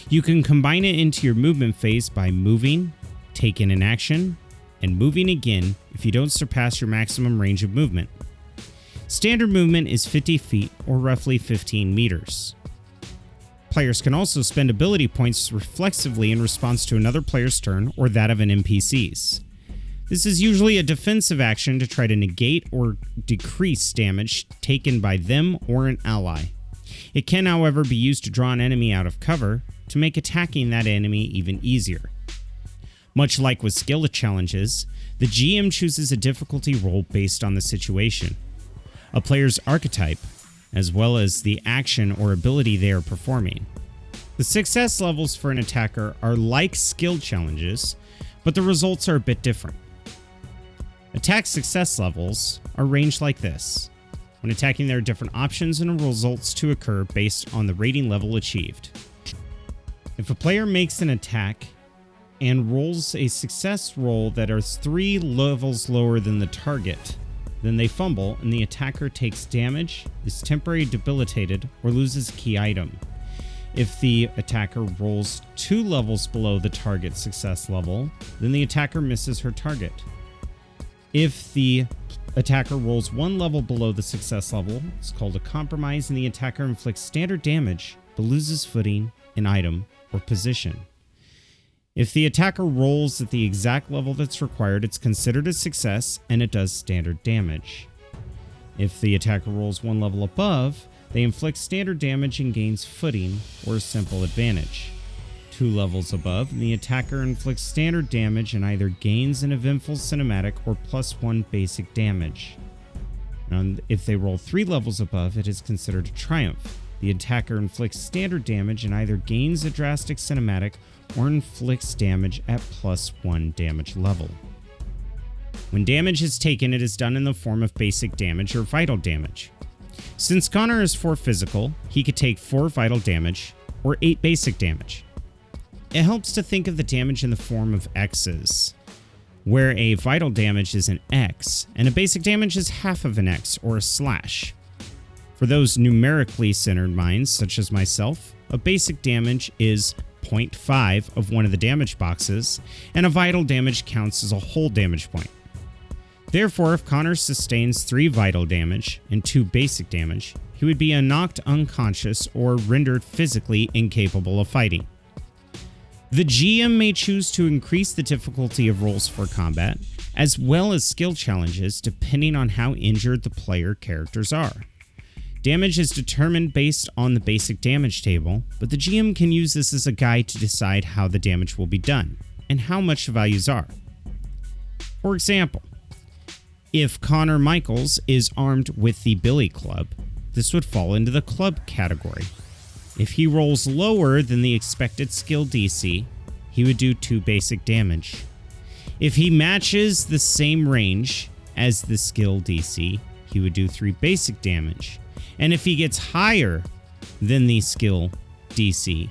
Speaker 2: You can combine it into your movement phase by moving, taking an action, and moving again if you don't surpass your maximum range of movement. Standard movement is 50 feet or roughly 15 meters. Players can also spend ability points reflexively in response to another player's turn or that of an NPC's. This is usually a defensive action to try to negate or decrease damage taken by them or an ally. It can, however, be used to draw an enemy out of cover to make attacking that enemy even easier. Much like with skill challenges, the GM chooses a difficulty roll based on the situation, a player's archetype, as well as the action or ability they are performing. The success levels for an attacker are like skill challenges, but the results are a bit different. Attack success levels are ranged like this. When attacking, there are different options and results to occur based on the rating level achieved. If a player makes an attack and rolls a success roll that are 3 levels lower than the target, then they fumble and the attacker takes damage, is temporarily debilitated, or loses a key item. If the attacker rolls 2 levels below the target success level, then the attacker misses her target. If the attacker rolls 1 level below the success level, it's called a compromise, and the attacker inflicts standard damage but loses footing, an item, or position. If the attacker rolls at the exact level that's required, it's considered a success and it does standard damage. If the attacker rolls 1 level above, they inflict standard damage and gains footing or a simple advantage. 2 levels above, and the attacker inflicts standard damage and either gains an eventful cinematic or +1 basic damage. And if they roll 3 levels above, it is considered a triumph. The attacker inflicts standard damage and either gains a drastic cinematic or inflicts damage at +1 damage level. When damage is taken, it is done in the form of basic damage or vital damage. Since Connor is 4 physical, he could take 4 vital damage or 8 basic damage. It helps to think of the damage in the form of X's, where a vital damage is an X and a basic damage is half of an X or a slash. For those numerically centered minds, such as myself, a basic damage is 0.5 of one of the damage boxes, and a vital damage counts as a whole damage point. Therefore, if Connor sustains 3 vital damage and 2 basic damage, he would be knocked unconscious or rendered physically incapable of fighting. The GM may choose to increase the difficulty of rolls for combat, as well as skill challenges, depending on how injured the player characters are. Damage is determined based on the basic damage table, but the GM can use this as a guide to decide how the damage will be done, and how much the values are. For example, if Connor Michaels is armed with the Billy Club, this would fall into the club category. If he rolls lower than the expected skill DC, he would do 2 basic damage. If he matches the same range as the skill DC, he would do 3 basic damage. And if he gets higher than the skill DC,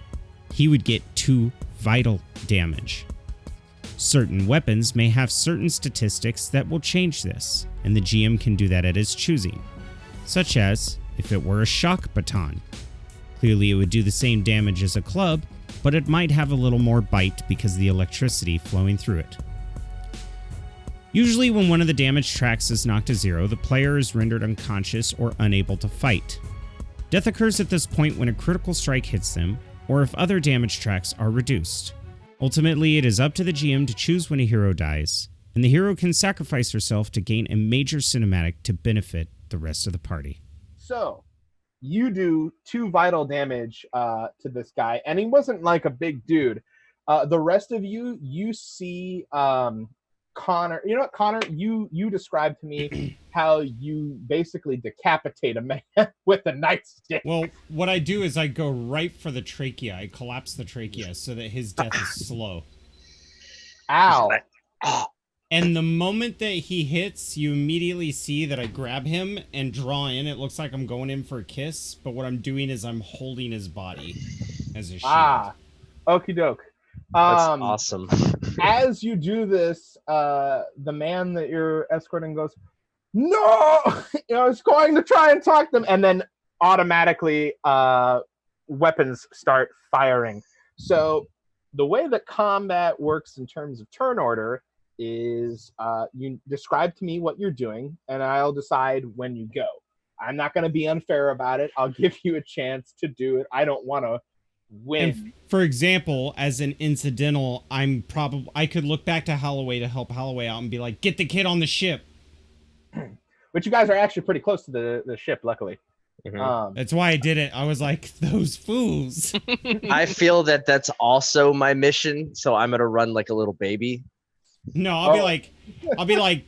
Speaker 2: he would get 2 vital damage. Certain weapons may have certain statistics that will change this, and the GM can do that at his choosing, such as if it were a shock baton. Clearly it would do the same damage as a club, but it might have a little more bite because of the electricity flowing through it. Usually when one of the damage tracks is knocked to 0, the player is rendered unconscious or unable to fight. Death occurs at this point when a critical strike hits them, or if other damage tracks are reduced. Ultimately, it is up to the GM to choose when a hero dies, and the hero can sacrifice herself to gain a major cinematic to benefit the rest of the party.
Speaker 1: So, you do 2 vital damage to this guy, and he wasn't like a big dude. The rest of you see Connor. You know what, Connor? You described to me how you basically decapitate a man with a nightstick.
Speaker 2: Well, what I do is I go right for the trachea. I collapse the trachea so that his death is slow.
Speaker 1: Ow.
Speaker 2: And the moment that he hits, you immediately see that I grab him and draw in. It looks like I'm going in for a kiss, but what I'm doing is I'm holding his body as a shield.
Speaker 1: Okie doke.
Speaker 5: That's awesome.
Speaker 1: As you do this, the man that you're escorting goes, "No!" It's going to try and talk them, and then automatically weapons start firing. So the way that combat works in terms of turn order is you describe to me what you're doing, and I'll decide when you go. I'm not going to be unfair about it. I'll give you a chance to do it. I don't want to win.
Speaker 2: And for example, as an incidental, I could look back to Holloway to help Holloway out and be like, "Get the kid on the ship."
Speaker 1: But you guys are actually pretty close to the ship, luckily.
Speaker 5: Mhm.
Speaker 2: That's why I did it. I was like, those fools.
Speaker 5: I feel that that's also my mission, so I'm gonna run like a little baby.
Speaker 2: No, I'll be like,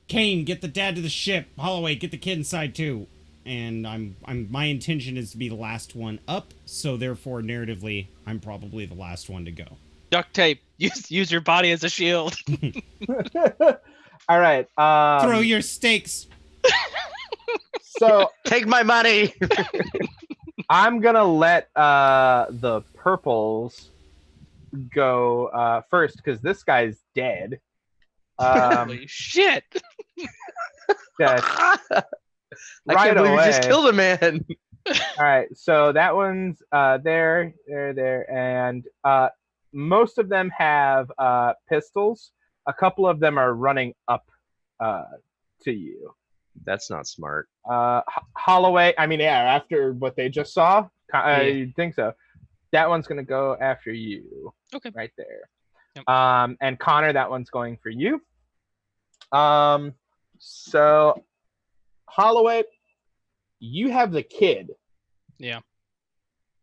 Speaker 2: Kane, get the dad to the ship. Holloway, get the kid inside too. And my intention is to be the last one up, so therefore narratively, I'm probably the last one to go.
Speaker 4: Duct tape. Use your body as a shield.
Speaker 1: All right.
Speaker 2: Throw your stakes.
Speaker 1: So
Speaker 5: Take my money.
Speaker 1: I'm gonna let the purples go first because this guy's dead.
Speaker 4: Holy shit!
Speaker 1: Yes.
Speaker 5: I
Speaker 1: Right
Speaker 5: can't believe you just
Speaker 1: away.
Speaker 5: killed a man.
Speaker 1: All right, so that one's there, and most of them have pistols. A couple of them are running up to you.
Speaker 5: That's not smart.
Speaker 1: Holloway, I mean, yeah, after what they just saw,
Speaker 4: Yeah.
Speaker 1: you'd think so. That one's gonna go after you.
Speaker 4: Okay.
Speaker 1: Right there.
Speaker 4: Yep.
Speaker 1: And Connor, that one's going for you. So Holloway, you have the kid.
Speaker 4: Yeah.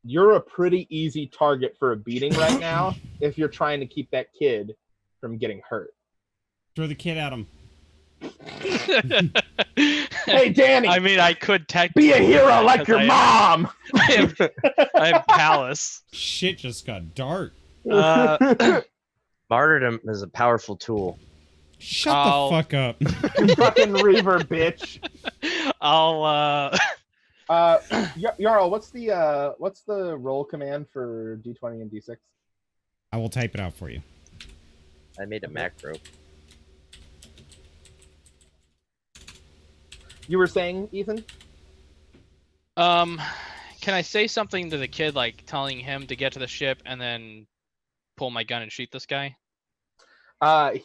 Speaker 1: You're a pretty easy target for a beating right now if you're trying to keep that kid from getting hurt.
Speaker 2: Throw the kid at him.
Speaker 1: Hey, Danny,
Speaker 4: I mean, I could technically
Speaker 1: be a hero
Speaker 4: do that
Speaker 1: like
Speaker 4: 'cause
Speaker 1: your mom.
Speaker 4: I am Palace.
Speaker 2: Shit just got dark.
Speaker 5: Martyrdom is a powerful tool.
Speaker 2: Shut
Speaker 4: I'll-
Speaker 2: the fuck up.
Speaker 1: Fucking Reaver, bitch.
Speaker 4: I'll
Speaker 1: Jarl, what's the roll command for D20 and D6?
Speaker 2: I will type it out for you.
Speaker 5: I made a macro.
Speaker 1: You were saying, Ethan?
Speaker 4: can I say something to the kid, like telling him to get to the ship and then pull my gun and shoot this guy?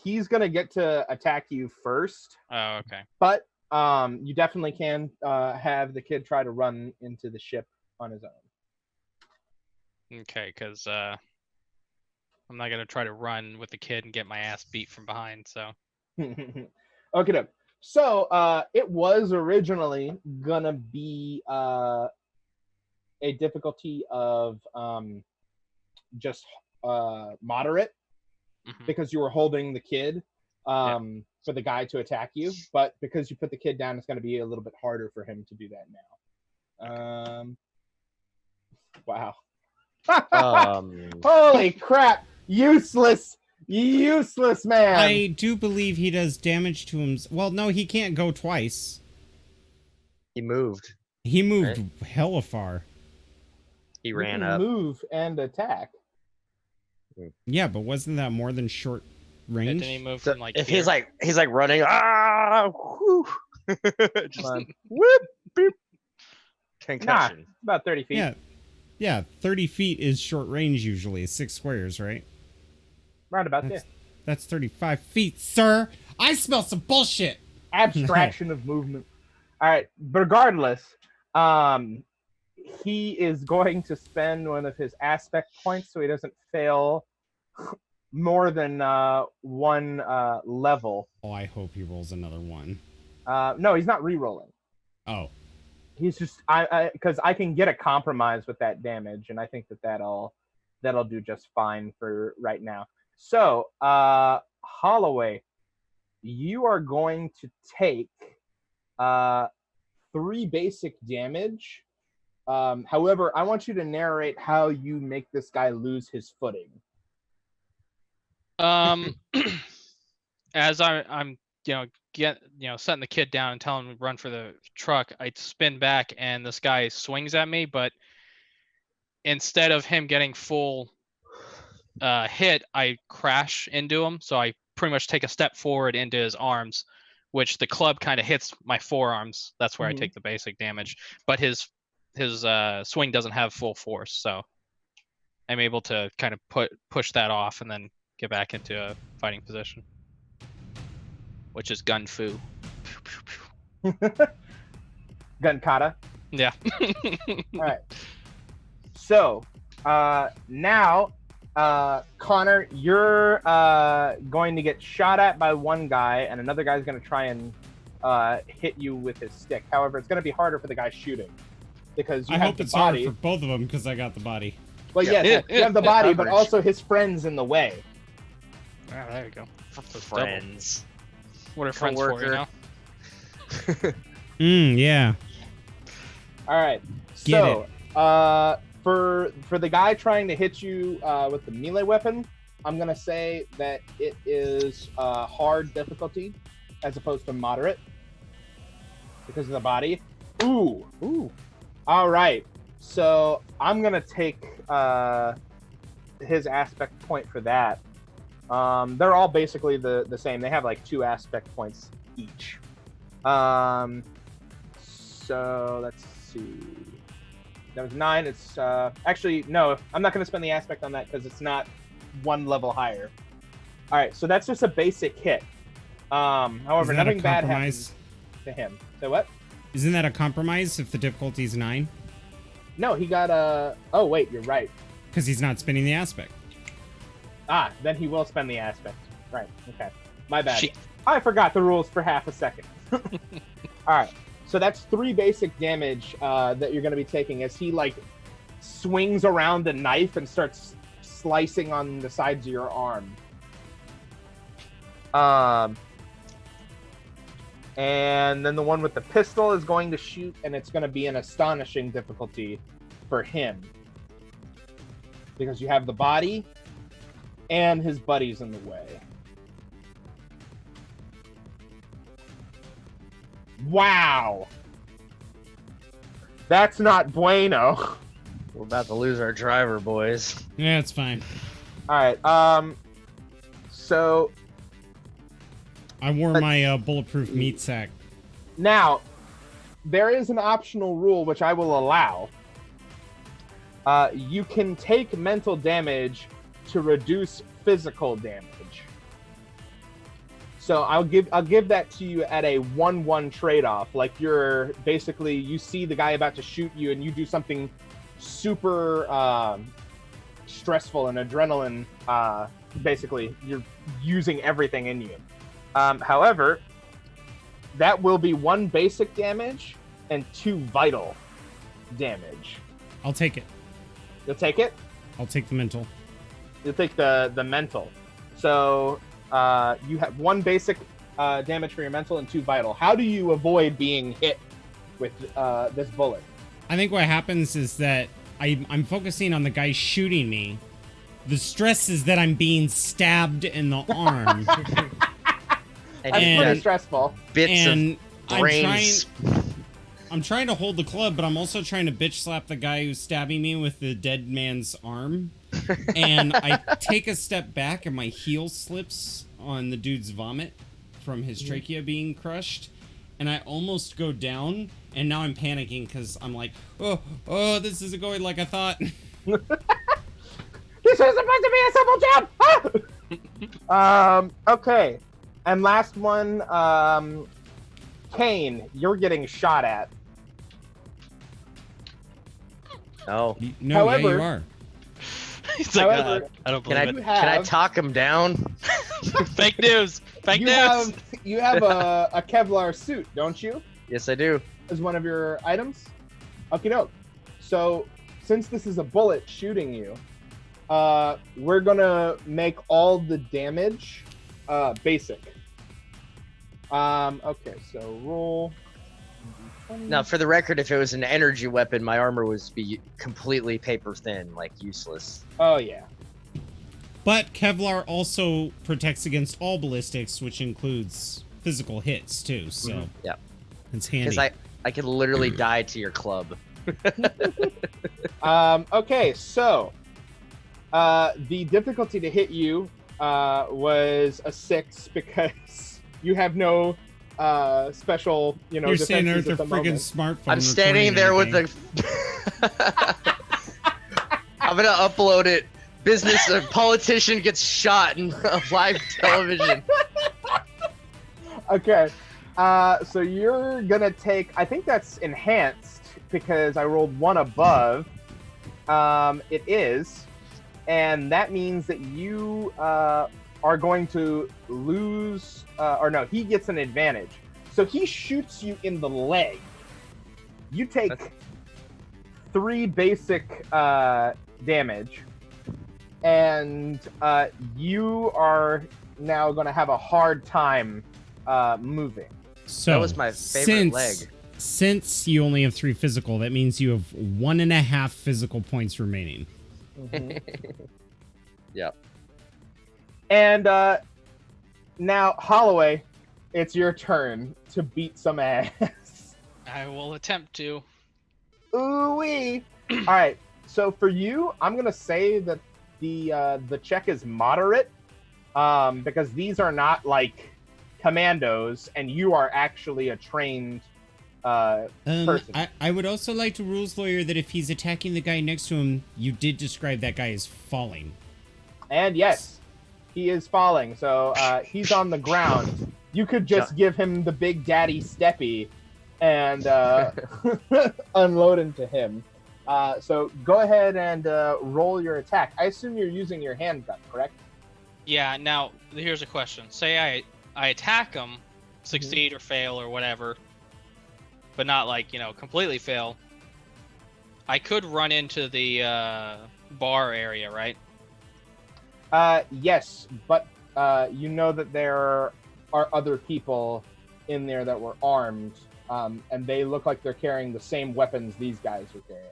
Speaker 1: He's gonna get to attack you first,
Speaker 4: Oh, okay.
Speaker 1: but you definitely can have the kid try to run into the ship on his own.
Speaker 4: Okay, because I'm not gonna try to run with the kid and get my ass beat from behind. So
Speaker 1: Okay, so it was originally gonna be a difficulty of just moderate
Speaker 4: Mhm.
Speaker 1: because you were holding the kid for the guy to attack you, but because you put the kid down, it's going to be a little bit harder for him to do that now. Wow. Holy crap! Useless man.
Speaker 2: I do believe he does damage to him. Well, no, he can't go twice.
Speaker 5: He moved.
Speaker 2: He moved hella far.
Speaker 5: He
Speaker 1: You
Speaker 5: ran
Speaker 1: can
Speaker 5: up.
Speaker 1: move and attack.
Speaker 2: Yeah, but wasn't that more than short range?
Speaker 4: Didn't he move
Speaker 5: So
Speaker 4: from like
Speaker 5: if
Speaker 4: here?
Speaker 5: he's like running, whoo, just
Speaker 1: Come on. Whoop! Nah,
Speaker 5: concussion.
Speaker 1: about 30 feet.
Speaker 2: Yeah, 30 feet is short range usually. 6 squares, right?
Speaker 1: Round about
Speaker 2: That's,
Speaker 1: there.
Speaker 2: that's 35 feet, sir. I smell some bullshit.
Speaker 1: Abstraction of movement. All right. Regardless, he is going to spend one of his aspect points so he doesn't fail more than one level.
Speaker 2: Oh, I hope he rolls another one.
Speaker 1: No, he's not re-rolling.
Speaker 2: Oh,
Speaker 1: He's just because I can get a compromise with that damage, and I think that'll do just fine for right now. So, Holloway, you are going to take 3 basic damage. However, I want you to narrate how you make this guy lose his footing.
Speaker 4: As I'm setting the kid down and telling him to run for the truck, I spin back and this guy swings at me, but instead of him getting full hit, I crash into him. So I pretty much take a step forward into his arms, which the club kind of hits my forearms. That's where I take the basic damage. But his swing doesn't have full force, so I'm able to kind of push that off and then get back into a fighting position, which is gun fu.
Speaker 1: Gun kata.
Speaker 4: Yeah.
Speaker 1: All right. So now, Connor, you're going to get shot at by one guy, and another guy's going to try and hit you with his stick. However, it's going to be harder for the guy shooting because you
Speaker 2: I
Speaker 1: have
Speaker 2: hope
Speaker 1: the
Speaker 2: it's
Speaker 1: body.
Speaker 2: hard for both of them because I got the body.
Speaker 1: Well, yes, you have the body, but
Speaker 5: coverage.
Speaker 1: also his friends in the way.
Speaker 4: Ah, there you go.
Speaker 5: Friends.
Speaker 4: What are friends for, you know?
Speaker 2: Yeah.
Speaker 1: All right.
Speaker 2: Get
Speaker 1: So, for the guy trying to hit you with the melee weapon, I'm gonna say that it is hard difficulty as opposed to moderate because of the body. Ooh. All right. So I'm gonna take his aspect point for that. They're all basically the same. They have like 2 aspect points each. So let's see. That was 9. It's actually no. I'm not going to spend the aspect on that because it's not 1 level higher. All right, so that's just a basic hit. However,
Speaker 2: Isn't that a
Speaker 1: nothing bad
Speaker 2: compromise?
Speaker 1: happens to him. So what?
Speaker 2: Isn't that a compromise if the difficulty is 9?
Speaker 1: No, he got a. Oh wait, you're right.
Speaker 2: Because he's not spinning the aspect.
Speaker 1: Then he will spend the aspect. Right. Okay. My bad.
Speaker 4: Shit.
Speaker 1: I forgot the rules for half a second. All right. So that's 3 basic damage that you're going to be taking as he like swings around the knife and starts slicing on the sides of your arm. And then the one with the pistol is going to shoot, and it's going to be an astonishing difficulty for him because you have the body and his buddies in the way. Wow. That's not bueno.
Speaker 5: We're about to lose our driver, boys.
Speaker 2: Yeah, it's fine.
Speaker 1: All right. So
Speaker 2: I wore my bulletproof meat sack.
Speaker 1: now there is an optional rule which I will allow. You can take mental damage to reduce physical damage. So I'll give that to you at a 1-1 trade-off. Like you're basically you see the guy about to shoot you and you do something super stressful and adrenaline. Basically, you're using everything in you. However, that will be 1 basic damage and 2 vital damage.
Speaker 2: I'll take it.
Speaker 1: You'll take it?
Speaker 2: I'll take the mental.
Speaker 1: You'll take the mental. So you have 1 basic damage for your mental and 2 vital. How do you avoid being hit with this bullet?
Speaker 2: I think what happens is that I'm focusing on the guy shooting me. The stress is that I'm being stabbed in the arm.
Speaker 1: That's pretty stressful.
Speaker 5: Bits
Speaker 2: and
Speaker 5: of brains.
Speaker 2: I'm trying to hold the club, but I'm also trying to bitch slap the guy who's stabbing me with the dead man's arm. And I take a step back, and my heel slips on the dude's vomit from his trachea being crushed. And I almost go down, and now I'm panicking because I'm like, oh, this isn't going like I thought.
Speaker 1: This was supposed to be a simple jump! Ah! Okay. And last one, Kane, you're getting shot at.
Speaker 5: Oh.
Speaker 2: No,
Speaker 1: However-
Speaker 2: yeah, you are.
Speaker 4: He's like,
Speaker 1: However,
Speaker 4: I don't
Speaker 5: Can
Speaker 4: believe
Speaker 5: I
Speaker 4: it.
Speaker 5: can I talk him down?
Speaker 4: Fake news. Fake
Speaker 1: you
Speaker 4: news.
Speaker 1: have a Kevlar suit, don't you?
Speaker 5: Yes, I do.
Speaker 1: As one of your items? Okay, no. So, since this is a bullet shooting you, we're gonna make all the damage basic. Okay, so roll.
Speaker 5: Now, for the record, if it was an energy weapon, my armor would be completely paper thin, like useless.
Speaker 1: Oh yeah.
Speaker 2: But Kevlar also protects against all ballistics, which includes physical hits, too. So
Speaker 5: Yeah.
Speaker 2: it's handy.
Speaker 5: Because I could literally die to your club.
Speaker 1: Okay, so the difficulty to hit you was a 6 because you have no special,
Speaker 2: You're standing there with
Speaker 1: defenses
Speaker 2: your
Speaker 1: at the
Speaker 2: freaking
Speaker 1: moment.
Speaker 2: smartphone.
Speaker 5: I'm standing there with
Speaker 2: recording
Speaker 5: the. I'm gonna upload it. Business, a politician gets shot in live television.
Speaker 1: Okay, so you're gonna take. I think that's enhanced because I rolled 1 above. It is, and that means that you are going to lose. Or no, he gets an advantage. So he shoots you in the leg. You take 3 basic damage, and you are now going to have a hard time moving.
Speaker 2: So
Speaker 5: That was my favorite leg.
Speaker 2: Since you only have 3 physical, that means you have 1.5 physical points remaining.
Speaker 5: Yep.
Speaker 1: And now, Holloway, it's your turn to beat some ass.
Speaker 4: I will attempt to.
Speaker 1: Ooh-wee. All right. So for you, I'm gonna say that the check is moderate, because these are not like commandos, and you are actually a trained person.
Speaker 2: I would also like to rules lawyer that if he's attacking the guy next to him, you did describe that guy as falling.
Speaker 1: And yes, he is falling. So he's on the ground. You could just give him the big daddy steppy and unload into him. So go ahead and roll your attack. I assume you're using your handgun, correct?
Speaker 4: Yeah. Now here's a question. Say I attack him, succeed or fail or whatever, but not like completely fail. I could run into the bar area, right?
Speaker 1: Yes, but you know that there are other people in there that were armed, and they look like they're carrying the same weapons these guys were carrying.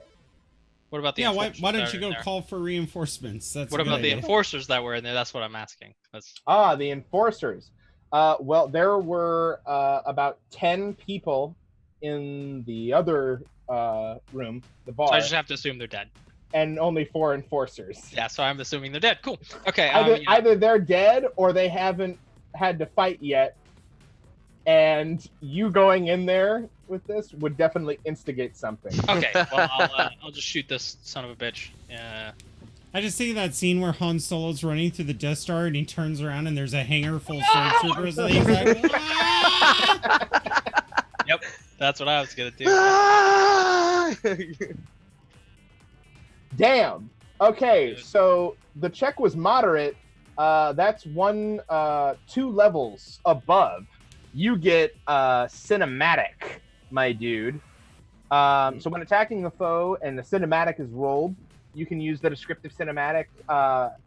Speaker 4: What about the
Speaker 2: Yeah, why
Speaker 4: enforcers
Speaker 2: don't
Speaker 4: that
Speaker 2: you
Speaker 4: are
Speaker 2: go
Speaker 4: in there?
Speaker 2: call for reinforcements? That's
Speaker 4: What
Speaker 2: a good
Speaker 4: about the
Speaker 2: idea.
Speaker 4: enforcers that were in there? That's what I'm asking.
Speaker 1: The enforcers. Well, there were about 10 people in the other room, the bar,
Speaker 4: So I just have to assume they're dead.
Speaker 1: and only 4 enforcers.
Speaker 4: Yeah, so I'm assuming they're dead. Cool. Okay.
Speaker 1: Either they're dead or they haven't had to fight yet, and you going in there with this would definitely instigate something.
Speaker 4: Okay. Well, I'll just shoot this son of a bitch.
Speaker 2: I just see that scene where Han Solo's running through the Death Star and he turns around and there's a hangar full of stormtroopers and he's like,
Speaker 4: Yep. That's what I was gonna do.
Speaker 1: Damn. Okay, so the check was moderate. That's 2 levels above. You get cinematic, my dude. So when attacking the foe and the cinematic is rolled, you can use the descriptive cinematic.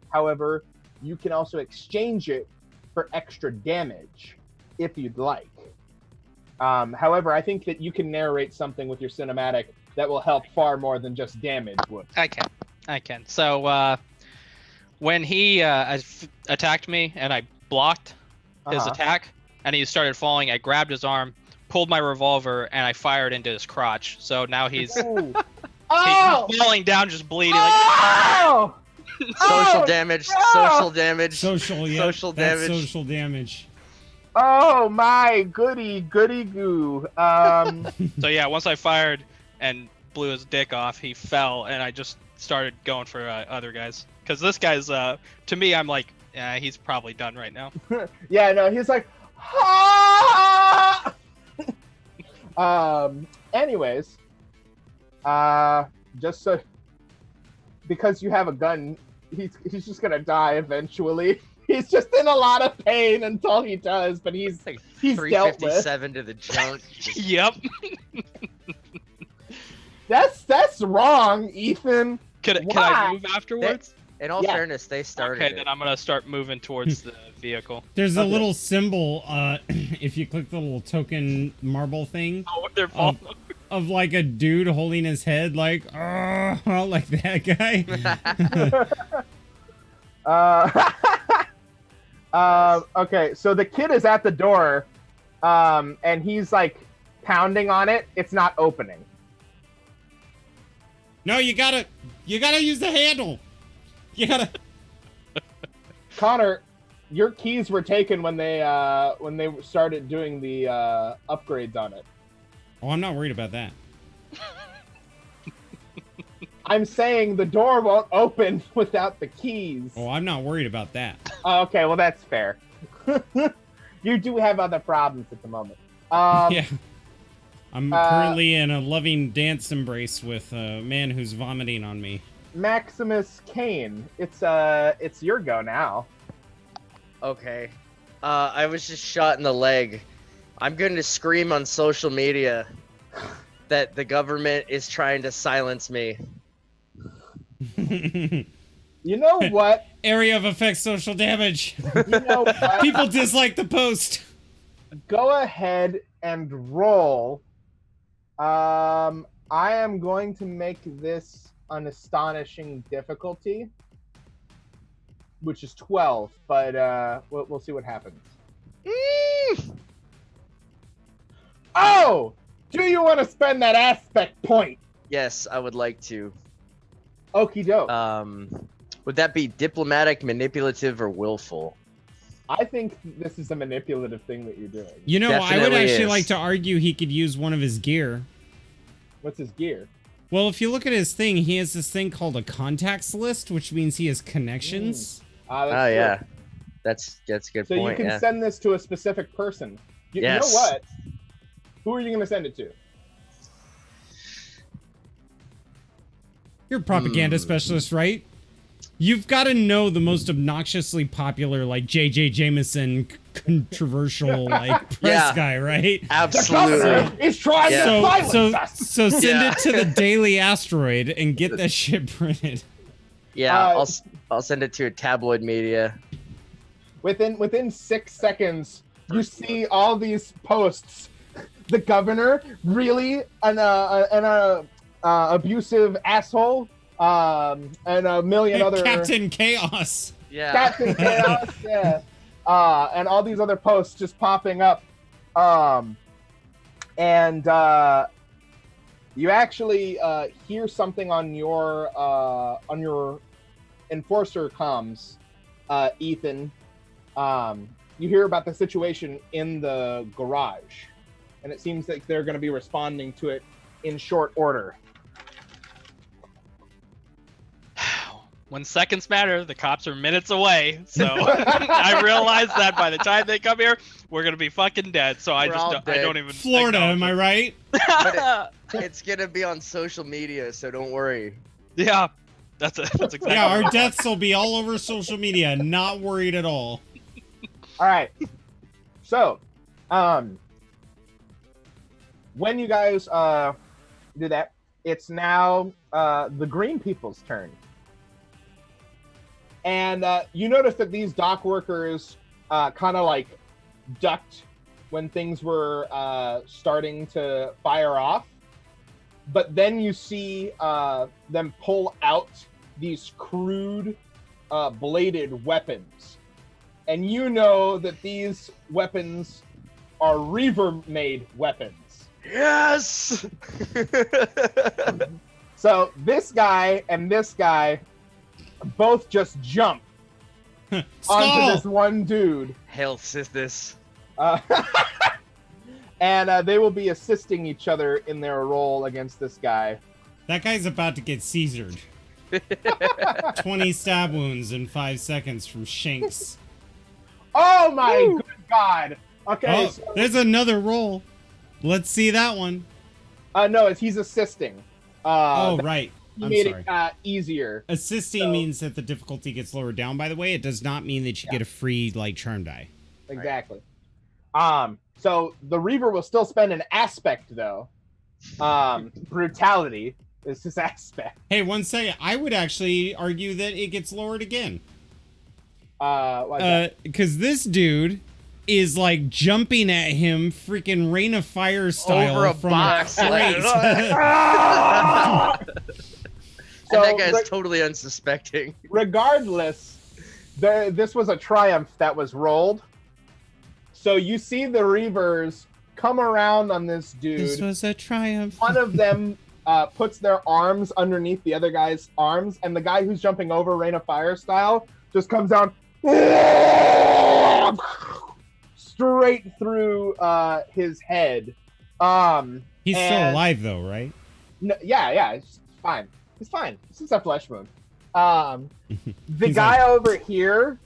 Speaker 1: However, you can also exchange it for extra damage if you'd like. However, I think that you can narrate something with your cinematic that will help far more than just damage would.
Speaker 4: I can. So when he attacked me and I blocked his attack and he started falling, I grabbed his arm, pulled my revolver and I fired into his crotch. So now he's
Speaker 1: Ooh. Oh!
Speaker 4: he's falling down, just bleeding.
Speaker 1: Oh!
Speaker 5: Social
Speaker 1: Oh,
Speaker 5: damage.
Speaker 1: no!
Speaker 5: Social damage.
Speaker 2: Social, yeah.
Speaker 5: Social
Speaker 2: that's
Speaker 5: damage.
Speaker 2: social damage.
Speaker 1: Oh my goody goo.
Speaker 4: So yeah, once I fired and blew his dick off, he fell, and I just started going for other guys. Because this guy's, to me, I'm like, yeah, he's probably done right now.
Speaker 1: Yeah, no, he's like, ah! Anyways, just so, because you have a gun, he's just gonna die eventually. He's just in a lot of pain until he does, but he's
Speaker 5: Like
Speaker 1: dealt with.
Speaker 5: 357 to the junk.
Speaker 4: Yep.
Speaker 1: That's wrong, Ethan.
Speaker 4: Can
Speaker 1: Why?
Speaker 4: I move afterwards?
Speaker 5: In all
Speaker 1: Yeah.
Speaker 5: fairness, they started
Speaker 4: Okay,
Speaker 5: it.
Speaker 4: then I'm gonna start moving towards the vehicle.
Speaker 2: There's a
Speaker 1: Okay.
Speaker 2: little symbol, if you click the little token marble thing,
Speaker 4: Oh, they're falling.
Speaker 2: of like a dude holding his head like, like that guy.
Speaker 1: Okay, so the kid is at the door, and he's like pounding on it. It's not opening.
Speaker 2: No, you gotta use the handle. You gotta.
Speaker 1: Connor, your keys were taken when they started doing the upgrades on it.
Speaker 2: Oh, I'm not worried about that.
Speaker 1: I'm saying the door won't open without the keys.
Speaker 2: Oh, I'm not worried about that.
Speaker 1: Okay, well that's fair. You do have other problems at the moment.
Speaker 2: Yeah. I'm
Speaker 1: uh,
Speaker 2: currently in a loving dance embrace with a man who's vomiting on me.
Speaker 1: Maximus Kane, it's your go now.
Speaker 5: Okay. I was just shot in the leg. I'm going to scream on social media that the government is trying to silence me.
Speaker 1: You know what?
Speaker 2: Area of effect social damage.
Speaker 1: You know what?
Speaker 2: People dislike the post.
Speaker 1: Go ahead and roll. I am going to make this an astonishing difficulty, which is 12, but we'll see what happens. Oh! Do you want to spend that aspect point?
Speaker 5: Yes, I would like to.
Speaker 1: Okie doke.
Speaker 5: Would that be diplomatic, manipulative, or willful?
Speaker 1: I think this is a manipulative thing that you're doing.
Speaker 2: You know, I would
Speaker 5: Definitely
Speaker 2: actually
Speaker 5: is.
Speaker 2: like to argue he could use one of his gear.
Speaker 1: What's his gear?
Speaker 2: Well, if you look at his thing, he has this thing called a contacts list, which means he has connections.
Speaker 1: That's
Speaker 5: Oh
Speaker 1: true.
Speaker 5: yeah, that's a good
Speaker 1: So
Speaker 5: point.
Speaker 1: you can
Speaker 5: Yeah.
Speaker 1: send this to a specific person. You know
Speaker 5: Yes.
Speaker 1: what? Who are you going to send it to?
Speaker 2: You're a propaganda specialist, right? You've got to know the most obnoxiously popular, like J.J. Jameson, controversial, like press
Speaker 5: Yeah.
Speaker 2: guy, right?
Speaker 5: Absolutely.
Speaker 1: Governor is trying
Speaker 5: Yeah.
Speaker 1: to silence
Speaker 2: So
Speaker 1: us.
Speaker 2: send
Speaker 5: Yeah.
Speaker 2: it to the Daily Asteroid and get that shit printed.
Speaker 5: Yeah,
Speaker 1: Uh,
Speaker 5: I'll send it to a tabloid media.
Speaker 1: Within 6 seconds, you see all these posts. The governor really an abusive asshole, and a million other
Speaker 2: Captain Chaos.
Speaker 5: Yeah.
Speaker 1: Captain Chaos, yeah, and all these other posts just popping up, and you actually hear something on your enforcer comms, Ethan. You hear about the situation in the garage, and it seems like they're going to be responding to it in short order.
Speaker 4: When seconds matter, the cops are minutes away. So I realized that by the time they come here, we're gonna be fucking dead. So I
Speaker 5: We're
Speaker 4: just
Speaker 5: all
Speaker 4: don't, I
Speaker 5: dead.
Speaker 4: don't even.
Speaker 2: Florida, am I right?
Speaker 5: But it's gonna be on social media, so don't worry.
Speaker 4: Yeah, that's exactly.
Speaker 2: Yeah, our deaths will be all over social media. Not worried at all.
Speaker 1: All right. So, when you guys do that, it's now the green people's turn. And you notice that these dock workers kind of like ducked when things were starting to fire off. But then you see them pull out these crude bladed weapons. And you know that these weapons are Reaver-made weapons.
Speaker 5: Yes.
Speaker 1: So this guy and this guy both just jump onto this
Speaker 2: Skull!
Speaker 1: one dude.
Speaker 5: Hail Sithis.
Speaker 1: Uh, and they will be assisting each other in their role against this guy.
Speaker 2: That guy's about to get Caesared. 20 stab wounds in 5 seconds from Shanks.
Speaker 1: Oh my good god! Okay,
Speaker 2: Oh, there's another roll. Let's see that one.
Speaker 1: no, he's assisting.
Speaker 2: Oh, right.
Speaker 1: He
Speaker 2: I'm
Speaker 1: made
Speaker 2: sorry.
Speaker 1: it easier.
Speaker 2: Assisting
Speaker 1: So-
Speaker 2: means that the difficulty gets lowered down, by the way. It does not mean that you get a free, like, charm die.
Speaker 1: Exactly. So the Reaver will still spend an aspect though. Brutality is his aspect.
Speaker 2: Hey, 1 second. I would actually argue that it gets lowered again.
Speaker 1: Why is that?
Speaker 2: Because this dude is, like, jumping at him freaking Rain of Fire style
Speaker 5: Over a
Speaker 2: from
Speaker 5: box.
Speaker 2: a crate.
Speaker 5: And
Speaker 1: So,
Speaker 5: that guy's
Speaker 1: re-
Speaker 5: totally unsuspecting.
Speaker 1: regardless, this was a triumph that was rolled. So you see the Reavers come around on this dude.
Speaker 2: This was a triumph.
Speaker 1: One of them puts their arms underneath the other guy's arms, and the guy who's jumping over Rain of Fire style just comes down straight through his head.
Speaker 2: He's still
Speaker 1: and-
Speaker 2: alive, though, right?
Speaker 1: No, yeah, it's fine. It's fine. This is a flesh wound. The
Speaker 2: He's
Speaker 1: guy over here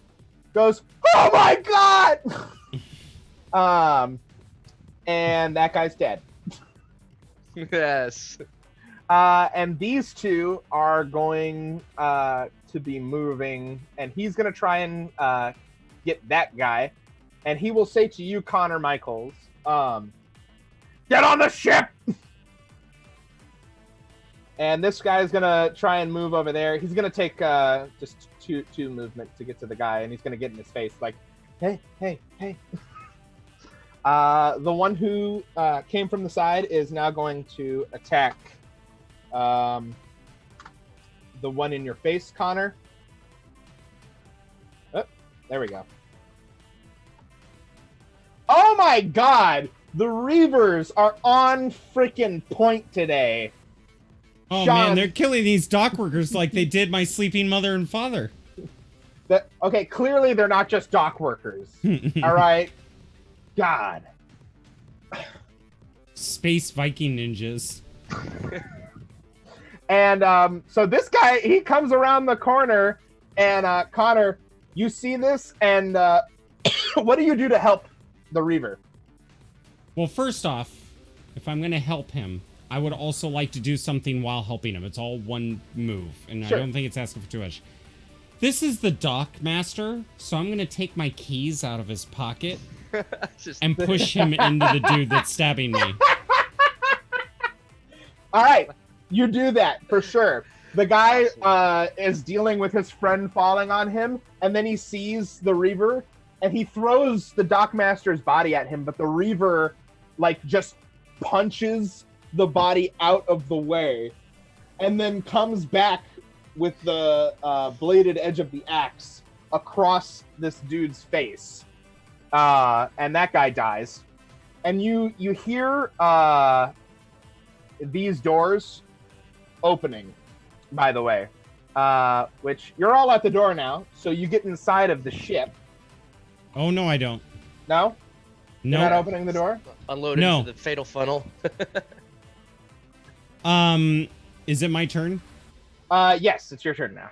Speaker 1: goes, "Oh my god!" And that guy's dead.
Speaker 5: Yes.
Speaker 1: And these two are going to be moving, and he's going to try and get that guy. And he will say to you, Connor Michaels, "Get on the ship!" And this guy's going to try and move over there. He's going to take just two movement to get to the guy, and he's going to get in his face like, hey. The one who came from the side is now going to attack the one in your face, Connor. Oh, there we go. Oh my god! The Reavers are on freaking point today.
Speaker 2: Oh,
Speaker 1: Sean.
Speaker 2: man, they're killing these dock workers like they did my sleeping mother and father.
Speaker 1: Okay, clearly they're not just dock workers. All right? God.
Speaker 2: Space Viking ninjas.
Speaker 1: And so this guy, he comes around the corner, and Connor, you see this, and what do you do to help the Reaver?
Speaker 2: Well, first off, if I'm going to help him, I would also like to do something while helping him. It's all one move, and
Speaker 1: Sure.
Speaker 2: I don't think it's asking for too much. This is the dock master, so I'm going to take my keys out of his pocket
Speaker 5: Just
Speaker 2: and push him into the dude that's stabbing me.
Speaker 1: All right, you do that for sure. The guy is dealing with his friend falling on him, and then he sees the Reaver, and he throws the Dockmaster's body at him, but the Reaver, like, just punches the body out of the way, and then comes back with the bladed edge of the axe across this dude's face, and that guy dies. And you hear these doors opening, by the way, which you're all at the door now, so you get inside of the ship.
Speaker 2: Oh, no, I don't.
Speaker 1: No? You're
Speaker 2: No.
Speaker 1: not opening the door?
Speaker 5: unloaded
Speaker 2: No.
Speaker 5: into the fatal funnel.
Speaker 2: Is it my turn?
Speaker 1: Yes, it's your turn now.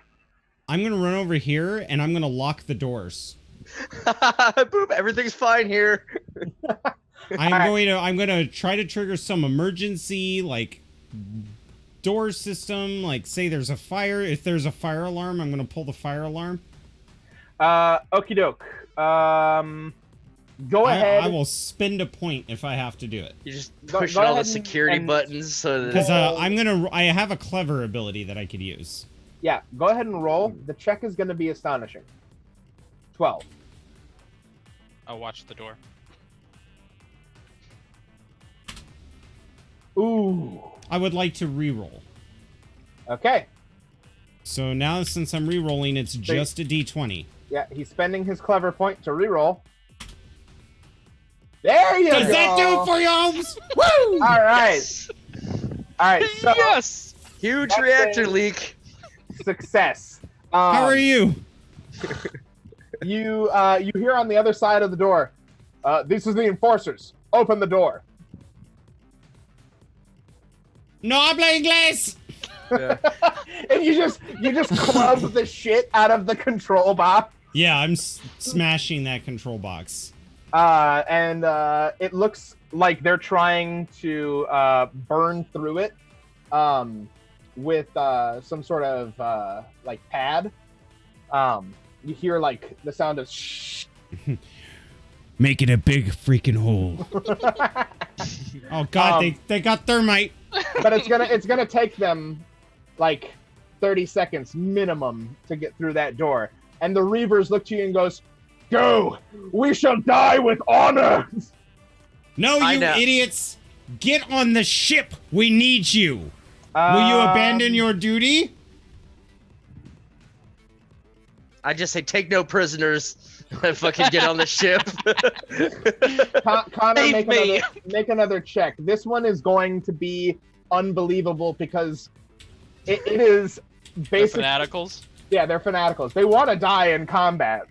Speaker 2: I'm going to run over here, and I'm going to lock the doors.
Speaker 5: Boop, everything's fine here.
Speaker 2: I'm going to try to trigger some emergency, like, door system. Like, say there's a fire. If there's a fire alarm, I'm going to pull the fire alarm.
Speaker 1: Okie doke. Go ahead.
Speaker 2: I will spend a point if I have to do it.
Speaker 5: You just
Speaker 1: Go
Speaker 5: pushing all
Speaker 1: ahead
Speaker 5: the security
Speaker 1: and-
Speaker 5: buttons so that
Speaker 2: Because I have a clever ability that I could use.
Speaker 1: Yeah, go ahead and roll. The check is going to be astonishing. 12.
Speaker 4: I'll watch the door.
Speaker 1: Ooh.
Speaker 2: I would like to re-roll.
Speaker 1: Okay.
Speaker 2: So now, since I'm re-rolling, it's just a d20.
Speaker 1: Yeah, he's spending his clever point to reroll. There you
Speaker 2: Does
Speaker 1: go.
Speaker 2: that do it for you, Holmes?
Speaker 1: Woo! All right. All right. So
Speaker 4: Yes.
Speaker 5: Huge
Speaker 1: That's
Speaker 5: reactor
Speaker 1: a-
Speaker 5: leak.
Speaker 1: success.
Speaker 2: How are you?
Speaker 1: You hear on the other side of the door. This is the enforcers. Open the door.
Speaker 2: No habla inglés.
Speaker 5: Yeah.
Speaker 1: And you just club the shit out of the control box.
Speaker 2: Yeah, I'm smashing that control box.
Speaker 1: And it looks like they're trying to burn through it with some sort of like pad. You hear like the sound of shh.
Speaker 2: Making a big freaking hole. Oh God, they got thermite.
Speaker 1: But it's gonna take them like 30 seconds minimum to get through that door. And the Reavers look to you and goes, "Go! We shall die with honor!"
Speaker 2: No,
Speaker 5: I
Speaker 2: you
Speaker 5: know.
Speaker 2: idiots! Get on the ship. We need you. Will you abandon your duty?
Speaker 5: I just say take no prisoners. And fucking get on the ship.
Speaker 1: Connor,
Speaker 4: Save me.
Speaker 1: make another check. This one is going to be unbelievable because it is
Speaker 4: The
Speaker 1: basically
Speaker 4: fanaticals.
Speaker 1: yeah, they're fanaticals. They want to die in combat.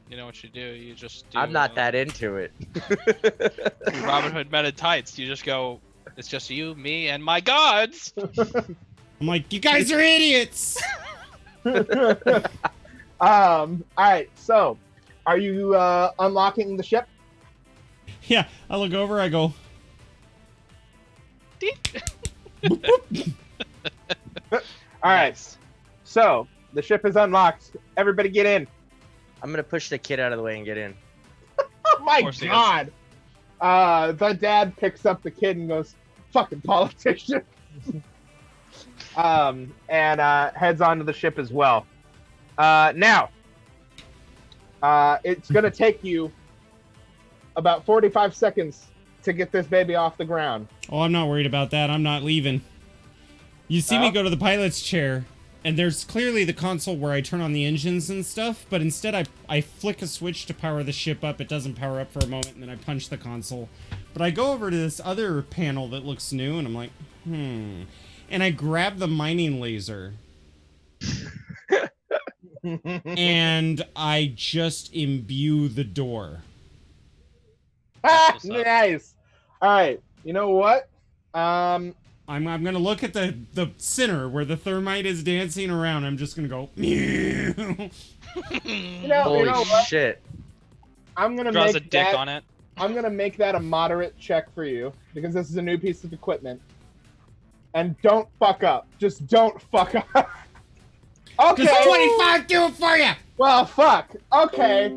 Speaker 4: You know what you do? You just do,
Speaker 5: I'm not that into it.
Speaker 4: Robin Hood Men in Tights. You just go. It's just you, me, and my gods.
Speaker 2: I'm like, you guys are idiots.
Speaker 1: All right. So, are you unlocking the ship?
Speaker 2: Yeah, I look over. I go.
Speaker 1: All right. So the ship is unlocked. Everybody, get in.
Speaker 5: I'm gonna push the kid out of the way and get in.
Speaker 1: Oh my
Speaker 4: course he is.
Speaker 1: god. The dad picks up the kid and goes, "Fucking politician." And heads onto the ship as well. Now, it's gonna take you about 45 seconds to get this baby off the ground.
Speaker 2: Oh, I'm not worried about that. I'm not leaving. You see me
Speaker 1: Oh.
Speaker 2: go to the pilot's chair, and there's clearly the console where I turn on the engines and stuff, but instead I flick a switch to power the ship up. It doesn't power up for a moment, and then I punch the console. But I go over to this other panel that looks new, and I'm like, and I grab the mining laser, and I just imbue the door.
Speaker 4: That's what's up.
Speaker 1: Nice. All right. You know what?
Speaker 2: I'm gonna look at the center where the thermite is dancing around. I'm just gonna go. Meow.
Speaker 5: Holy
Speaker 1: what?
Speaker 5: shit.
Speaker 1: I'm gonna
Speaker 4: Draws
Speaker 1: make
Speaker 4: a dick
Speaker 1: that.
Speaker 4: on it.
Speaker 1: I'm gonna make that a moderate check for you because this is a new piece of equipment. And don't fuck up. Just don't fuck up. Okay.
Speaker 2: Does 25 do it for you?
Speaker 1: Well, fuck. Okay.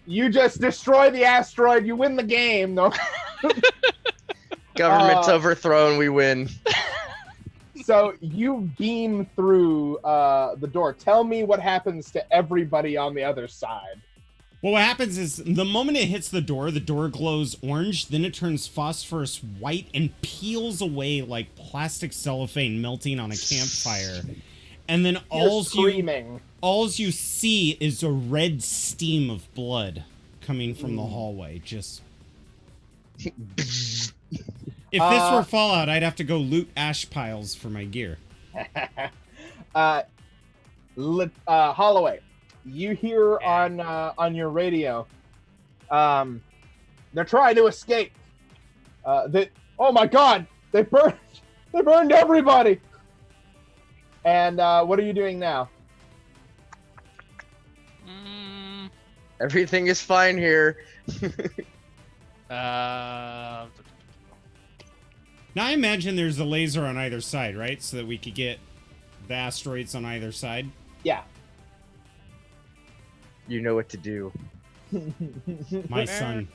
Speaker 1: You just destroy the asteroid. You win the game. No.
Speaker 5: Government's overthrown, we win.
Speaker 1: So you beam through the door. Tell me what happens to everybody on the other side.
Speaker 2: Well, what happens is the moment it hits the door glows orange, then it turns phosphorus white and peels away like plastic cellophane melting on a campfire. And then
Speaker 1: You're screaming.
Speaker 2: alls you see is a red steam of blood coming from the hallway. Just if this were Fallout, I'd have to go loot ash piles for my gear.
Speaker 1: Holloway, you hear on your radio, they're trying to escape. Oh my god, they burned everybody. And what are you doing now?
Speaker 5: Everything is fine here.
Speaker 2: Now I imagine there's a laser on either side, right? So that we could get the asteroids on either side.
Speaker 1: Yeah.
Speaker 5: You know what to do.
Speaker 2: My son.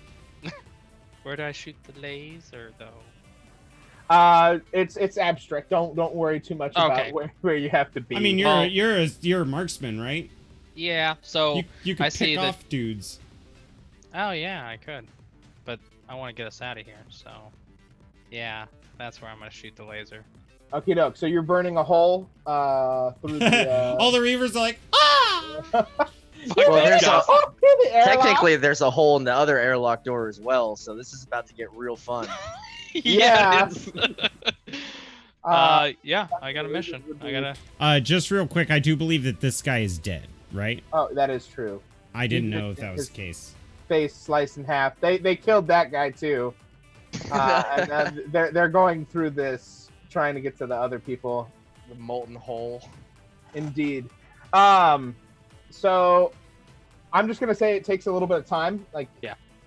Speaker 4: Where do I shoot the laser though?
Speaker 1: It's abstract. Don't worry too much
Speaker 4: Okay.
Speaker 1: about where you have to be.
Speaker 2: I mean,
Speaker 4: Well-
Speaker 2: you're a marksman, right?
Speaker 4: Yeah. So
Speaker 2: You could
Speaker 4: I see
Speaker 2: pick
Speaker 4: that-
Speaker 2: off dudes.
Speaker 4: Oh yeah, I could, but I want to get us out of here. So yeah, that's where I'm gonna shoot the laser.
Speaker 1: Okie doke. So you're burning a hole through the.
Speaker 2: All the reavers are like, ah!
Speaker 4: Fuck
Speaker 5: Well,
Speaker 4: that
Speaker 5: there's
Speaker 4: guy.
Speaker 5: a, technically there's a hole in the other airlock door as well, so this is about to get real fun.
Speaker 4: Yeah. it is.
Speaker 1: Uh,
Speaker 4: Yeah, I got a mission. I gotta.
Speaker 2: Just real quick, I do believe that this guy is dead, right?
Speaker 1: oh, that is true.
Speaker 2: I didn't know if that was the case.
Speaker 1: Face sliced in half. They killed that guy too. And they're going through this, trying to get to the other people.
Speaker 5: The molten hole.
Speaker 1: Indeed. So I'm just gonna say it takes a little bit of time, like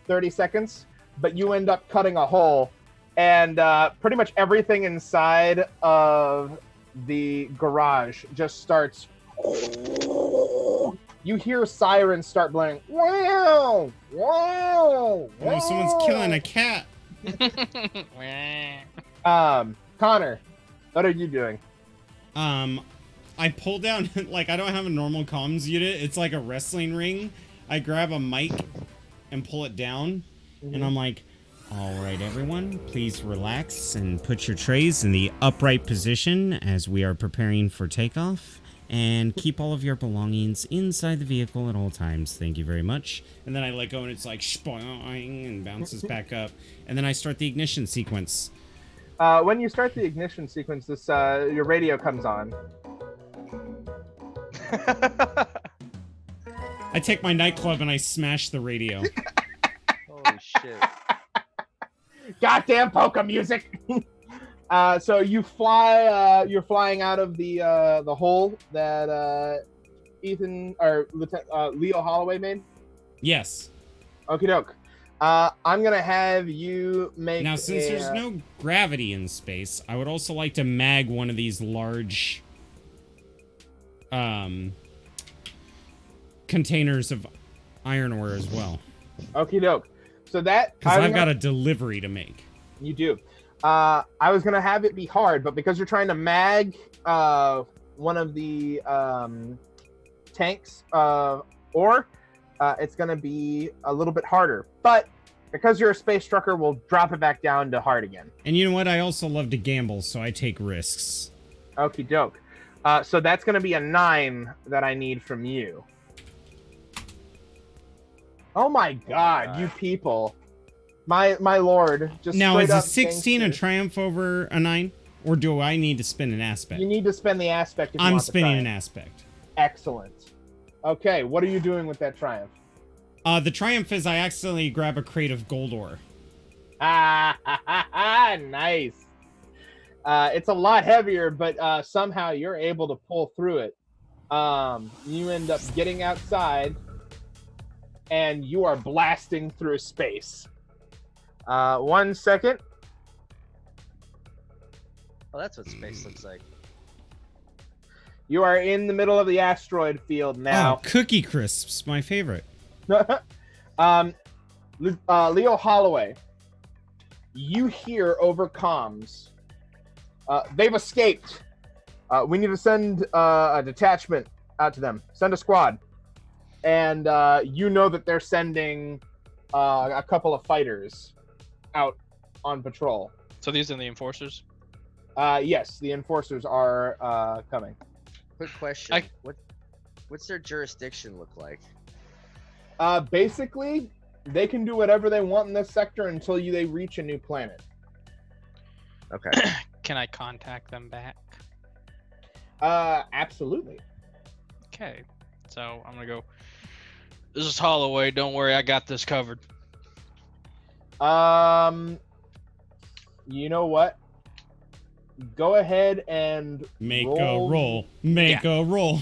Speaker 1: 30 seconds, but you end up cutting a hole, and pretty much everything inside of the garage just starts. You hear sirens start blaring. Wow! Wow!
Speaker 2: Oh, someone's killing a cat.
Speaker 1: Connor, what are you doing?
Speaker 2: I pull down, like, I don't have a normal comms unit. It's like a wrestling ring. I grab a mic and pull it down, and I'm like, all right, everyone, please relax and put your trays in the upright position as we are preparing for takeoff, and keep all of your belongings inside the vehicle at all times. Thank you very much. And then I let go, and it's like, spoing, and bounces back up. And then I start the ignition sequence.
Speaker 1: When you start the ignition sequence, this your radio comes on.
Speaker 2: I take my nightclub and I smash the radio.
Speaker 5: Holy shit.
Speaker 1: Goddamn polka music. So you fly. You're flying out of the hole that Ethan or Leo Holloway made.
Speaker 2: Yes.
Speaker 1: Okie doke. I'm gonna have you make.
Speaker 2: Now, since there's no gravity in space, I would also like to mag one of these large containers of iron ore as well.
Speaker 1: Okie doke. So that
Speaker 2: because I've got a delivery to make.
Speaker 1: You do. I was gonna have it be hard, but because you're trying to mag one of the tanks ore, it's gonna be a little bit harder. But because you're a space trucker, we'll drop it back down to hard again.
Speaker 2: And you know what? I also love to gamble, so I take risks.
Speaker 1: Okie doke. So that's gonna be a 9 that I need from you. Oh my God, you people! My lord, just
Speaker 2: now is
Speaker 1: straight
Speaker 2: a
Speaker 1: up
Speaker 2: 16 a
Speaker 1: gangster.
Speaker 2: triumph over a 9, or do I need to spin an aspect?
Speaker 1: You need to spend the aspect. If you
Speaker 2: I'm
Speaker 1: want the
Speaker 2: spinning
Speaker 1: triumph.
Speaker 2: an aspect.
Speaker 1: Excellent. Okay, what are you doing with that triumph?
Speaker 2: The triumph is I accidentally grab a crate of gold ore.
Speaker 1: Nice. It's a lot heavier, but somehow you're able to pull through it. You end up getting outside, and you are blasting through space. 1 second.
Speaker 5: Oh, that's what space looks like.
Speaker 1: You are in the middle of the asteroid field
Speaker 2: Oh,
Speaker 1: now.
Speaker 2: Cookie Crisps, my favorite.
Speaker 1: Leo Holloway, you hear over comms. They've escaped. We need to send a detachment out to them. Send a squad. And you know that they're sending a couple of fighters out on patrol.
Speaker 4: So these are the enforcers.
Speaker 1: Yes, the enforcers are coming.
Speaker 5: Quick question. What's their jurisdiction look like?
Speaker 1: Basically, they can do whatever they want in this sector until they reach a new planet.
Speaker 5: Okay.
Speaker 4: Can I contact them back?
Speaker 1: Absolutely.
Speaker 4: Okay. So I'm gonna go. This is Holloway. Don't worry, I got this covered.
Speaker 1: You know what? Go ahead and
Speaker 2: Make a roll. Make a roll.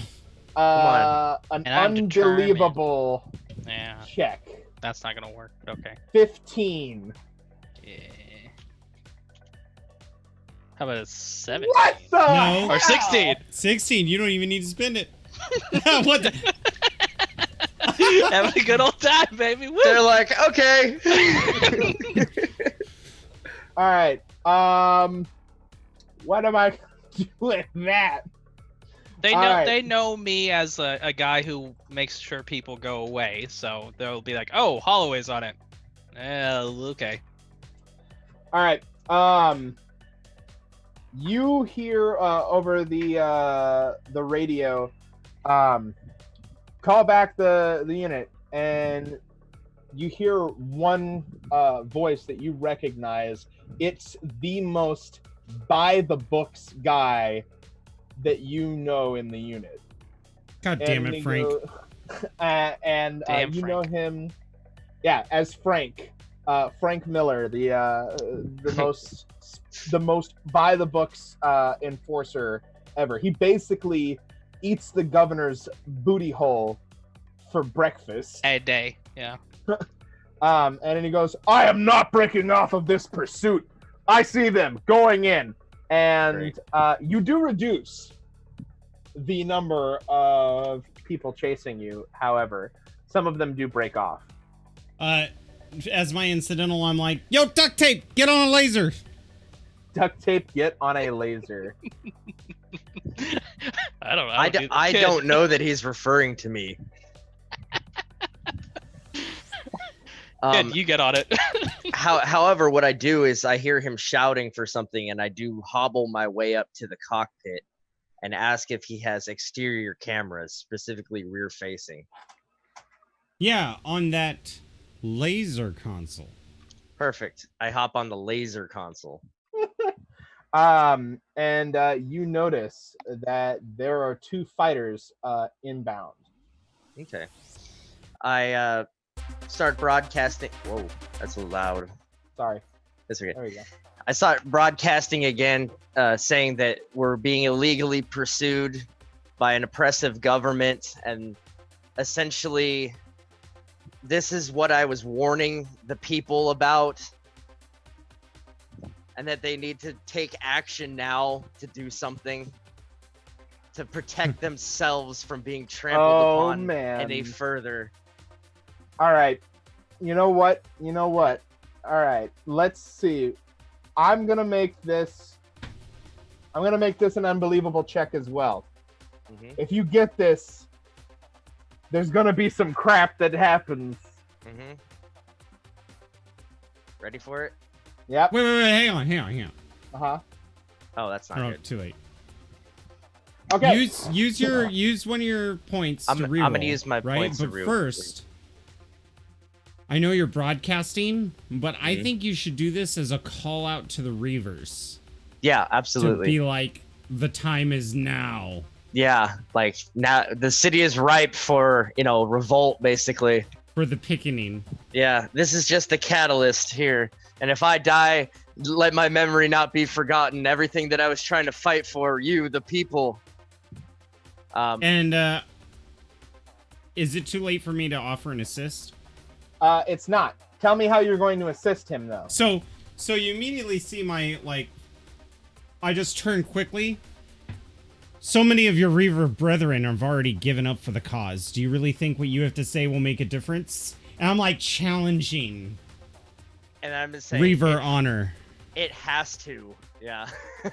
Speaker 1: an
Speaker 4: And I'm
Speaker 1: unbelievable
Speaker 4: Yeah,
Speaker 1: check.
Speaker 4: that's not gonna work. But okay.
Speaker 1: 15.
Speaker 4: Yeah. How about a 7?
Speaker 1: What the?
Speaker 2: No.
Speaker 4: Or 16?
Speaker 2: 16, you don't even need to spend it. What the?
Speaker 4: Having a good old time, baby. Woo!
Speaker 5: They're like, okay.
Speaker 1: All right. What am I doing with that?
Speaker 4: They know
Speaker 1: Alright.
Speaker 4: they know me as a guy who makes sure people go away, so they'll be like, "Oh, Holloway's on it." Okay.
Speaker 1: All right. You hear over the radio, call back the unit, and you hear one voice that you recognize. It's the most by the books guy that you know in the unit.
Speaker 2: God damn
Speaker 1: And
Speaker 2: it,
Speaker 1: he
Speaker 2: Frank.
Speaker 4: Damn,
Speaker 1: you
Speaker 4: Frank.
Speaker 1: know him, as Frank, Frank Miller, the most by the books enforcer ever. He basically eats the governor's booty hole for breakfast.
Speaker 4: A day. Yeah.
Speaker 1: And then he goes, "I am not breaking off of this pursuit. I see them going in." And you do reduce the number of people chasing you. However, some of them do break off.
Speaker 2: As my incidental, I'm like, yo, duct tape, get on a laser.
Speaker 1: Duct tape, get on a laser.
Speaker 4: I don't know.
Speaker 5: I don't know that he's referring to me.
Speaker 4: Kid, you get on it.
Speaker 5: However, what I do is I hear him shouting for something, and I do hobble my way up to the cockpit and ask if he has exterior cameras, specifically rear facing.
Speaker 2: Yeah, on that laser console.
Speaker 5: Perfect. I hop on the laser console.
Speaker 1: And you notice that there are 2 fighters inbound.
Speaker 5: Okay. I start broadcasting. Whoa, that's loud.
Speaker 1: Sorry.
Speaker 5: That's okay.
Speaker 1: There we go.
Speaker 5: I start broadcasting again, saying that we're being illegally pursued by an oppressive government, and essentially, this is what I was warning the people about, and that they need to take action now to do something to protect themselves from being trampled upon any further.
Speaker 1: All right. You know what? All right. Let's see. I'm going to make this an unbelievable check as well.
Speaker 5: Mm-hmm.
Speaker 1: If you get this, there's going to be some crap that happens.
Speaker 5: Mm-hmm. Ready for it?
Speaker 1: Yep.
Speaker 2: Wait, hang on.
Speaker 1: Uh-huh.
Speaker 5: Oh, that's not
Speaker 2: Oh,
Speaker 5: good.
Speaker 2: too late.
Speaker 1: Okay.
Speaker 2: Use one of your points to reroll.
Speaker 5: I'm gonna use my
Speaker 2: right?
Speaker 5: points to
Speaker 2: But
Speaker 5: reroll,
Speaker 2: first, I know you're broadcasting, but I
Speaker 5: Mhm.
Speaker 2: think you should do this as a call out to the Reavers.
Speaker 5: Yeah,
Speaker 2: To
Speaker 5: absolutely.
Speaker 2: be like, the time is now.
Speaker 5: Yeah, like now the city is ripe for, revolt, basically.
Speaker 2: For the pickening.
Speaker 5: Yeah, this is just the catalyst here. And if I die, let my memory not be forgotten. Everything that I was trying to fight for, you, the people.
Speaker 2: And is it too late for me to offer an assist?
Speaker 1: It's not. Tell me how you're going to assist him, though.
Speaker 2: So you immediately see my, I just turn quickly. So many of your Reaver brethren have already given up for the cause. Do you really think what you have to say will make a difference? And I'm challenging
Speaker 5: And I'm just saying,
Speaker 2: Reaver honor.
Speaker 5: it has to. Yeah.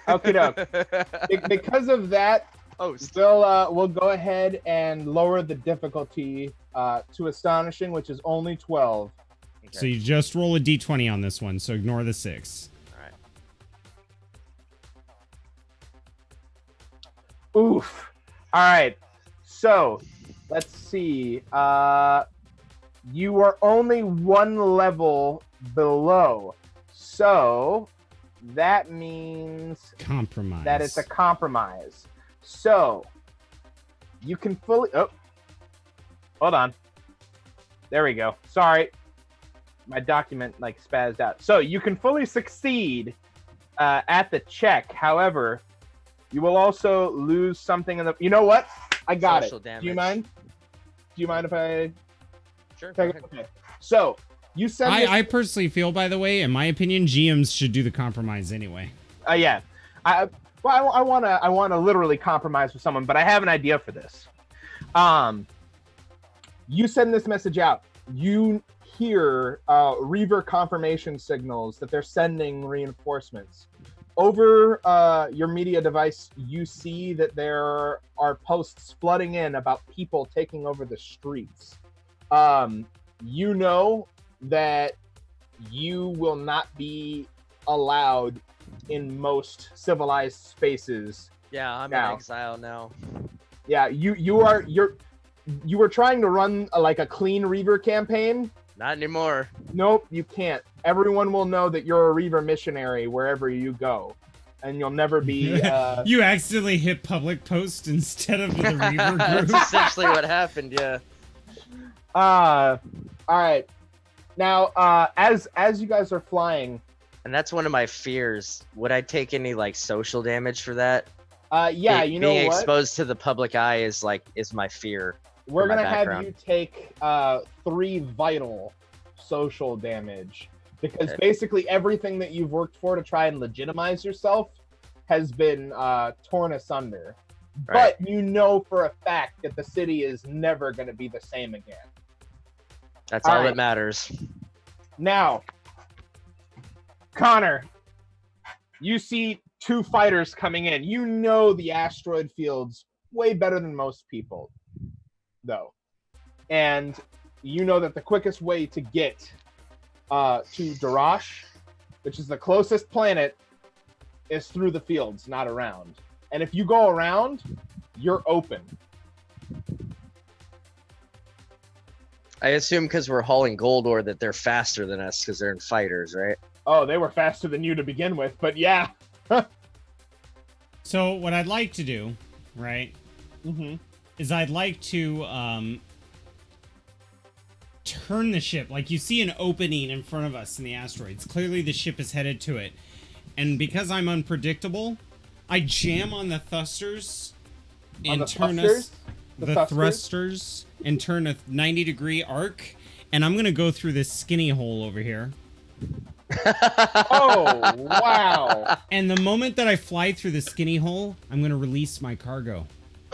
Speaker 1: Okie doke. Because of that,
Speaker 5: Host.
Speaker 1: we'll go ahead and lower the difficulty to astonishing, which is only 12.
Speaker 5: Okay.
Speaker 2: So you just roll a d20 on this one, so ignore the 6.
Speaker 1: Oof. All right. So let's see. You are only 1 level below. So that means
Speaker 2: Compromise.
Speaker 1: that it's a compromise. So you can fully. Oh, hold on. There we go. Sorry. My document spazzed out. So you can fully succeed at the check. However, you will also lose something in the. You know what? I got
Speaker 5: Social
Speaker 1: it.
Speaker 5: damage.
Speaker 1: Do you mind? Do you mind if I
Speaker 5: Sure. go
Speaker 1: take it?
Speaker 5: ahead.
Speaker 1: Okay. So you send.
Speaker 2: I personally feel, by the way, in my opinion, GMs should do the compromise anyway.
Speaker 1: Yeah. I want to literally compromise with someone, but I have an idea for this. You send this message out. You hear Reaver confirmation signals that they're sending reinforcements. Over your media device, you see that there are posts flooding in about people taking over the streets. You know that you will not be allowed in most civilized spaces.
Speaker 5: Yeah, I'm
Speaker 1: Now.
Speaker 5: in exile now.
Speaker 1: Yeah, you're you were trying to run like a clean Reaver campaign.
Speaker 5: Not anymore.
Speaker 1: Nope, you can't. Everyone will know that you're a Reaver missionary wherever you go, and you'll never be.
Speaker 2: You accidentally hit public post instead of the Reaver
Speaker 5: That's
Speaker 2: group.
Speaker 5: essentially what happened. Yeah.
Speaker 1: All right. Now, as you guys are flying,
Speaker 5: And that's one of my fears. Would I take any like social damage for that?
Speaker 1: yeah, you know
Speaker 5: being
Speaker 1: what?
Speaker 5: exposed to the public eye is my fear.
Speaker 1: We're
Speaker 5: my
Speaker 1: gonna have
Speaker 5: background.
Speaker 1: you take 3 vital social damage because
Speaker 5: Okay.
Speaker 1: basically everything that you've worked for to try and legitimize yourself has been torn asunder.
Speaker 5: Right.
Speaker 1: But you know for a fact that the city is never going to be the same again.
Speaker 5: That's all
Speaker 1: Alright.
Speaker 5: that matters.
Speaker 1: Now, Connor, you see 2 fighters coming in. You know the asteroid fields way better than most people, though. And you know that the quickest way to get to Darash, which is the closest planet, is through the fields, not around. And if you go around, you're open.
Speaker 5: I assume because we're hauling gold ore that they're faster than us because they're in fighters, right?
Speaker 1: Oh, they were faster than you to begin with, but yeah.
Speaker 2: So what I'd like to do, right,
Speaker 1: Mm-hmm.
Speaker 2: is I'd like to turn the ship. Like, you see an opening in front of us in the asteroids. Clearly the ship is headed to it. And because I'm unpredictable, I jam on the thrusters
Speaker 1: On
Speaker 2: and
Speaker 1: the
Speaker 2: turn
Speaker 1: thrusters?
Speaker 2: us
Speaker 1: The
Speaker 2: the
Speaker 1: thrusters?
Speaker 2: thrusters and turn a 90-degree arc. And I'm gonna go through this skinny hole over here.
Speaker 1: Oh, wow.
Speaker 2: And the moment that I fly through the skinny hole, I'm gonna release my cargo.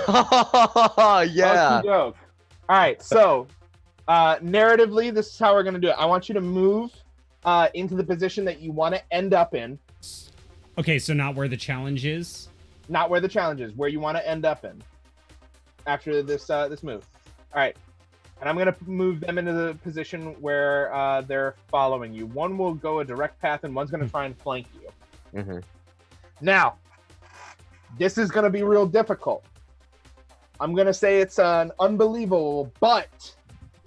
Speaker 5: Yeah.
Speaker 1: Okey-doke. All right, so narratively, this is how we're going to do it. I want you to move into the position that you want to end up in,
Speaker 2: Okay, so not where the challenge is.
Speaker 1: not where the challenge is, where you want to end up in after this this move. All right, and I'm going to move them into the position where they're following you. One will go a direct path, and one's going to try and flank you.
Speaker 5: hmm
Speaker 1: Now, this is going to be real difficult. I'm going to say it's an unbelievable, but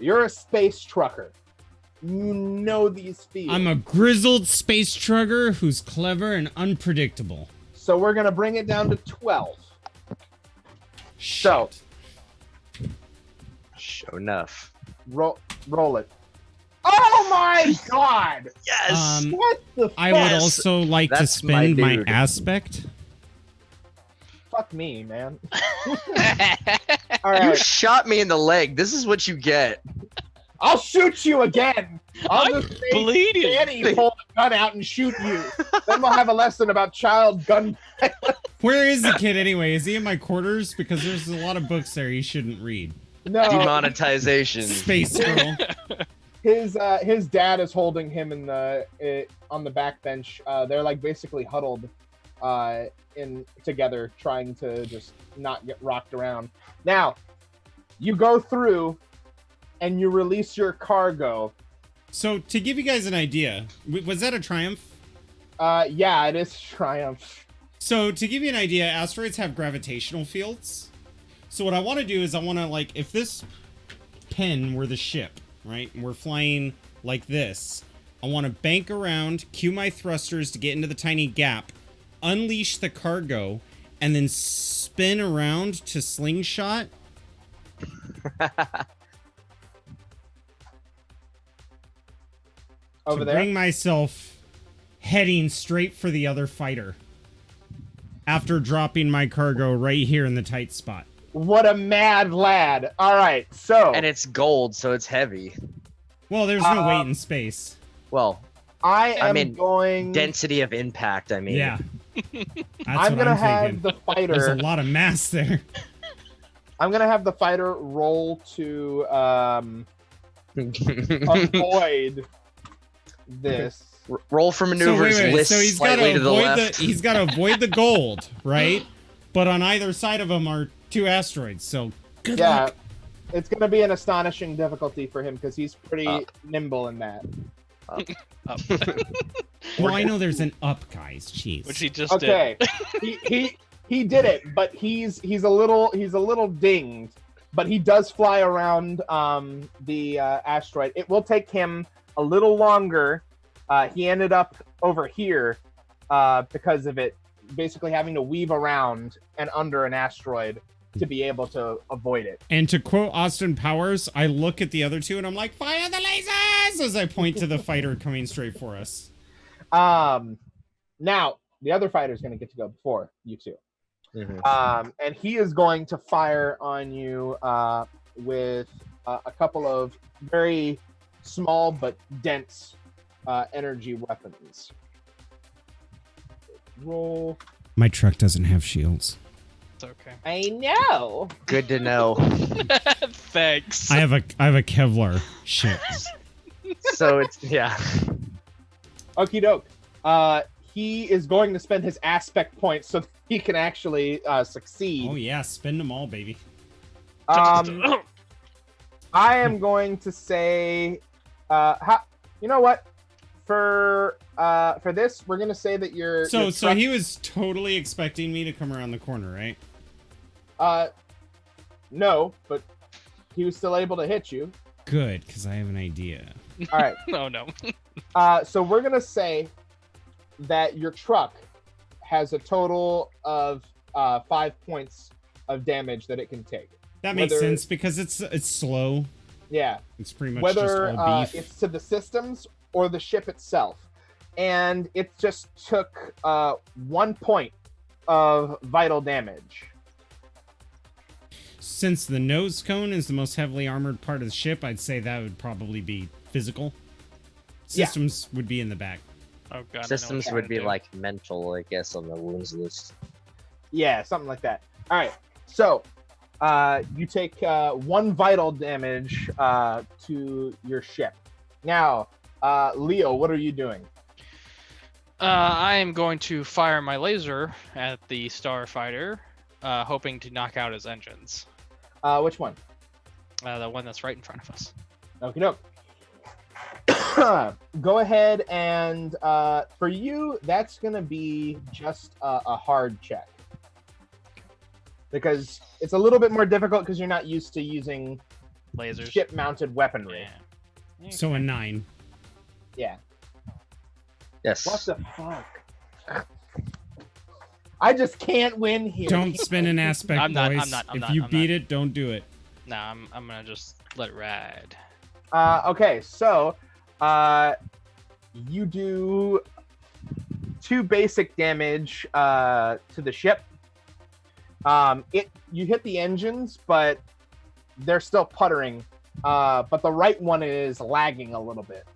Speaker 1: you're a space trucker. You know these fields.
Speaker 2: I'm a grizzled space trucker who's clever and unpredictable.
Speaker 1: So we're going to bring it down to 12. So,
Speaker 5: Sure enough.
Speaker 1: roll it. Oh my god!
Speaker 5: Yes.
Speaker 1: What the fuck?
Speaker 2: I would also like to
Speaker 5: That's my
Speaker 2: spend my
Speaker 5: dude.
Speaker 2: aspect.
Speaker 1: Fuck me, man. All
Speaker 5: You
Speaker 1: right,
Speaker 5: shot me in the leg. This is what you get.
Speaker 1: I'll shoot you again. I'll
Speaker 4: I'm
Speaker 1: just make
Speaker 4: bleeding.
Speaker 1: Danny pull a gun out and shoot you. Then we'll have a lesson about child gun.
Speaker 2: Where is the kid anyway? Is he in my quarters? Because there's a lot of books there he shouldn't read.
Speaker 1: No,
Speaker 5: Demonetization.
Speaker 2: Space girl.
Speaker 1: his dad is holding him in the on the back bench. They're like basically huddled in together, trying to just not get rocked around. Now, you go through and you release your cargo.
Speaker 2: So to give you guys an idea, was that a triumph?
Speaker 1: Yeah, it is Triumph.
Speaker 2: So to give you an idea, asteroids have gravitational fields. So what I want to do is I want to, like, if this pen were the ship, right, and we're flying like this, I want to bank around, cue my thrusters to get into the tiny gap, unleash the cargo, and then spin around to slingshot.
Speaker 1: Over
Speaker 2: to
Speaker 1: there.
Speaker 2: bring myself heading straight for the other fighter after dropping my cargo right here in the tight spot.
Speaker 1: What a mad lad. All right, so
Speaker 5: And it's gold, so it's heavy.
Speaker 2: Well, there's no weight in space.
Speaker 5: Well,
Speaker 1: I am
Speaker 5: mean,
Speaker 1: going.
Speaker 5: density of impact, I mean.
Speaker 2: Yeah. That's
Speaker 1: I'm
Speaker 2: what
Speaker 1: gonna
Speaker 2: I'm
Speaker 1: have
Speaker 2: thinking.
Speaker 1: the
Speaker 2: There's a
Speaker 1: fighter.
Speaker 2: lot of mass there.
Speaker 1: I'm gonna have the fighter roll to avoid this.
Speaker 5: Roll for maneuvers, list
Speaker 2: So he's got
Speaker 5: slightly
Speaker 2: to
Speaker 5: to the
Speaker 2: avoid
Speaker 5: left.
Speaker 2: he's got to avoid the gold, right? But on either side of him are 2 asteroids. So good
Speaker 1: Yeah,
Speaker 2: luck.
Speaker 1: it's gonna be an astonishing difficulty for him because he's pretty
Speaker 5: Up.
Speaker 1: nimble in that.
Speaker 4: Up.
Speaker 2: Well, I know there's an up, guys. Jeez.
Speaker 4: Which he just
Speaker 1: Okay, he did it, but he's a little dinged but he does fly around the asteroid. It will take him a little longer. He ended up over here because of it basically having to weave around and under an asteroid to be able to avoid it.
Speaker 2: And to quote Austin Powers, I look at the other two and I'm like, fire the lasers! As I point to the fighter coming straight for us.
Speaker 1: Now, the other fighter is going to get to go before you two. And he is going to fire on you with a couple of very small but dense energy weapons. Roll.
Speaker 2: My truck doesn't have shields.
Speaker 4: It's okay.
Speaker 1: I know.
Speaker 5: Good to know.
Speaker 4: Thanks.
Speaker 2: I have a Kevlar shit.
Speaker 5: So it's yeah.
Speaker 1: Okie doke. He is going to spend his aspect points so that he can actually succeed.
Speaker 2: Oh yeah, spend them all, baby.
Speaker 1: I am going to say, you know what? For this, we're gonna say that you're.
Speaker 2: So he was totally expecting me to come around the corner, right?
Speaker 1: No, but he was still able to hit you.
Speaker 2: Good, because I have an idea.
Speaker 1: All right.
Speaker 4: No.
Speaker 1: So we're gonna say that your truck has a total of 5 points of damage that it can take.
Speaker 2: That makes sense because it's slow.
Speaker 1: Yeah.
Speaker 2: It's pretty much
Speaker 1: whether
Speaker 2: just all beef.
Speaker 1: it's to the systems or the ship itself, and it just took 1 point of vital damage.
Speaker 2: Since the nose cone is the most heavily armored part of the ship, I'd say that would probably be physical. Systems would be in the back.
Speaker 4: Oh god.
Speaker 5: Systems would be like mental, I guess, on the wounds list.
Speaker 1: Yeah, something like that. All right, so you take 1 vital damage to your ship. Now, Leo, what are you doing?
Speaker 4: I am going to fire my laser at the starfighter, hoping to knock out his engines.
Speaker 1: Which one?
Speaker 4: The one that's right in front of us.
Speaker 1: Okie doke. Go ahead and for you, that's gonna be just a hard check because it's a little bit more difficult because you're not used to using
Speaker 4: Lasers.
Speaker 1: ship-mounted weaponry.
Speaker 4: Yeah.
Speaker 2: So a 9.
Speaker 1: Yeah.
Speaker 5: Yes.
Speaker 1: What the fuck? I just can't win here.
Speaker 2: Don't spin an aspect,
Speaker 4: I'm not-
Speaker 2: boys.
Speaker 4: I'm not- I'm
Speaker 2: if
Speaker 4: not-
Speaker 2: you
Speaker 4: I'm
Speaker 2: beat
Speaker 4: not.
Speaker 2: it, don't do it.
Speaker 4: Nah, I'm gonna just let it ride.
Speaker 1: Okay, so you do 2 basic damage to the ship. You hit the engines, but they're still puttering. But the right one is lagging a little bit.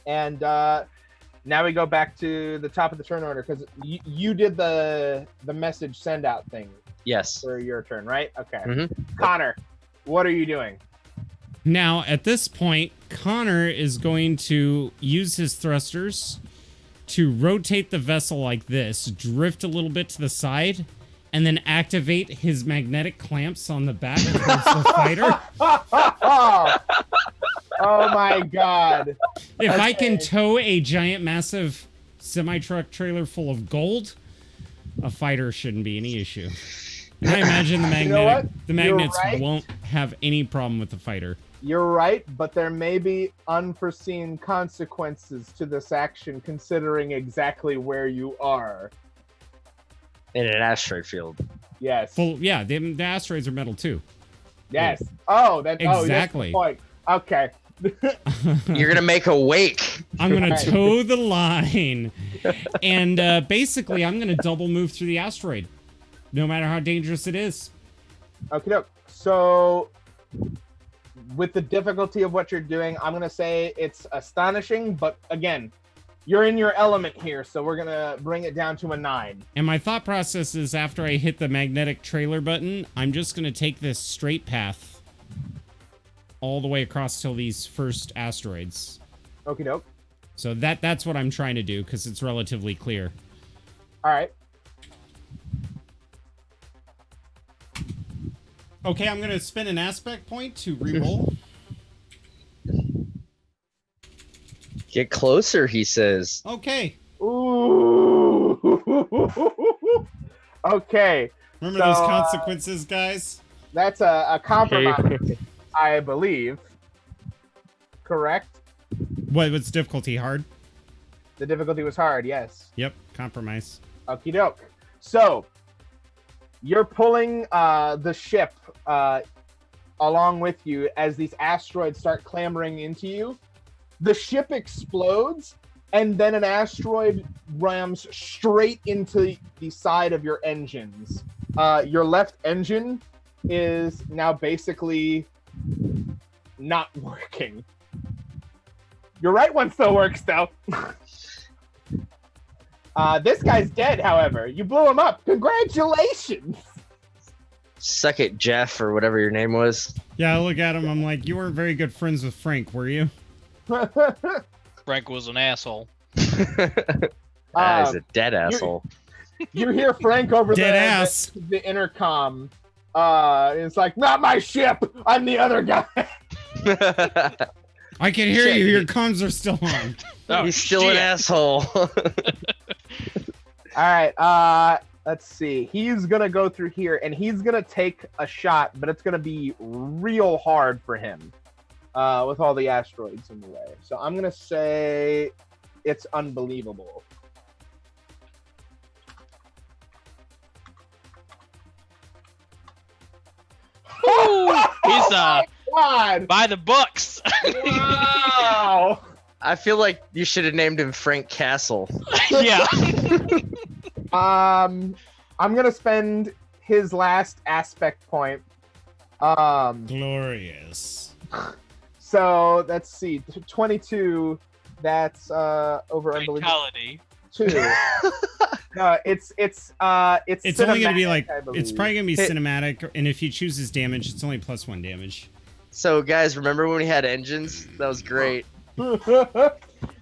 Speaker 1: And now we go back to the top of the turn order because you did the message send out thing
Speaker 5: Yes.
Speaker 1: for your turn, right? Okay.
Speaker 5: Mhm.
Speaker 1: Connor, what are you doing?
Speaker 2: Now, at this point, Connor is going to use his thrusters to rotate the vessel like this, drift a little bit to the side, and then activate his magnetic clamps on the back towards the fighter.
Speaker 1: Oh my god.
Speaker 2: If I can tow a giant, massive semi-truck trailer full of gold, a fighter shouldn't be any issue. And I imagine the
Speaker 1: You know what?
Speaker 2: magnets
Speaker 1: You're right.
Speaker 2: won't have any problem with the fighter.
Speaker 1: You're right, but there may be unforeseen consequences to this action considering exactly where you are.
Speaker 5: In an asteroid field.
Speaker 1: Yes.
Speaker 2: Well, yeah, the asteroids are metal too.
Speaker 1: Yes. Oh, that
Speaker 2: Exactly.
Speaker 1: Oh, yes, good point. Okay.
Speaker 5: You're gonna make a wake.
Speaker 2: I'm gonna
Speaker 1: Right.
Speaker 2: tow the line, and basically, I'm gonna double move through the asteroid, no matter how dangerous it is.
Speaker 1: Okay, doke. So, with the difficulty of what you're doing, I'm gonna say it's astonishing, but again, you're in your element here, so we're gonna bring it down to a 9.
Speaker 2: And my thought process is, after I hit the magnetic trailer button, I'm just gonna take this straight path all the way across till these first asteroids.
Speaker 1: Okie doke.
Speaker 2: So that's what I'm trying to do because it's relatively clear.
Speaker 1: All right.
Speaker 2: Okay, I'm gonna spin an aspect point to re-roll.
Speaker 5: Get closer, he says.
Speaker 2: Okay.
Speaker 1: Ooh. Okay.
Speaker 2: Remember
Speaker 1: So,
Speaker 2: those consequences, guys?
Speaker 1: That's a compromise, I believe. Correct?
Speaker 2: What's difficulty? Hard?
Speaker 1: The difficulty was hard, yes.
Speaker 2: Yep, compromise.
Speaker 1: Okie doke. So, you're pulling the ship along with you as these asteroids start clambering into you. The ship explodes, and then an asteroid rams straight into the side of your engines. Your left engine is now basically not working. Your right one still works, though. This guy's dead, however. You blew him up. Congratulations!
Speaker 5: Suck it, Jeff, or whatever your name was.
Speaker 2: Yeah, I look at him. I'm like, you weren't very good friends with Frank, were you?
Speaker 4: Frank was an asshole.
Speaker 5: That is a dead asshole.
Speaker 1: You hear Frank over
Speaker 2: Dead ass.
Speaker 1: the intercom. It's like, not my ship. I'm the other guy.
Speaker 2: I can hear
Speaker 5: Shit.
Speaker 2: you. Your comms are still on.
Speaker 4: Oh,
Speaker 5: He's still an
Speaker 4: shit.
Speaker 5: asshole.
Speaker 1: All right. Let's see. He's gonna go through here, and he's gonna take a shot, but it's gonna be real hard for him with all the asteroids in the way. So I'm gonna say it's unbelievable.
Speaker 4: Ooh, he's
Speaker 1: God!
Speaker 4: by the books.
Speaker 1: Wow!
Speaker 5: I feel like you should have named him Frank Castle.
Speaker 4: Yeah.
Speaker 1: I'm gonna spend his last aspect point.
Speaker 2: Glorious.
Speaker 1: So let's see, 22. That's over unbelievable
Speaker 4: Fatality.
Speaker 1: 2. No, it's
Speaker 2: It's only gonna be
Speaker 1: cinematic,
Speaker 2: like,
Speaker 1: I
Speaker 2: it's
Speaker 1: believe.
Speaker 2: probably gonna be
Speaker 5: Hey.
Speaker 2: cinematic, and if he chooses damage, it's only +1 damage.
Speaker 5: So, guys, remember when we had engines? That was great.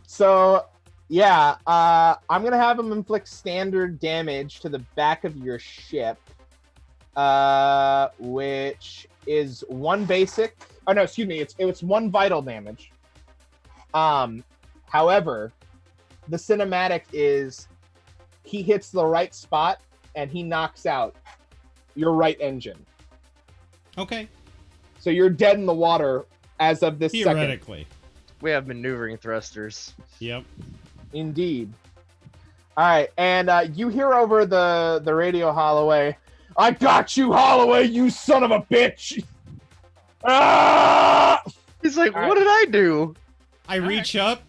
Speaker 1: So yeah, I'm gonna have him inflict standard damage to the back of your ship, which is 1 basic. Oh no, excuse me. It's 1 vital damage. However, the cinematic is he hits the right spot and he knocks out your right engine.
Speaker 2: Okay,
Speaker 1: So you're dead in the water as of this second.
Speaker 2: theoretically.
Speaker 5: We have maneuvering thrusters.
Speaker 2: Yep.
Speaker 1: Indeed. All right, and you hear over the radio, Holloway. I got you, Holloway, you son of a bitch! Ah!
Speaker 5: He's like,
Speaker 1: All
Speaker 5: what did I do?
Speaker 2: I reach up,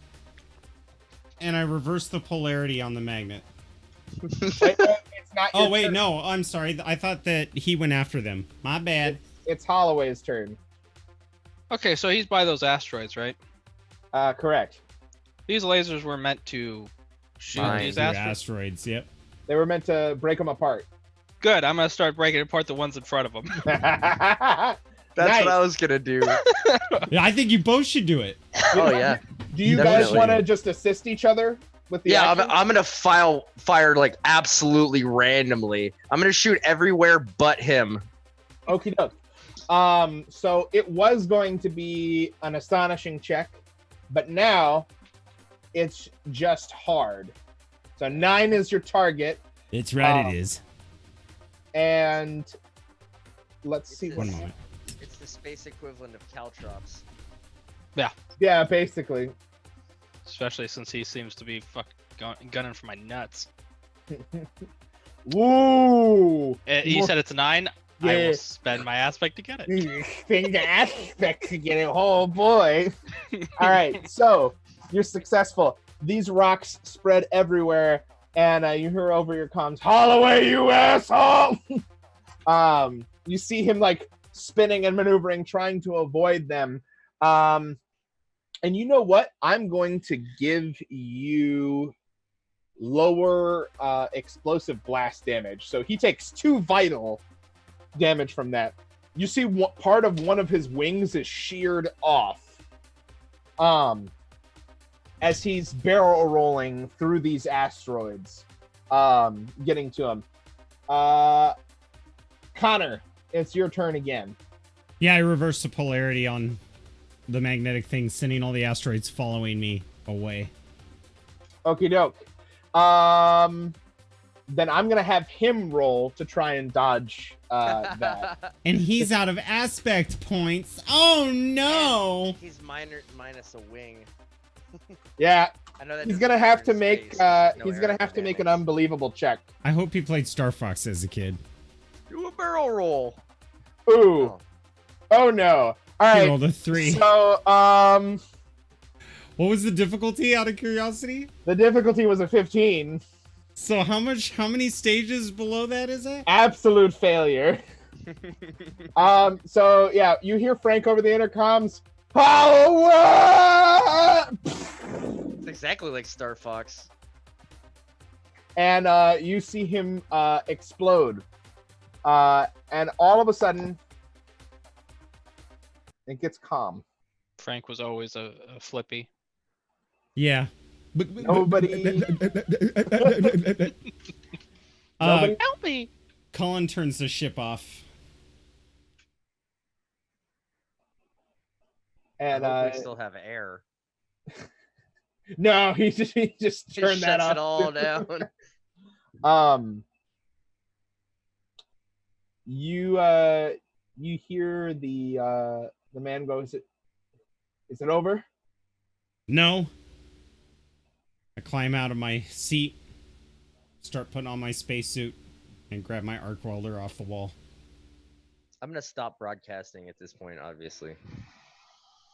Speaker 2: and I reverse the polarity on the magnet.
Speaker 1: It's not.
Speaker 2: Oh
Speaker 1: your
Speaker 2: wait,
Speaker 1: turn.
Speaker 2: no, I'm sorry. I thought that he went after them. My bad.
Speaker 1: It's Holloway's turn.
Speaker 4: Okay, so he's by those asteroids, right?
Speaker 1: Correct.
Speaker 4: These lasers were meant to shoot
Speaker 5: Fine.
Speaker 4: these
Speaker 2: Through
Speaker 4: asteroids.
Speaker 2: asteroids. Yep.
Speaker 1: They were meant to break them apart.
Speaker 4: Good. I'm gonna start breaking apart the ones in front of them.
Speaker 5: That's
Speaker 1: Nice.
Speaker 5: what I was gonna do.
Speaker 2: Yeah, I think you both should do it.
Speaker 5: Oh yeah.
Speaker 1: Do you guys
Speaker 5: Definitely.
Speaker 1: want to just assist each other with the
Speaker 5: Yeah,
Speaker 1: action?
Speaker 5: I'm gonna fire like absolutely randomly. I'm gonna shoot everywhere but him.
Speaker 1: Okie doke. So it was going to be an astonishing check, but now it's just hard. So 9 is your target,
Speaker 2: It's right.
Speaker 1: Oh.
Speaker 2: It is.
Speaker 1: and let's see.
Speaker 2: One moment.
Speaker 5: It's the space equivalent of Caltrops.
Speaker 1: Yeah, basically.
Speaker 4: Especially since he seems to be gunning for my nuts.
Speaker 1: Woo!
Speaker 4: You said it's a 9. I
Speaker 1: Yeah.
Speaker 4: will spend my aspect to get it.
Speaker 1: Thing to aspect to get it. Oh boy! All right, so you're successful. These rocks spread everywhere, and you hear over your comms, "Holloway, you asshole!" You see him like spinning and maneuvering, trying to avoid them. And you know what? I'm going to give you lower explosive blast damage. So he takes 2 vital damage from that. You see part of one of his wings is sheared off as he's barrel rolling through these asteroids, getting to him. Connor, it's your turn again.
Speaker 2: Yeah, I reversed the polarity on the magnetic thing, sending all the asteroids following me away.
Speaker 1: Okie doke. then I'm gonna have him roll to try and dodge that.
Speaker 2: And he's out of aspect points. Oh no!
Speaker 5: He's minus a wing.
Speaker 1: Yeah,
Speaker 5: I know that
Speaker 1: he's
Speaker 5: doesn't
Speaker 1: gonna
Speaker 5: matter
Speaker 1: have
Speaker 5: in
Speaker 1: to
Speaker 5: space,
Speaker 1: make
Speaker 5: there's no
Speaker 1: he's gonna have to make an
Speaker 5: aerodynamics.
Speaker 1: unbelievable check.
Speaker 2: I hope he played Star Fox as a kid.
Speaker 5: Do a barrel roll.
Speaker 1: Ooh. Oh no. All
Speaker 2: He
Speaker 1: right.
Speaker 2: rolled a 3.
Speaker 1: So
Speaker 2: What was the difficulty out of curiosity?
Speaker 1: the difficulty was a 15.
Speaker 2: So how many stages below that is it?
Speaker 1: Absolute failure. So yeah, you hear Frank over the intercoms. Power!
Speaker 5: It's exactly like Star Fox.
Speaker 1: And you see him explode. And all of a sudden, it gets calm.
Speaker 4: Frank was always a flippy.
Speaker 2: Yeah.
Speaker 1: Nobody- Nobody-
Speaker 4: Help me!
Speaker 2: Colin turns the ship off.
Speaker 1: And
Speaker 5: I hope we still have air.
Speaker 1: no, he just
Speaker 5: Just
Speaker 1: turned that
Speaker 5: shuts
Speaker 1: off.
Speaker 5: it all down.
Speaker 1: You hear the man go, is it over?
Speaker 2: No. I climb out of my seat, start putting on my spacesuit, and grab my arc welder off the wall.
Speaker 5: I'm gonna stop broadcasting at this point, obviously.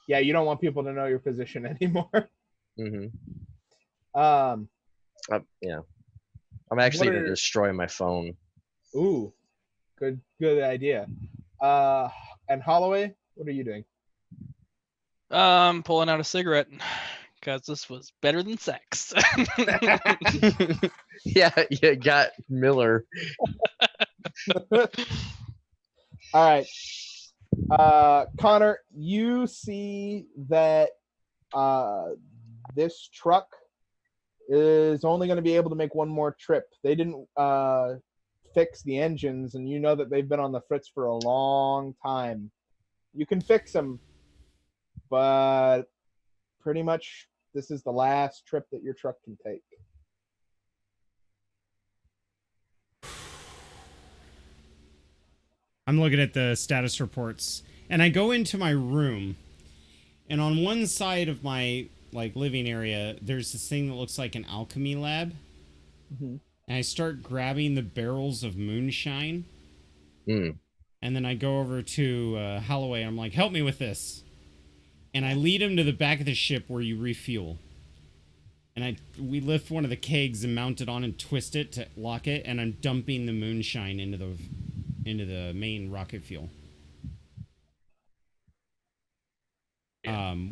Speaker 1: Yeah, you don't want people to know your position anymore.
Speaker 5: Mm-hmm. Yeah. I'm actually
Speaker 1: What
Speaker 5: gonna
Speaker 1: are-
Speaker 5: destroy my phone.
Speaker 1: Ooh, good idea. And Holloway, what are you doing?
Speaker 4: Pulling out a cigarette because this was better than sex.
Speaker 5: Yeah, you got Miller.
Speaker 1: All right. Connor, you see that this truck is only going to be able to make one more trip. They didn't fix the engines, and you know that they've been on the fritz for a long time. You can fix them, but pretty much this is the last trip that your truck can take.
Speaker 2: I'm looking at the status reports, and I go into my room, and on one side of my living area, there's this thing that looks like an alchemy lab,
Speaker 1: Mhm.
Speaker 2: and I start grabbing the barrels of moonshine,
Speaker 5: Mm.
Speaker 2: and then I go over to Holloway, and I'm like, help me with this, and I lead him to the back of the ship where you refuel, and we lift one of the kegs and mount it on and twist it to lock it, and I'm dumping the moonshine into the main rocket fuel.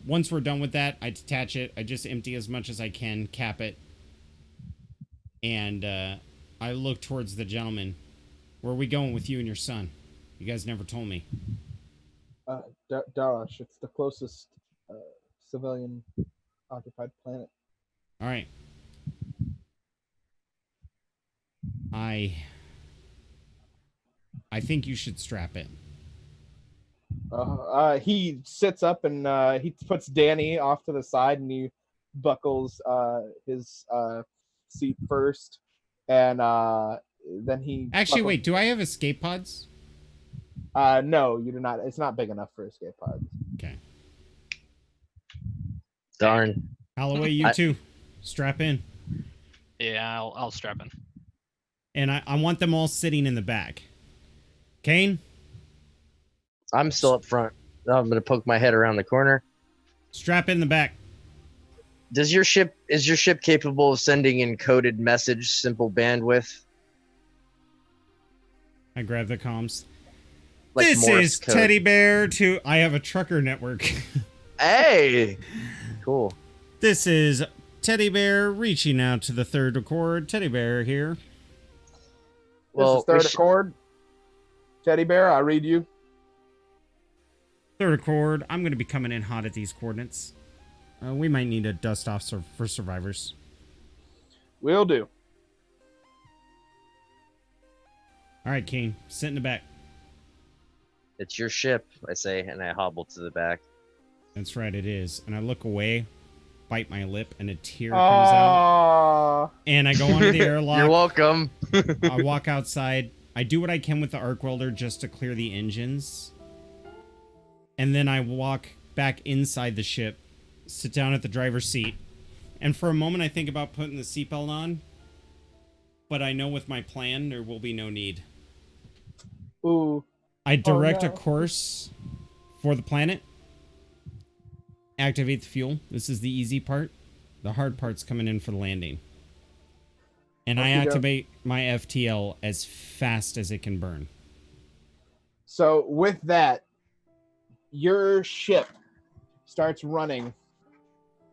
Speaker 2: Once we're done with that, I detach it. I just empty as much as I can, cap it, and I look towards the gentleman. Where are we going with you and your son? You guys never told me.
Speaker 1: Darash, it's the closest civilian occupied planet.
Speaker 2: All right. I think you should strap it.
Speaker 1: He sits up and he puts Danny off to the side and he buckles his seat first, and then he
Speaker 2: Actually,
Speaker 1: buckles-
Speaker 2: wait. Do I have escape pods?
Speaker 1: No, you do not. It's not big enough for escape pods.
Speaker 2: Okay.
Speaker 5: Darn.
Speaker 2: Holloway, you too. Strap in.
Speaker 4: Yeah, I'll strap in.
Speaker 2: And I want them all sitting in the back. Kane,
Speaker 5: I'm still up front. I'm gonna poke my head around the corner.
Speaker 2: strap in the back.
Speaker 5: Is your ship capable of sending encoded message, simple bandwidth?
Speaker 2: I grab the comms.
Speaker 5: Like
Speaker 2: This
Speaker 5: Morse
Speaker 2: is
Speaker 5: code?
Speaker 2: Teddy Bear to... I have a trucker network.
Speaker 5: Hey! Cool.
Speaker 2: This is Teddy Bear reaching out to the third accord. Teddy Bear here.
Speaker 5: Well,
Speaker 1: This is third
Speaker 5: we sh-
Speaker 1: accord. Teddy Bear, I read you.
Speaker 2: Third accord. I'm going to be coming in hot at these coordinates. We might need a dust off for survivors.
Speaker 1: Will do.
Speaker 2: All right, Kane. Sit in the back.
Speaker 5: It's your ship, I say, and I hobble to the back.
Speaker 2: That's right, it is. And I look away, bite my lip and a tear comes out. And I go under the airlock.
Speaker 5: You're welcome.
Speaker 2: I walk outside. I do what I can with the arc welder just to clear the engines. And then I walk back inside the ship, sit down at the driver's seat. And for a moment, I think about putting the seatbelt on. But I know with my plan, there will be no need.
Speaker 1: Ooh.
Speaker 2: I direct
Speaker 1: no.
Speaker 2: a course for the planet. Activate the fuel. This is the easy part. The hard part's coming in for the landing. And I activate my FTL as fast as it can burn.
Speaker 1: So with that, your ship starts running.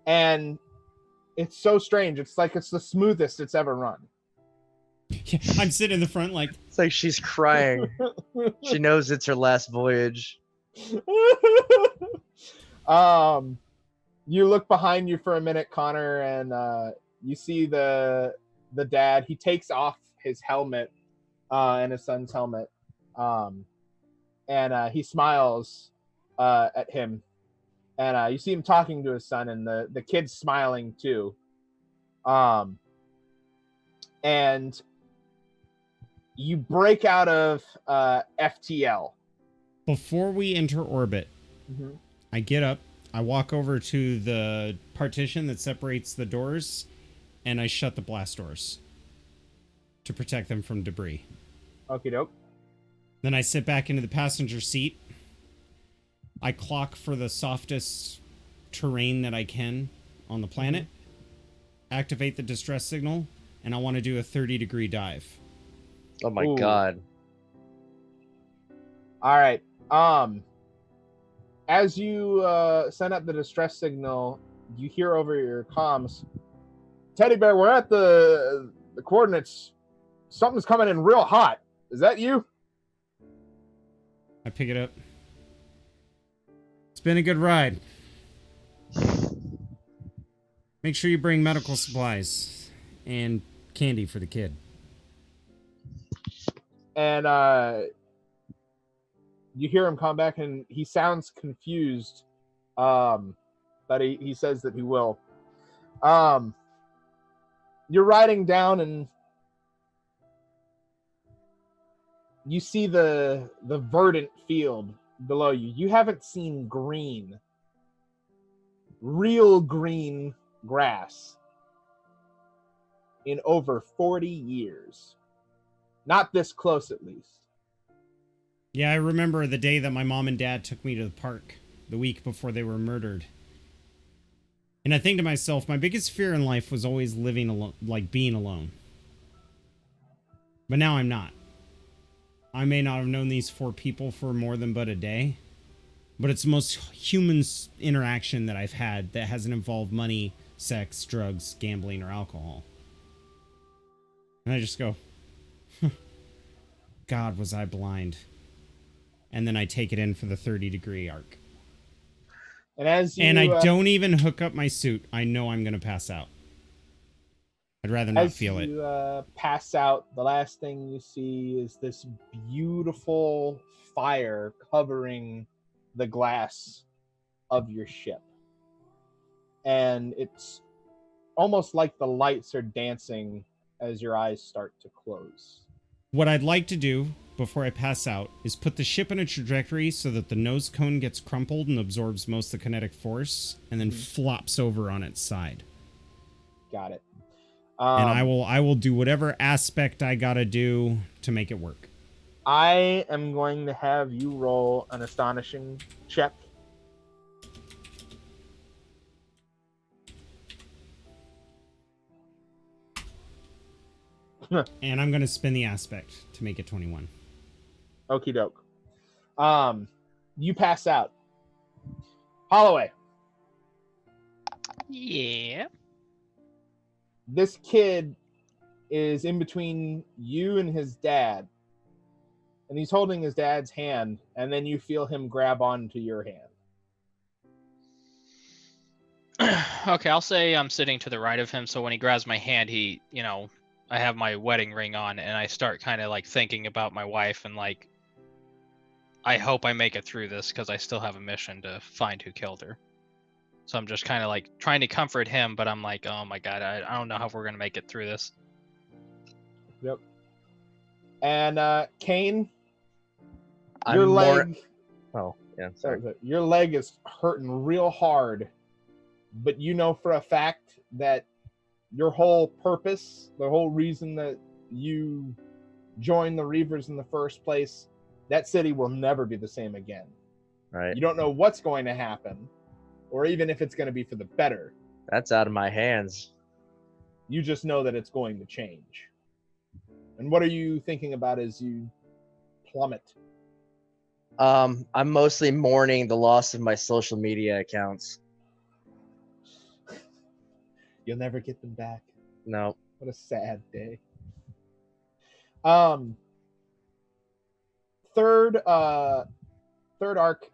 Speaker 1: And it's so strange. It's like it's the smoothest it's ever run.
Speaker 2: I'm sitting in the front like...
Speaker 5: It's like she's crying. She knows it's her last voyage.
Speaker 1: You look behind you for a minute, Connor, and you see the dad. He takes off his helmet and his son's helmet, and he smiles at him, and you see him talking to his son, and the kid's smiling too. And you break out of FTL.
Speaker 2: Before we enter orbit, I get up, I walk over to the partition that separates the doors, and I shut the blast doors to protect them from debris.
Speaker 1: Okie doke.
Speaker 2: Then I sit back into the passenger seat. I clock for the softest terrain that I can on the planet, activate the distress signal, and I want to do a 30-degree dive.
Speaker 5: Oh my god.
Speaker 1: All right. As you send up the distress signal, you hear over your comms, Teddy Bear, we're at the coordinates. Something's coming in real hot. Is that you?
Speaker 2: I pick it up. It's been a good ride. Make sure you bring medical supplies and candy for the kid.
Speaker 1: And you hear him come back, and he sounds confused, but he says that he will. You're riding down, and you see the verdant field below you. You haven't seen green, real green grass in over 40 years. Not this close, at least.
Speaker 2: Yeah, I remember the day that my mom and dad took me to the park, the week before they were murdered. And I think to myself, my biggest fear in life was always living alone, like being alone. But now I'm not. I may not have known these 4 people for more than but a day, but it's the most human interaction that I've had that hasn't involved money, sex, drugs, gambling, or alcohol. And I just go, God, was I blind. And then I take it in for the 30-degree arc.
Speaker 1: And as you,
Speaker 2: I don't even hook up my suit. I know I'm going to pass out. I'd rather not feel it.
Speaker 1: As you pass out, the last thing you see is this beautiful fire covering the glass of your ship. And it's almost like the lights are dancing as your eyes start to close.
Speaker 2: What I'd like to do before I pass out is put the ship in a trajectory so that the nose cone gets crumpled and absorbs most of the kinetic force, and then flops over on its side.
Speaker 1: Got it.
Speaker 2: And I will do whatever aspect I gotta do to make it work.
Speaker 1: I am going to have you roll an astonishing check.
Speaker 2: And I'm gonna spin the aspect to make it 21.
Speaker 1: Okie doke. You pass out. Holloway.
Speaker 4: Yeah.
Speaker 1: This kid is in between you and his dad. And he's holding his dad's hand, and then you feel him grab onto your hand.
Speaker 4: Okay, I'll say I'm sitting to the right of him, so when he grabs my hand, I have my wedding ring on, and I start kind of like thinking about my wife, and like, I hope I make it through this because I still have a mission to find who killed her. So I'm just kind of like trying to comfort him, but I'm like, oh my god, I don't know how we're gonna make it through this.
Speaker 1: Yep. And Kane,
Speaker 5: I'm
Speaker 1: your
Speaker 5: more.
Speaker 1: leg,
Speaker 5: Oh, yeah. Sorry.
Speaker 1: your leg is hurting real hard, but you know for a fact that your whole purpose, the whole reason that you joined the Reavers in the first place, that city will never be the same again.
Speaker 5: Right.
Speaker 1: You don't know what's going to happen, or even if it's going to be for the better.
Speaker 5: That's out of my hands.
Speaker 1: You just know that it's going to change. And what are you thinking about as you plummet?
Speaker 5: I'm mostly mourning the loss of my social media accounts.
Speaker 1: You'll never get them back.
Speaker 5: No.
Speaker 1: What a sad day. Third arc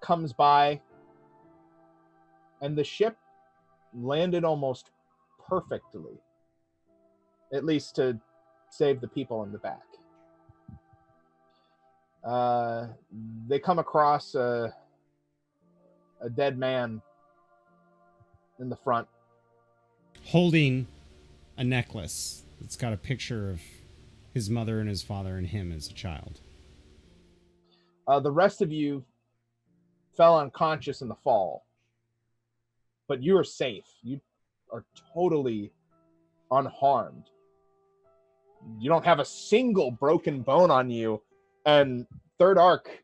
Speaker 1: comes by, and the ship landed almost perfectly, at least to save the people in the back. They come across a dead man in the front.
Speaker 2: Holding a necklace that's got a picture of his mother and his father and him as a child.
Speaker 1: The rest of you fell unconscious in the fall, but you are safe. You are totally unharmed. You don't have a single broken bone on you, and third arc,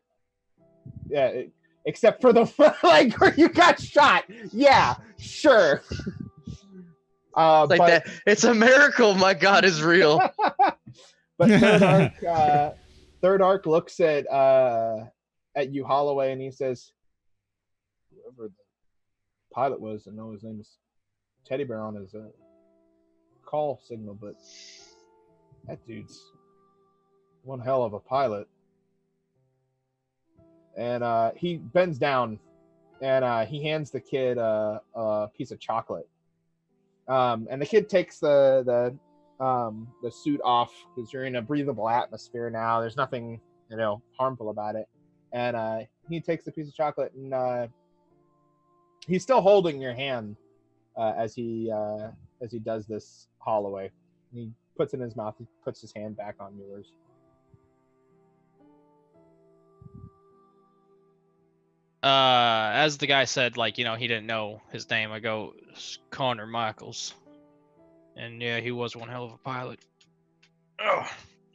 Speaker 1: yeah, except for the like where you got shot. Yeah, sure.
Speaker 5: Like
Speaker 1: but,
Speaker 5: that. It's a miracle. My God is real.
Speaker 1: But third arc looks at you, Holloway, and he says, "Whoever the pilot was, I know his name is Teddy Bear on his call signal, but that dude's one hell of a pilot." And he bends down and he hands the kid a piece of chocolate. And the kid takes the suit off because you're in a breathable atmosphere now. There's nothing, harmful about it. And he takes the piece of chocolate and he's still holding your hand as he does this, Holloway. He puts it in his mouth. He puts his hand back on yours.
Speaker 4: As the guy said, he didn't know his name. I go, Connor Michaels. And yeah, he was one hell of a pilot. Ugh.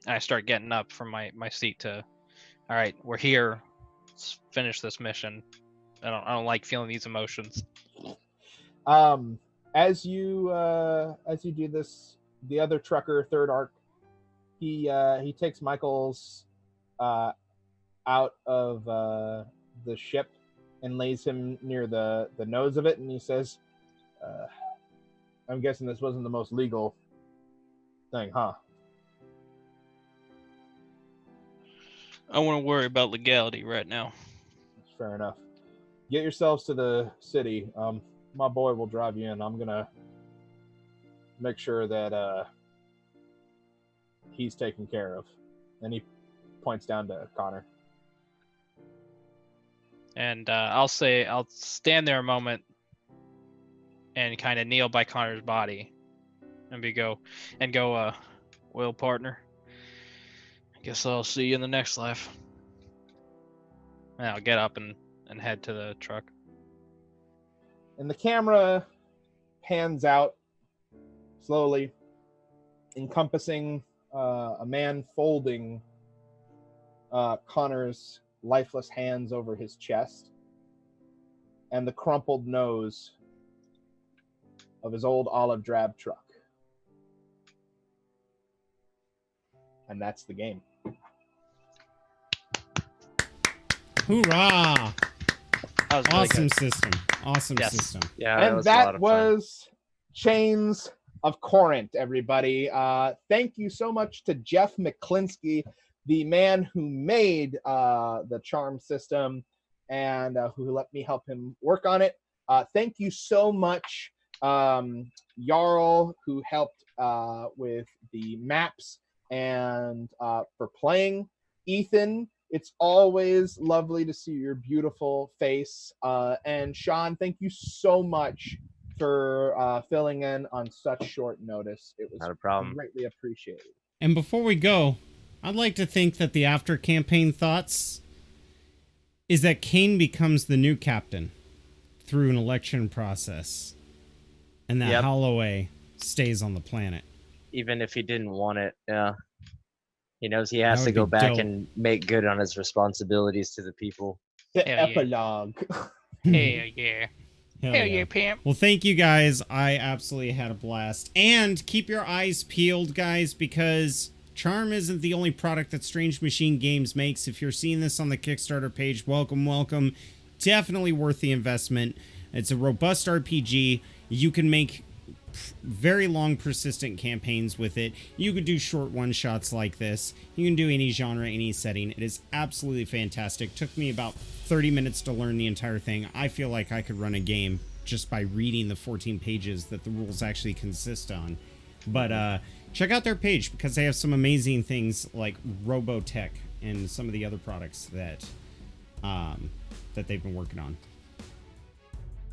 Speaker 4: I start getting up from my seat to, all right, we're here. Let's finish this mission. I don't like feeling these emotions.
Speaker 1: As you do this, the other trucker, third arc, he takes Michaels out of the ship and lays him near the nose of it, and he says, I'm guessing this wasn't the most legal thing, huh?
Speaker 4: I wouldn't worry about legality right now.
Speaker 1: Fair enough. Get yourselves to the city. My boy will drive you in. I'm gonna make sure that he's taken care of. And he points down to Connor.
Speaker 4: And I'll stand there a moment and kind of kneel by Connor's body and go, well, partner, I guess I'll see you in the next life. And I'll get up and head to the truck.
Speaker 1: And the camera pans out slowly, encompassing a man folding Connor's lifeless hands over his chest and the crumpled nose of his old olive drab truck. And that's the game.
Speaker 2: Hoorah!
Speaker 3: That was really
Speaker 2: Awesome
Speaker 3: good.
Speaker 2: system. Awesome
Speaker 3: Yes.
Speaker 2: system.
Speaker 5: Yeah,
Speaker 1: And
Speaker 5: was a lot
Speaker 1: that
Speaker 5: of fun.
Speaker 1: was Chains of Corinth, everybody. Thank you so much to Jeff McClinsky, the man who made the charm system and who let me help him work on it. Thank you so much, Jarl, who helped with the maps and for playing. Ethan It's always lovely to see your beautiful face. And Sean, thank you so much for filling in on such short notice. It was
Speaker 5: Not a problem.
Speaker 1: greatly appreciated.
Speaker 2: And before we go, I'd like to think that the after campaign thoughts is that Kane becomes the new captain through an election process, and that
Speaker 5: Yep.
Speaker 2: Holloway stays on the planet.
Speaker 5: Even if he didn't want it, yeah. He knows he has
Speaker 2: That
Speaker 5: to
Speaker 2: would
Speaker 5: go
Speaker 2: be
Speaker 5: back
Speaker 2: dope.
Speaker 5: and make good on his responsibilities to the people.
Speaker 1: The
Speaker 4: Hell yeah.
Speaker 1: epilogue.
Speaker 4: Hell yeah.
Speaker 2: Hell
Speaker 4: Hell
Speaker 2: yeah.
Speaker 4: yeah, pimp.
Speaker 2: Well, thank you guys. I absolutely had a blast. And keep your eyes peeled, guys, because Charm isn't the only product that Strange Machine Games makes. If you're seeing this on the Kickstarter page, welcome, welcome. Definitely worth the investment. It's a robust RPG. You can make very long, persistent campaigns with it. You could do short one-shots like this. You can do any genre, any setting. It is absolutely fantastic. Took me about 30 minutes to learn the entire thing. I feel like I could run a game just by reading the 14 pages that the rules actually consist on. But check out their page because they have some amazing things like Robotech and some of the other products that that they've been working on.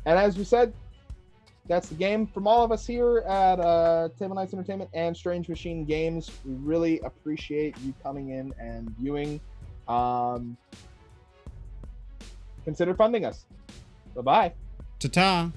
Speaker 1: And as we said, that's the game from all of us here at Table Knights Entertainment and Strange Machine Games. We really appreciate you coming in and viewing. Consider funding us. Bye-bye.
Speaker 2: Ta-ta!